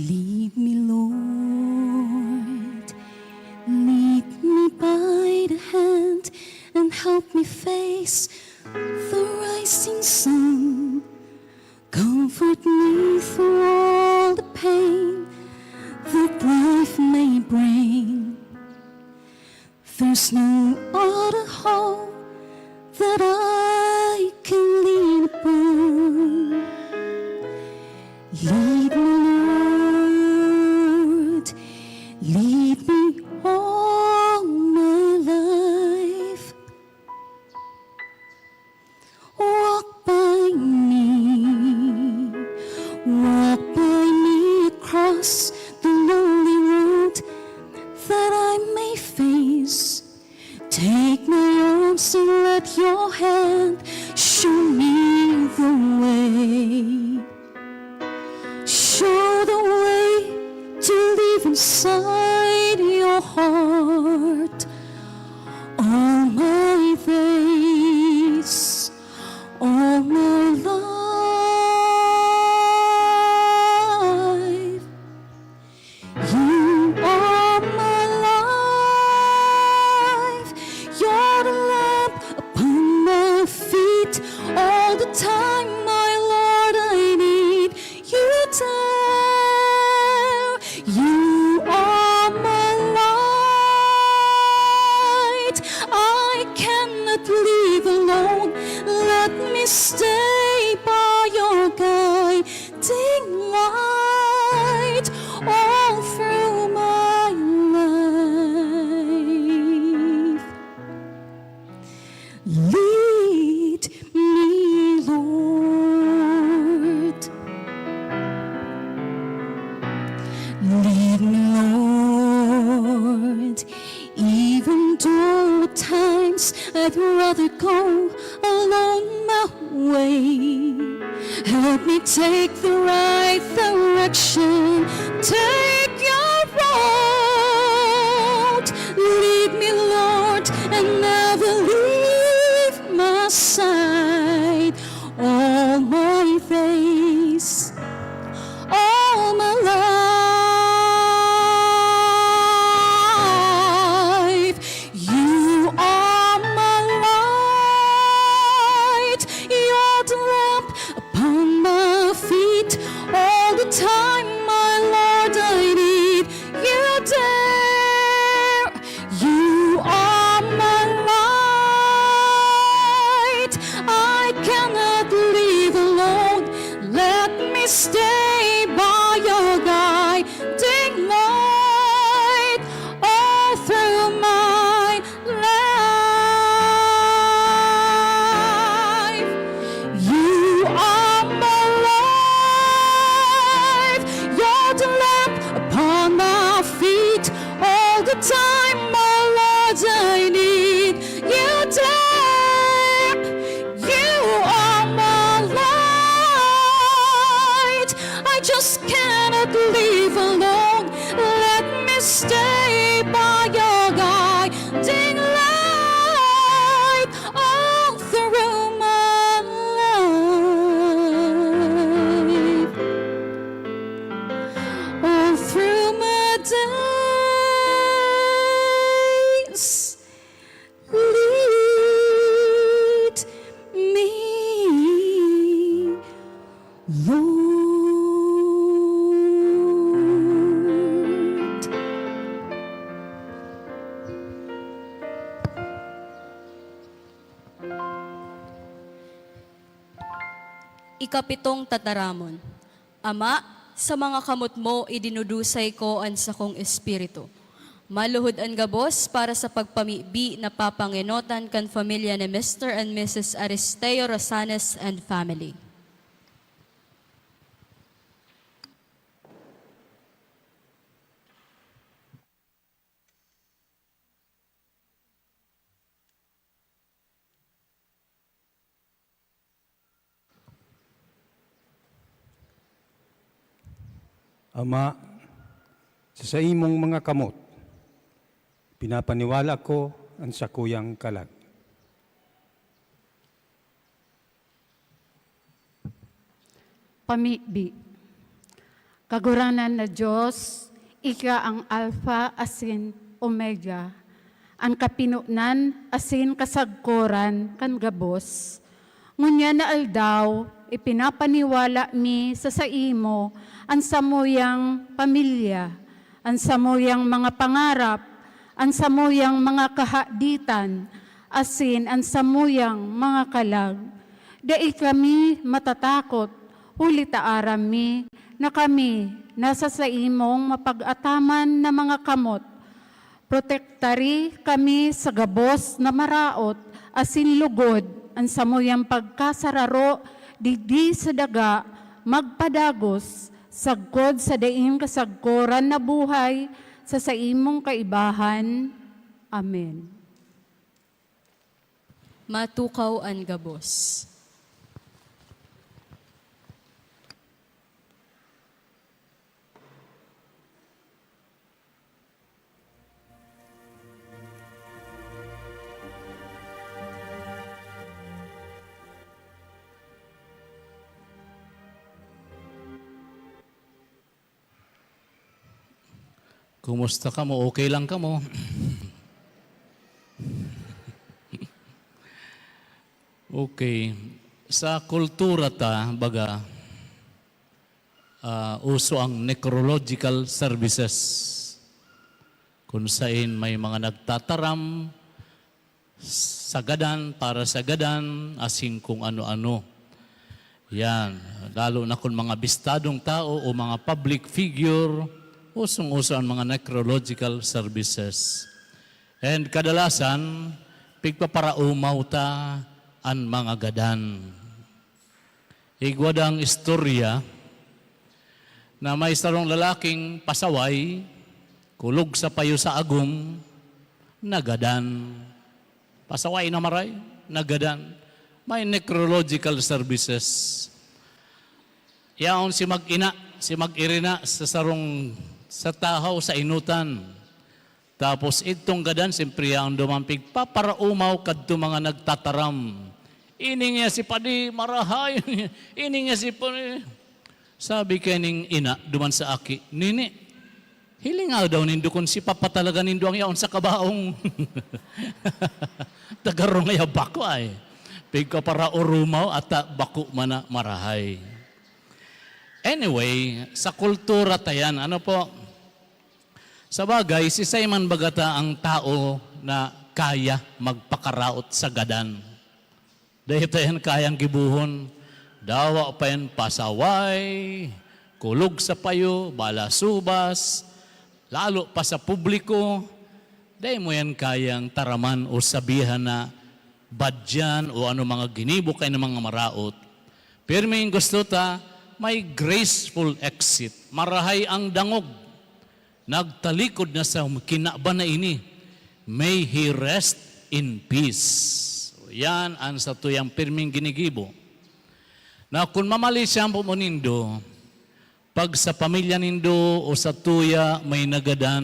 Lead me, Lord, lead me by the hand and help me face the rising sun. Comfort me through all the pain that life may bring. There's no other hope that I can lean upon. Lead me, Lord, lead me all my life. Walk by me across the lonely road that I may face. Take my arms and let your hand show me the way. Show the way to live inside your heart all my days, all my life. You are my life. You're the lamp upon my feet. All the time, my Lord, I need you there. You are my light. I cannot live alone. Let me stay by your guiding light all through my life. Lead me, Lord. Lead me, Lord. Even though at times I'd rather go alone my way. Help me take the right direction. Take your road. Lead me, Lord, and never leave my side. All my days, all my life. You are my light. You're the lamp upon my feet. All the time, my Lord, I need you there. You are my light. I cannot live alone. Let me stay by your guiding light all through my life. You are my life. You're the lamp upon my feet. All the time, my Lord, I need you there. You are my light. I just cannot live alone. Let me stay by your guiding light all through my life, all through my days. Lead me, Lord. Ikapitong tataramon. Ama, sa mga kamot mo idinudusay ko an sa kong espiritu. Maluhod ang gabos para sa pagpamibi na papangenotan kan pamilya ni Mr. and Mrs. Aristeo Rosanes and family. Ama, sa imong mga kamot, pinapaniwala ko ang sakuyang kalag. Pamibi, Kaguranan na Diyos, ika ang Alpha asin Omega, ang kapinunan asin kasagkoran kan gabos. Ngunya na aldaw, ipinapaniwala mi sa saimo ang samuyang pamilya, ang samuyang mga pangarap, ang samuyang mga kahaditan, asin ang samuyang mga kalag. Dai kami matatakot, huli taaram mi na kami nasa sa imong mapag-ataman na mga kamot. Protektari kami sa gabos na maraot, asin lugod, ang samuyang pagkasararo, digdi sa daga, magpadagos, sagkod sa daing kasagkoran na buhay, sa imong kaibahan. Amen. Matukaw an gabos. Kumusta ka mo? Okay lang ka mo? Okay. Sa kultura ta, baga, uso ang necrological services. Kung saan may mga nagtataram, sagadan, para sagadan, asin kung ano-ano. Yan. Lalo na kung mga bistadong tao o mga public figure, usong-uso ang mga necrological services. And kadalasan, pigpaparaumaw ta ang mga gadan. Igwadang istorya na may sarong lalaking pasaway, kulog sa payo sa agum, nagadan. Pasaway na maray, nagadan. May necrological services. Yaon si mag-ina, si mag-irina sa sarong sa tahaw sa inutan. Tapos itong gadan, siyempre ang dumampig, paparaumaw kadto mga nagtataram. Ining niya si Padi, marahay. Ining niya si Padi. Sabi kaning ina, duman sa aki, nini, hilingaw daw nindo kung si Papa talaga nindo ang yaon sa kabaong. Tagarong nga bako ay. Pigka para urumaw at bako mana marahay. Anyway, sa kultura tayan, ano po, sa bagay, si Simon Bagata ang tao na kaya magpakaraot sa gadan. Dahil tayan kayang gibuhon, dawa pa yan pasaway, kulog sa payo, balasubas, lalo pa sa publiko, dahil mo yan kayang taraman o sabihan na badyan o ano mga ginibo kayo ng mga maraot. Pero may gusto ta, may graceful exit. Marahay ang dangog. Nagtalikod na sa kinaban na ini. May he rest in peace. Yan ang sa tuyang pirming ginigibo. Na kung mamali siya po mo nindo, pag sa pamilya nindo o sa tuya may nagadan,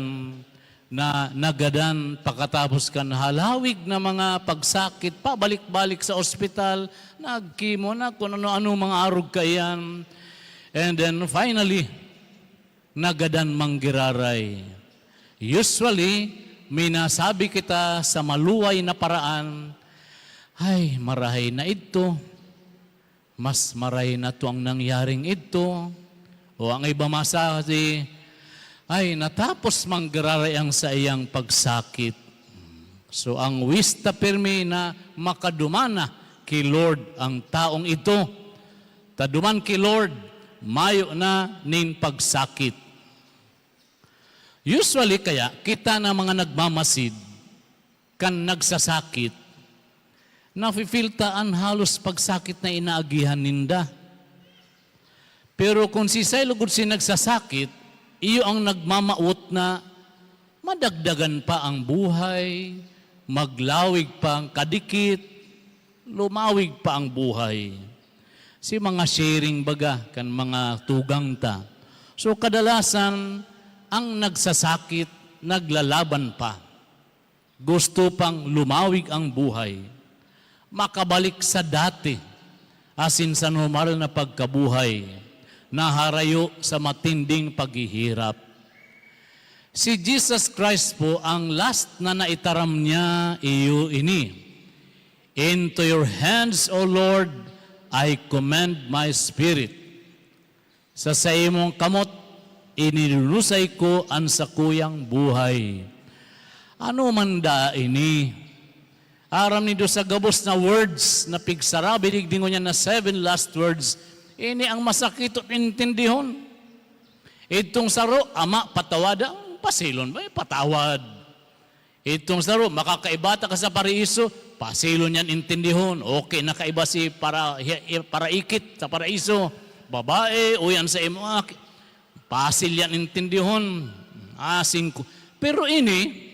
na nagadan pagkatapos kan halawig na mga pagsakit, pabalik-balik sa ospital, nagkimo na kung ano-ano mga arog kayan. And then finally, nagadan manggiraray. Usually, may nasabi kita sa maluway na paraan, ay, marahay na ito, mas marahay na ito ang nangyaring ito, o ang iba masabi, ay, natapos manggiraray ang sa iyang pagsakit. So, ang wista pirmi na makadumana kay Lord ang taong ito, taduman kay Lord, mayo na nin pagsakit. Usually kaya, kita na mga nagmamasid, kan nagsasakit, nafe-feeltaan halos pagsakit na inaagihan ninda. Pero kung si Sailugod si nagsasakit, iyo ang nagmamaot na madagdagan pa ang buhay, maglawig pa ang kadikit, lumawig pa ang buhay. Si mga sharing baga, kan mga tugang ta. So kadalasan, ang nagsasakit, naglalaban pa. Gusto pang lumawig ang buhay. Makabalik sa dati, asin sa normal na pagkabuhay. na harayo sa matinding paghihirap. Si Jesus Christ po ang last na naitaram niya iyo ini. Into your hands, O Lord, I commend my spirit. Sa imong kamot, inilusay ko ang sakuyang buhay. Ano man da ini? Aram ni sa gabos na words na pigsarabi, digdingo niya na 7 last words, ini ang masakit at intindihon. Itong saro, ama, patawada, pasilon ba? Patawad. Itong saro, makakaibata ka sa paraiso, pasilon yan intindihon. Okay, nakaiba si paraikit sa paraiso. Babae, uyan sa imo, pasil yan intindihon. Asin ko. Pero ini,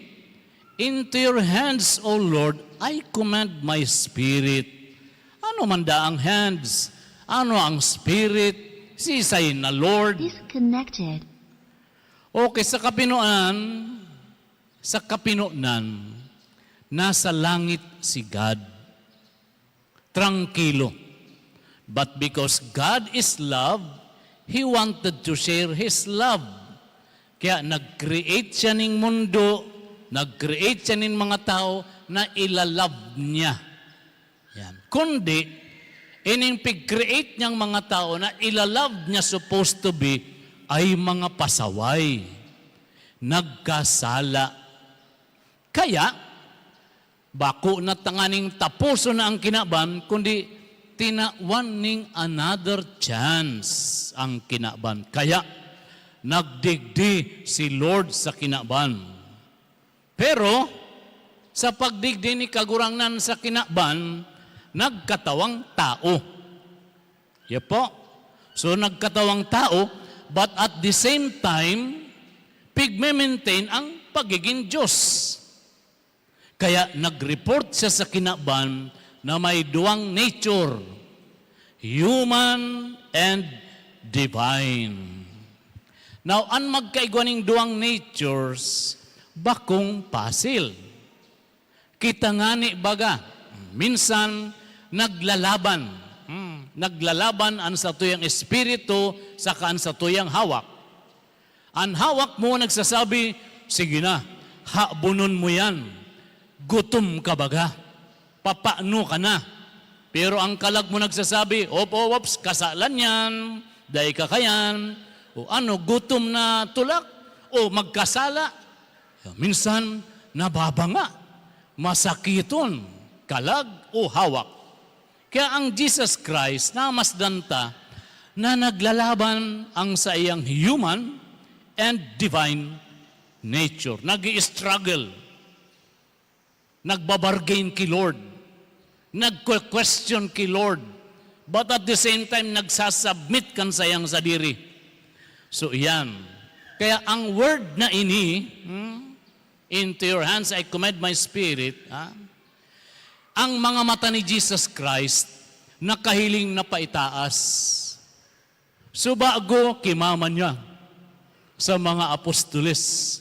into your hands, O Lord, I commend my spirit. Ano man da ang hands? Ano ang spirit? Sisay na Lord. Disconnected. Okay, sa kapinunan, nasa langit si God. Tranquilo. But because God is love, He wanted to share His love. Kaya nag-create siya ng mundo, nag-create siya ng mga tao na ilalove niya. Yan. Kundi, ining pig-create niyang mga tao na ilalove niya supposed to be ay mga pasaway, nagkasala. Kaya, bako na tanganing tapuso na ang kinaban, kundi tinawan ning another chance ang kinaban. Kaya, nagdigdi si Lord sa kinaban. Pero, sa pagdigdi ni kagurangnan sa kinaban, nagkatawang tao. Po. So, nagkatawang tao, but at the same time, pigme-maintain ang pagiging Diyos. Kaya nag-report siya sa kinaban na may duwang nature, human and divine. Now, ang magkaigwaning duwang natures, bakong pasil. Kita nga ni baga, minsan naglalaban. Naglalaban ang sa tuyang espiritu sa kaan sa tuyang hawak. Ang hawak mo nagsasabi, sige na, habunon mo yan. Gutom ka baga. Papaano ka na? Pero ang kalag mo nagsasabi, ops, kasalan yan, dahi ka kayan, o ano, gutom na tulak, o magkasala. Minsan, nababanga, masakiton, kalag o hawak. Kaya ang Jesus Christ, namasdanta, na naglalaban ang sa iyang human and divine nature. Nag-i-struggle, nagbabargain kay Lord, nag-question kay Lord, but at the same time, nagsasubmit kan sayang sa diri. So, iyan. Kaya ang word na ini, into your hands I commend my spirit, ang mga mata ni Jesus Christ, nakahiling na paitaas. So, bago kimaman niya sa mga apostoles,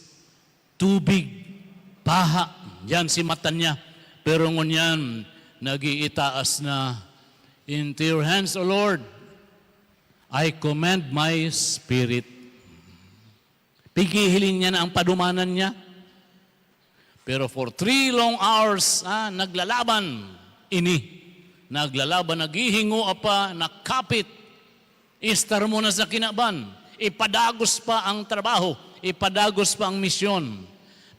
tubig, paha, yan si mata niya. Pero ngunyan, nag-iitaas na, into your hands, O Lord, I commend my spirit. Pigihilin niya na ang padumanan niya. Pero for 3 long hours, naglalaban. Naglalaban, naghihingo pa, nakapit. Istar mo na sa kinaban. Ipadagos pa ang trabaho. Ipadagos pa ang misyon.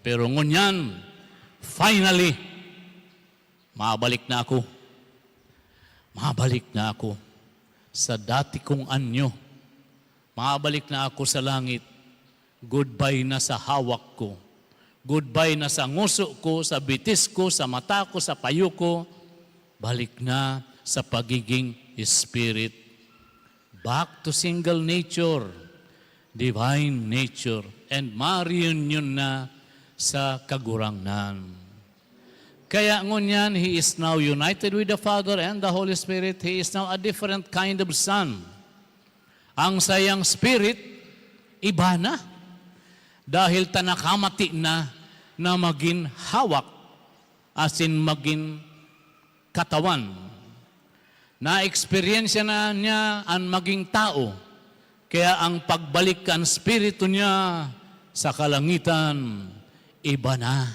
Pero ngunyan, finally, mabalik na ako. Mabalik na ako sa dati kong anyo. Mabalik na ako sa langit. Goodbye na sa hawak ko. Goodbye na sa nguso ko, sa bitis ko, sa mata ko, sa payo ko. Balik na sa pagiging spirit. Back to single nature, divine nature, and ma-reunion na sa kagurangnan. Kaya ngunyan, He is now united with the Father and the Holy Spirit. He is now a different kind of Son. Ang sayang Spirit, iba na. Dahil tanakamati na maging hawak, as in maging katawan. Na-experience na niya ang maging tao Kaya ang pagbalik kan spirito niya sa kalangitan, iba na.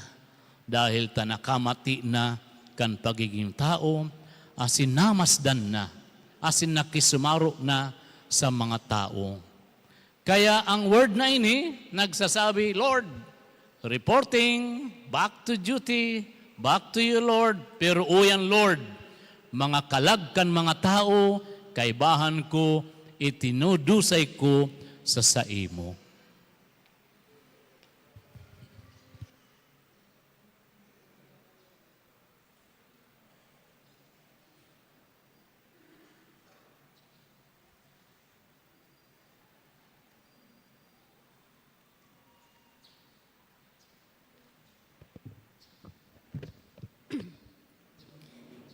Dahil tanakamati na kan pagiging tao, asin namasdan na, asin nakisumaro na sa mga tao. Kaya ang word na ini, nagsasabi, Lord, reporting, back to duty, back to you, Lord. Pero uyan, Lord, mga kalagkan mga tao, kaibahan ko, itinudusay ko sa saimo.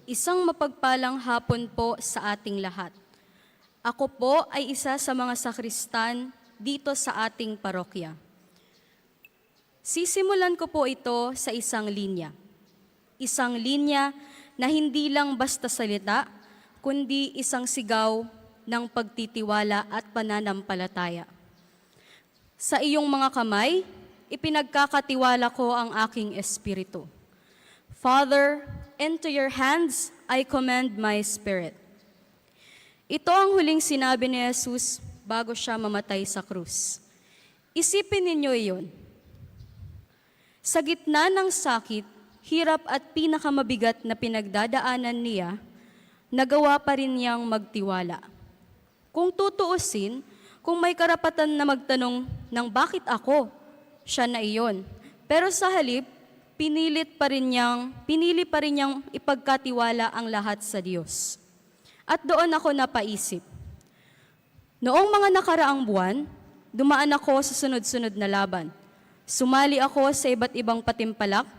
Isang mapagpalang hapon po sa ating lahat. Ako po ay isa sa mga sakristan dito sa ating parokya. Sisimulan ko po ito sa isang linya. Isang linya na hindi lang basta salita, kundi isang sigaw ng pagtitiwala at pananampalataya. Sa iyong mga kamay, ipinagkakatiwala ko ang aking espiritu. Father, into your hands I commend my spirit. Ito ang huling sinabi ni Jesus bago siya mamatay sa krus. Isipin ninyo iyon. Sa gitna ng sakit, hirap at pinakamabigat na pinagdadaanan niya, nagawa pa rin niyang magtiwala. Kung tutuusin, kung may karapatan na magtanong ng bakit ako, siya na iyon. Pero sa halip, pinili pa rin niyang ipagkatiwala ang lahat sa Diyos. At doon ako napaisip. Noong mga nakaraang buwan, dumaan ako sa sunod-sunod na laban. Sumali ako sa iba't ibang patimpalak,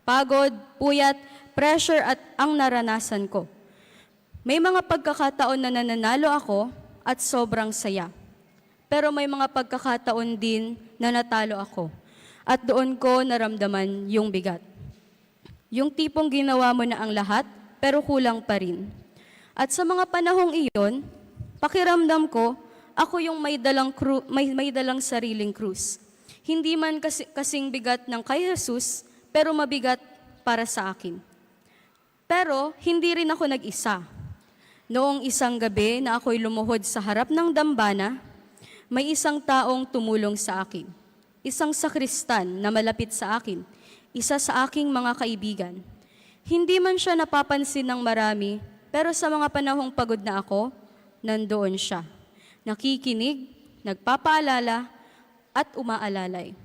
pagod, puyat, pressure at ang naranasan ko. May mga pagkakataon na nananalo ako at sobrang saya. Pero may mga pagkakataon din na natalo ako. At doon ko naramdaman yung bigat. Yung tipong ginawa mo na ang lahat, pero kulang pa rin. At sa mga panahong iyon, pakiramdam ko, ako yung may dalang sariling krus. Hindi man kasing bigat ng kay Jesus, pero mabigat para sa akin. Pero hindi rin ako nag-isa. Noong isang gabi na ako'y lumuhod sa harap ng dambana, may isang taong tumulong sa akin. Isang sakristan na malapit sa akin, isa sa aking mga kaibigan. Hindi man siya napapansin ng marami, pero sa mga panahong pagod na ako, nandoon siya. Nakikinig, nagpapaalala, at umaalalay.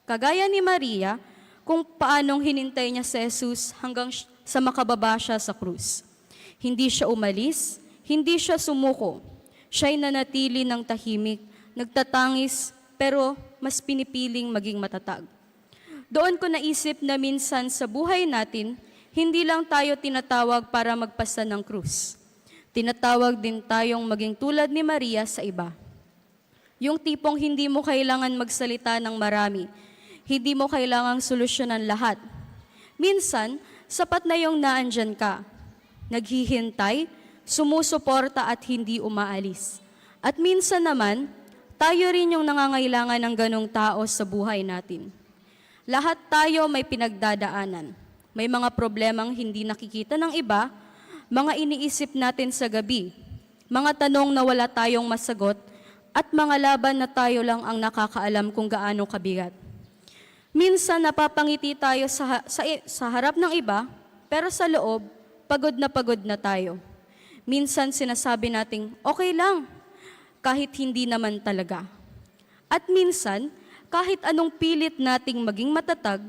Kagaya ni Maria, kung paanong hinintay niya si Jesus hanggang sa makababa siya sa krus. Hindi siya umalis, hindi siya sumuko. Siya'y nanatili ng tahimik, nagtatangis, pero mas pinipiling maging matatag. Doon ko naisip na minsan sa buhay natin, hindi lang tayo tinatawag para magpasa ng krus. Tinatawag din tayong maging tulad ni Maria sa iba. Yung tipong hindi mo kailangan magsalita ng marami, hindi mo kailangang solusyonan lahat. Minsan, sapat na yung naandyan ka, naghihintay, sumusuporta at hindi umaalis. At minsan naman, tayo rin yung nangangailangan ng ganong tao sa buhay natin. Lahat tayo may pinagdadaanan. May mga problemang hindi nakikita ng iba, mga iniisip natin sa gabi, mga tanong na wala tayong masagot, at mga laban na tayo lang ang nakakaalam kung gaano kabigat. Minsan napapangiti tayo sa harap ng iba, pero sa loob, pagod na tayo. Minsan sinasabi nating, okay lang, kahit hindi naman talaga. At minsan, kahit anong pilit nating maging matatag,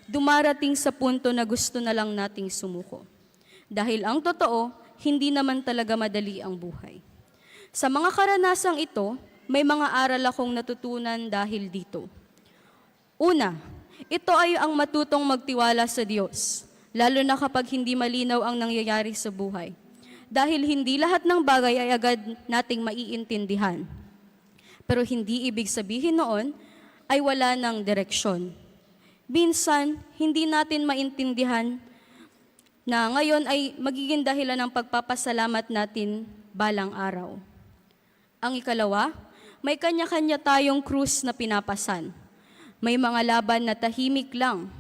dumarating sa punto na gusto na lang nating sumuko. Dahil ang totoo, hindi naman talaga madali ang buhay. Sa mga karanasang ito, may mga aral akong natutunan dahil dito. Una, ito ay ang matutong magtiwala sa Diyos, lalo na kapag hindi malinaw ang nangyayari sa buhay. Dahil hindi lahat ng bagay ay agad nating maiintindihan. Pero hindi ibig sabihin noon ay wala ng direksyon. Minsan, hindi natin maintindihan na ngayon ay magiging dahilan ng pagpapasalamat natin balang araw. Ang ikalawa, May kanya-kanya tayong krus na pinapasan. May mga laban na tahimik lang,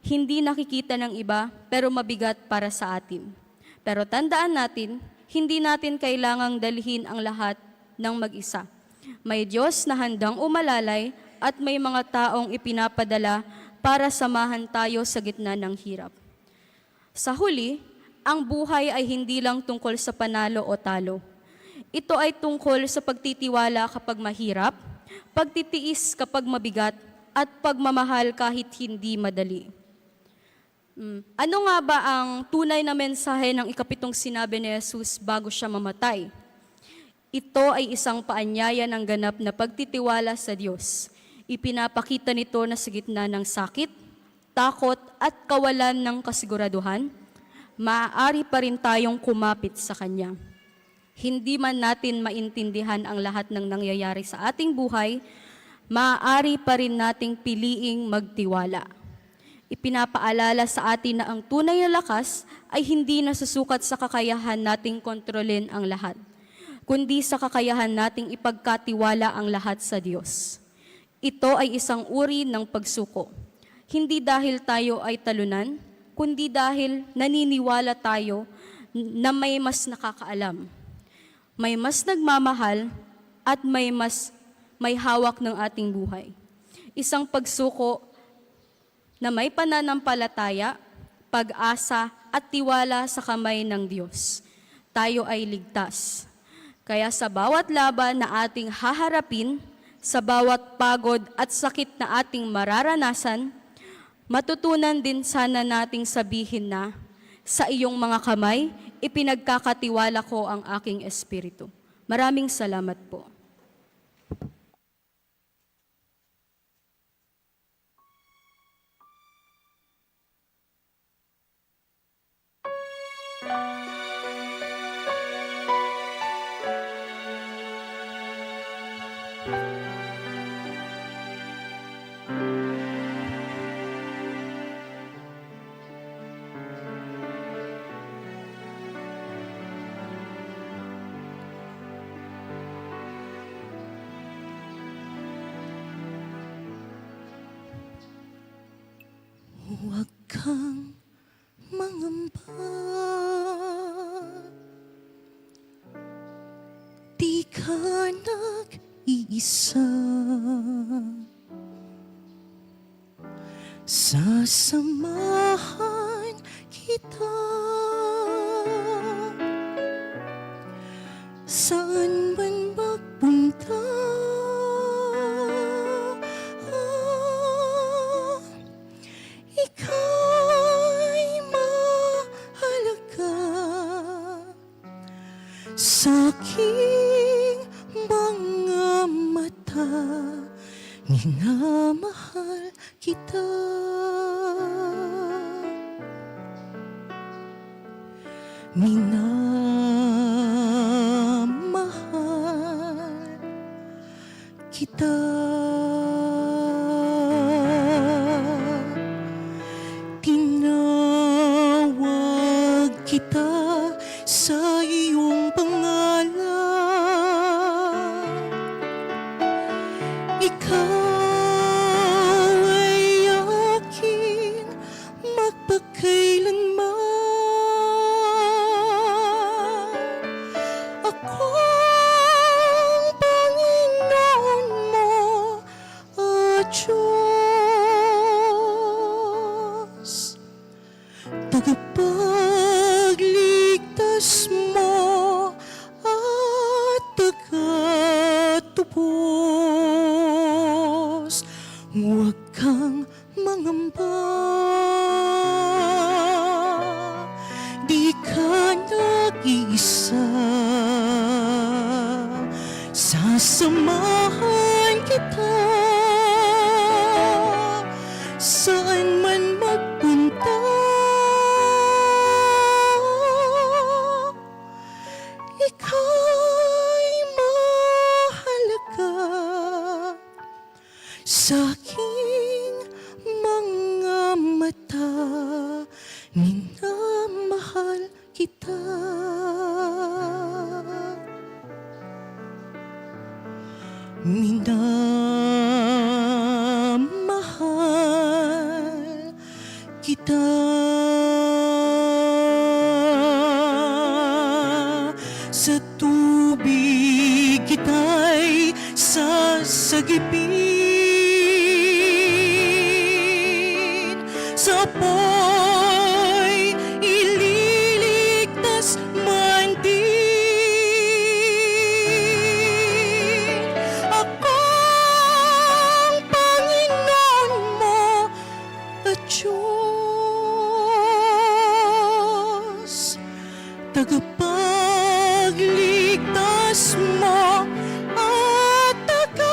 hindi nakikita ng iba pero mabigat para sa atin. Pero tandaan natin, hindi natin kailangang dalhin ang lahat ng mag-isa. May Diyos na handang umalalay at may mga taong ipinapadala para samahan tayo sa gitna ng hirap. Sa huli, ang buhay ay hindi lang tungkol sa panalo o talo. Ito ay tungkol sa pagtitiwala kapag mahirap, pagtitiis kapag mabigat, at pagmamahal kahit hindi madali. Ano nga ba ang tunay na mensahe ng ikapitong sinabi ni Jesus bago siya mamatay? Ito ay isang paanyaya ng ganap na pagtitiwala sa Diyos. Ipinapakita nito na sa gitna ng sakit, takot at kawalan ng kasiguraduhan, maaari pa rin tayong kumapit sa Kanya. Hindi man natin maintindihan ang lahat ng nangyayari sa ating buhay, maaari pa rin nating piliing magtiwala. Ipinapaalala sa atin na ang tunay na lakas ay hindi nasusukat sa kakayahan nating kontrolin ang lahat, kundi sa kakayahan nating ipagkatiwala ang lahat sa Diyos. Ito ay isang uri ng pagsuko. Hindi dahil tayo ay talunan, kundi dahil naniniwala tayo na may mas nakakaalam, may mas nagmamahal, at may hawak ng ating buhay. Isang pagsuko na may pananampalataya, pag-asa at tiwala sa kamay ng Diyos. Tayo ay ligtas. Kaya sa bawat laban na ating haharapin, sa bawat pagod at sakit na ating mararanasan, matutunan din sana nating sabihin na, sa iyong mga kamay, ipinagkakatiwala ko ang aking espiritu. Maraming salamat po. Huwag kang mangamba, di ka nag-iisa. Sasamahan kita saan man magpunta. Ika'y mahalaga sa aking mga mata. Minamahal kita. Minamahal kita. Tinawag kita sa iyong pangalan. Ikaw ay aking magpakailanman. Ako ang Panginoon mo at Diyos, tagapagligtas mo at tagatubos. Huwag kang mangamba, di ka nag-iisa. Sasamahan kita saan man magpunta. Ika'y mahalaga sa aking mga mata. Minamahal kita. kita sa tubig kita'y sasagipin, sa apoy ililigtas man din. Akong Panginoon mo at Diyos, tagapagligtas mo at tagatubos.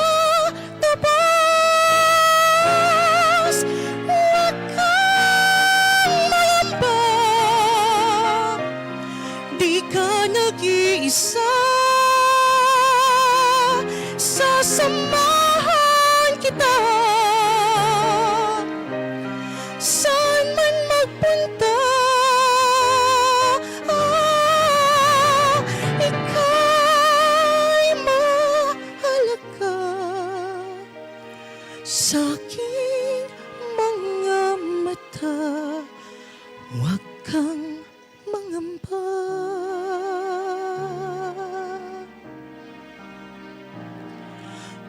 Huwag kang mangamba, di ka nag-iisa. Sasamahan kita saan man magpunta. Ika'y mahalaga sa aking mga mata. Huwag kang mangamba.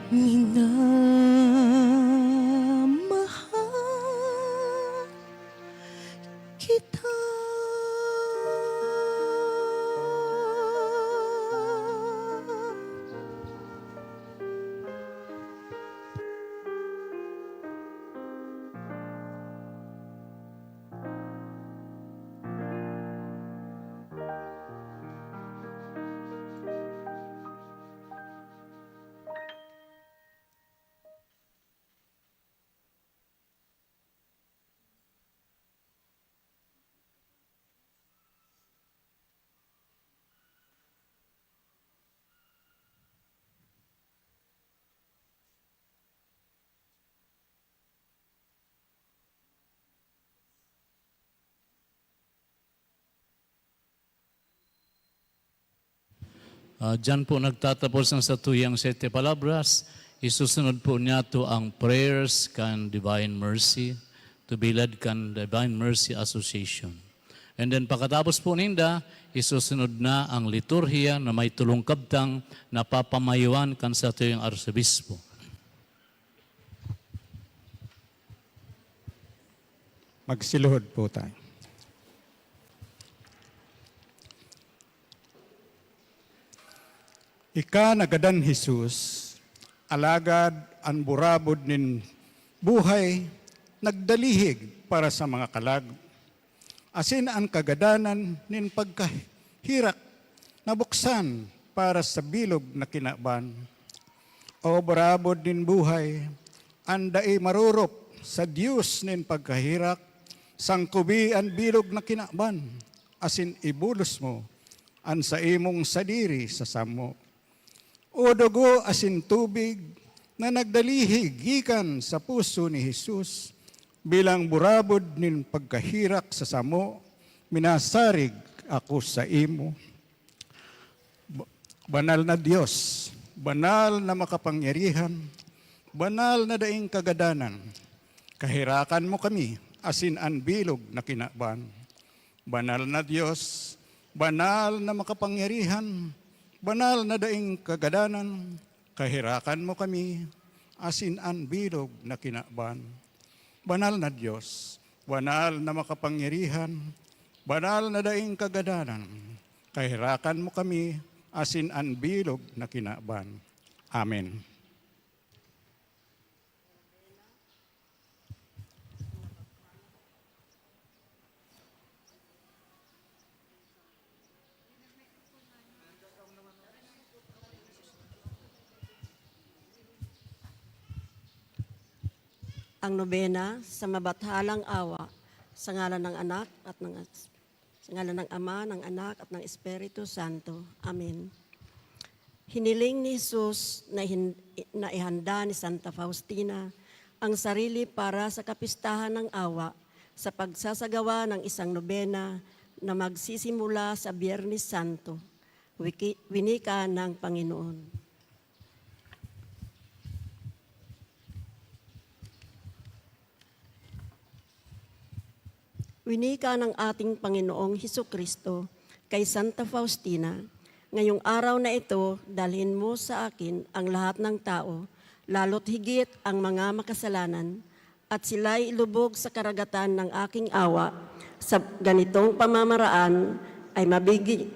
Minamahal kita. Diyan po nagtatapos ang satuyang 7 palabras. Isusunod po niya to ang prayers kan Divine Mercy, to bilad kan Divine Mercy Association. And then pagkatapos po ninda, isusunod na ang liturhiya na may tulong kabtang na papamayuan kan satuyang Arsobispo. Magsiluhod po tayo. Ika nagadan Jesus, alagad ang burabod nin buhay, nagdalihig para sa mga kalag. Asin ang kagadanan nin pagkahirak, nabuksan para sa bilog na kinaban. O burabod nin buhay, andai marurop sa Diyos nin pagkahirak, sangkubi ang bilog na kinaban, asin ibulos mo, an sa imong sadiri sa samo. O dugo asin tubig na nagdalihig gikan sa puso ni Jesus, bilang burabod nin pagkahirak sa samo, minasarig ako sa imo. Banal na Diyos, banal na makapangyarihan, banal na daing kagadanan, kahirakan mo kami asin an bilog na kinaban. Banal na Diyos, banal na makapangyarihan, banal na daing kagadanan, kahirakan mo kami, asin an bilog na kinaban. Banal na Diyos, banal na makapangyarihan, banal na daing kagadanan, kahirakan mo kami, asin an bilog na kinaban. Amen. Ang nobena sa mabathalang awa sa ngalan ng anak at sa ngalan ng Ama, ng Anak at ng Espiritu Santo. Amen. Hiniling ni Jesus na ihanda ni Santa Faustina ang sarili para sa kapistahan ng awa sa pagsasagawa ng isang nobena na magsisimula sa Biyernes Santo, winika ng Panginoon. Winika ng ating Panginoong Hesus Kristo kay Santa Faustina, ngayong araw na ito, dalhin mo sa akin ang lahat ng tao, lalo't higit ang mga makasalanan, at sila'y ilubog sa karagatan ng aking awa. Sa ganitong pamamaraan ay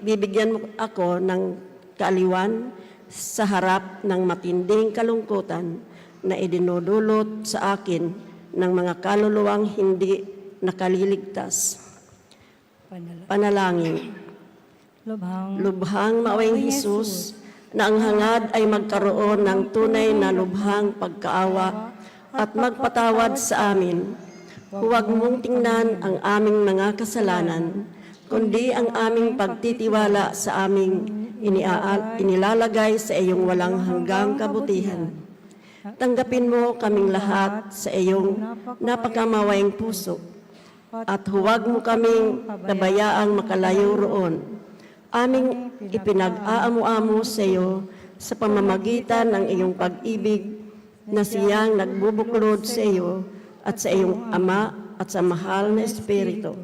bibigyan mo ako ng kaaliwan sa harap ng matinding kalungkutan na idinudulot sa akin ng mga kaluluwang hindi nakaliligtas. Panalangin. Lubhang maawing Hesus, na ang hangad ay magkaroon ng tunay na lubhang pagkaawa at magpatawad sa amin. Huwag mong tingnan ang aming mga kasalanan, kundi ang aming pagtitiwala sa aming inilalagay sa iyong walang hanggang kabutihan. Tanggapin mo kaming lahat sa iyong napakamawaing puso at huwag mo kaming tabayaang makalayo roon. Aming ipinag-aamu-amo sa iyo sa pamamagitan ng iyong pag-ibig na siyang nagbubuklod sa iyo at sa iyong Ama at sa mahal na Espiritu.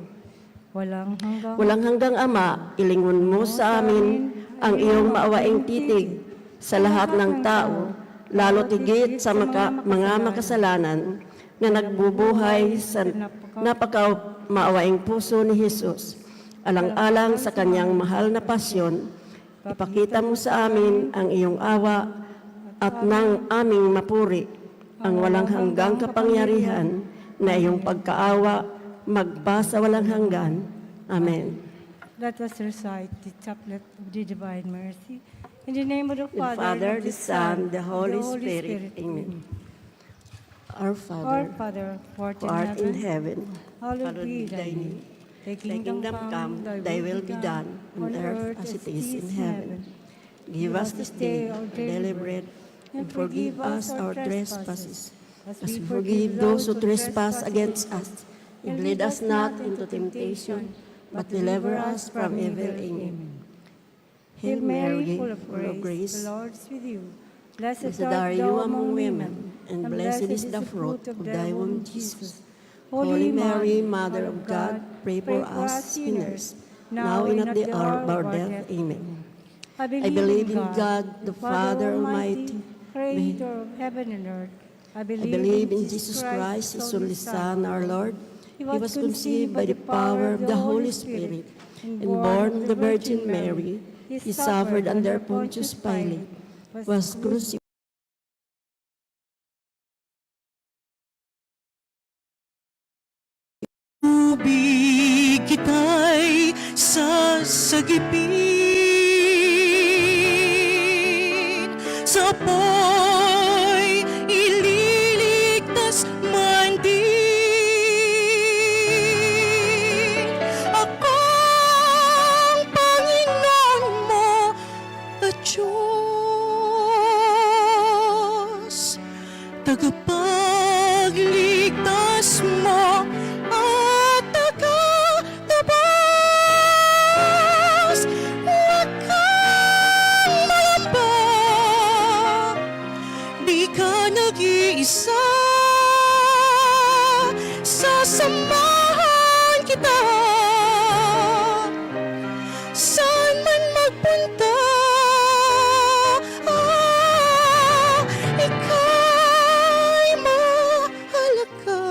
Walang hanggang Ama, ilingon mo sa amin ang iyong maawaing titig sa lahat ng tao, lalo tigit sa mga makasalanan na nagbubuhay sa napaka-maawaing puso ni Hesus. Alang-alang sa kanyang mahal na pasyon, ipakita mo sa amin ang iyong awa at nang aming mapuri ang walang hanggang kapangyarihan na iyong pagkaawa magpa sa walang hanggan. Amen. Let us recite the chaplet of the Divine Mercy. In the name of the The Father, the Son, the Holy and Spirit. Amen. Our Our Father, Father, who art art in in heaven, hallowed be thy name. Thy kingdom come, thy will be done, on earth as it is in heaven. Give us this day our daily bread, and forgive us our trespasses, as we forgive those who trespass against us. And lead us not into temptation, but deliver us from evil. Amen. Hail Mary, full of grace, the Lord is with you. Blessed are you among women, and blessed is the fruit of thy womb, Jesus. Holy Mary, Mother of God, pray for us sinners, now and at the hour of our death. Amen. I I believe in God, the Father Almighty, Creator of heaven and earth. I I believe in Jesus Christ, His only Son, our Lord. He was conceived by the power of the Holy Spirit and born of the Virgin Mary. He suffered under Pontius Pilate, was crucified. Tubig kita'y sasagipin, sa apoy ililigtas man din. Akong Panginoon mo at Diyos, tagapagligtas mo at taga-tabas. Huwag kang malamba, di ka nag-iisa. Sasamahan kita saan man magpunta. Ika'y mahalaga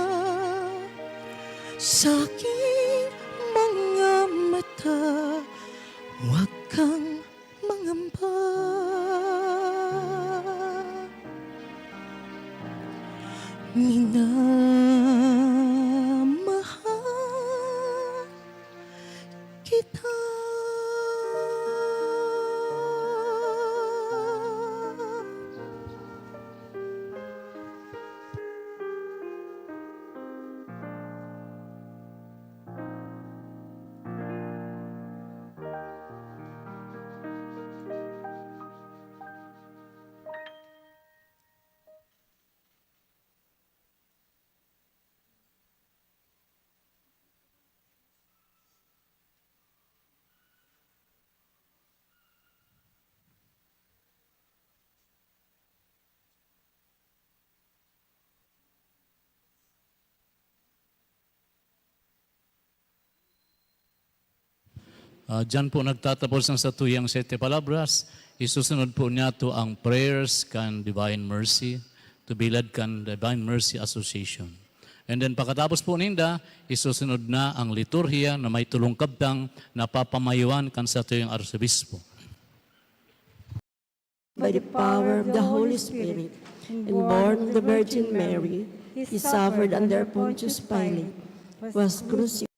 sa aking mga mata. Huwag kang mangamba. Minamahal kita. Diyan po nagtatapos ng satuyang 7 palabras. Isusunod po niya to ang prayers kan Divine Mercy, to bilad kan Divine Mercy Association. And then pagkatapos po ninda, isusunod na ang liturhiya na may tulong kabtang na papamayuan kan satuyang arsobispo. By the power of the Holy Spirit, and born of the Virgin Mary, he suffered under Pontius Pilate, was crucified,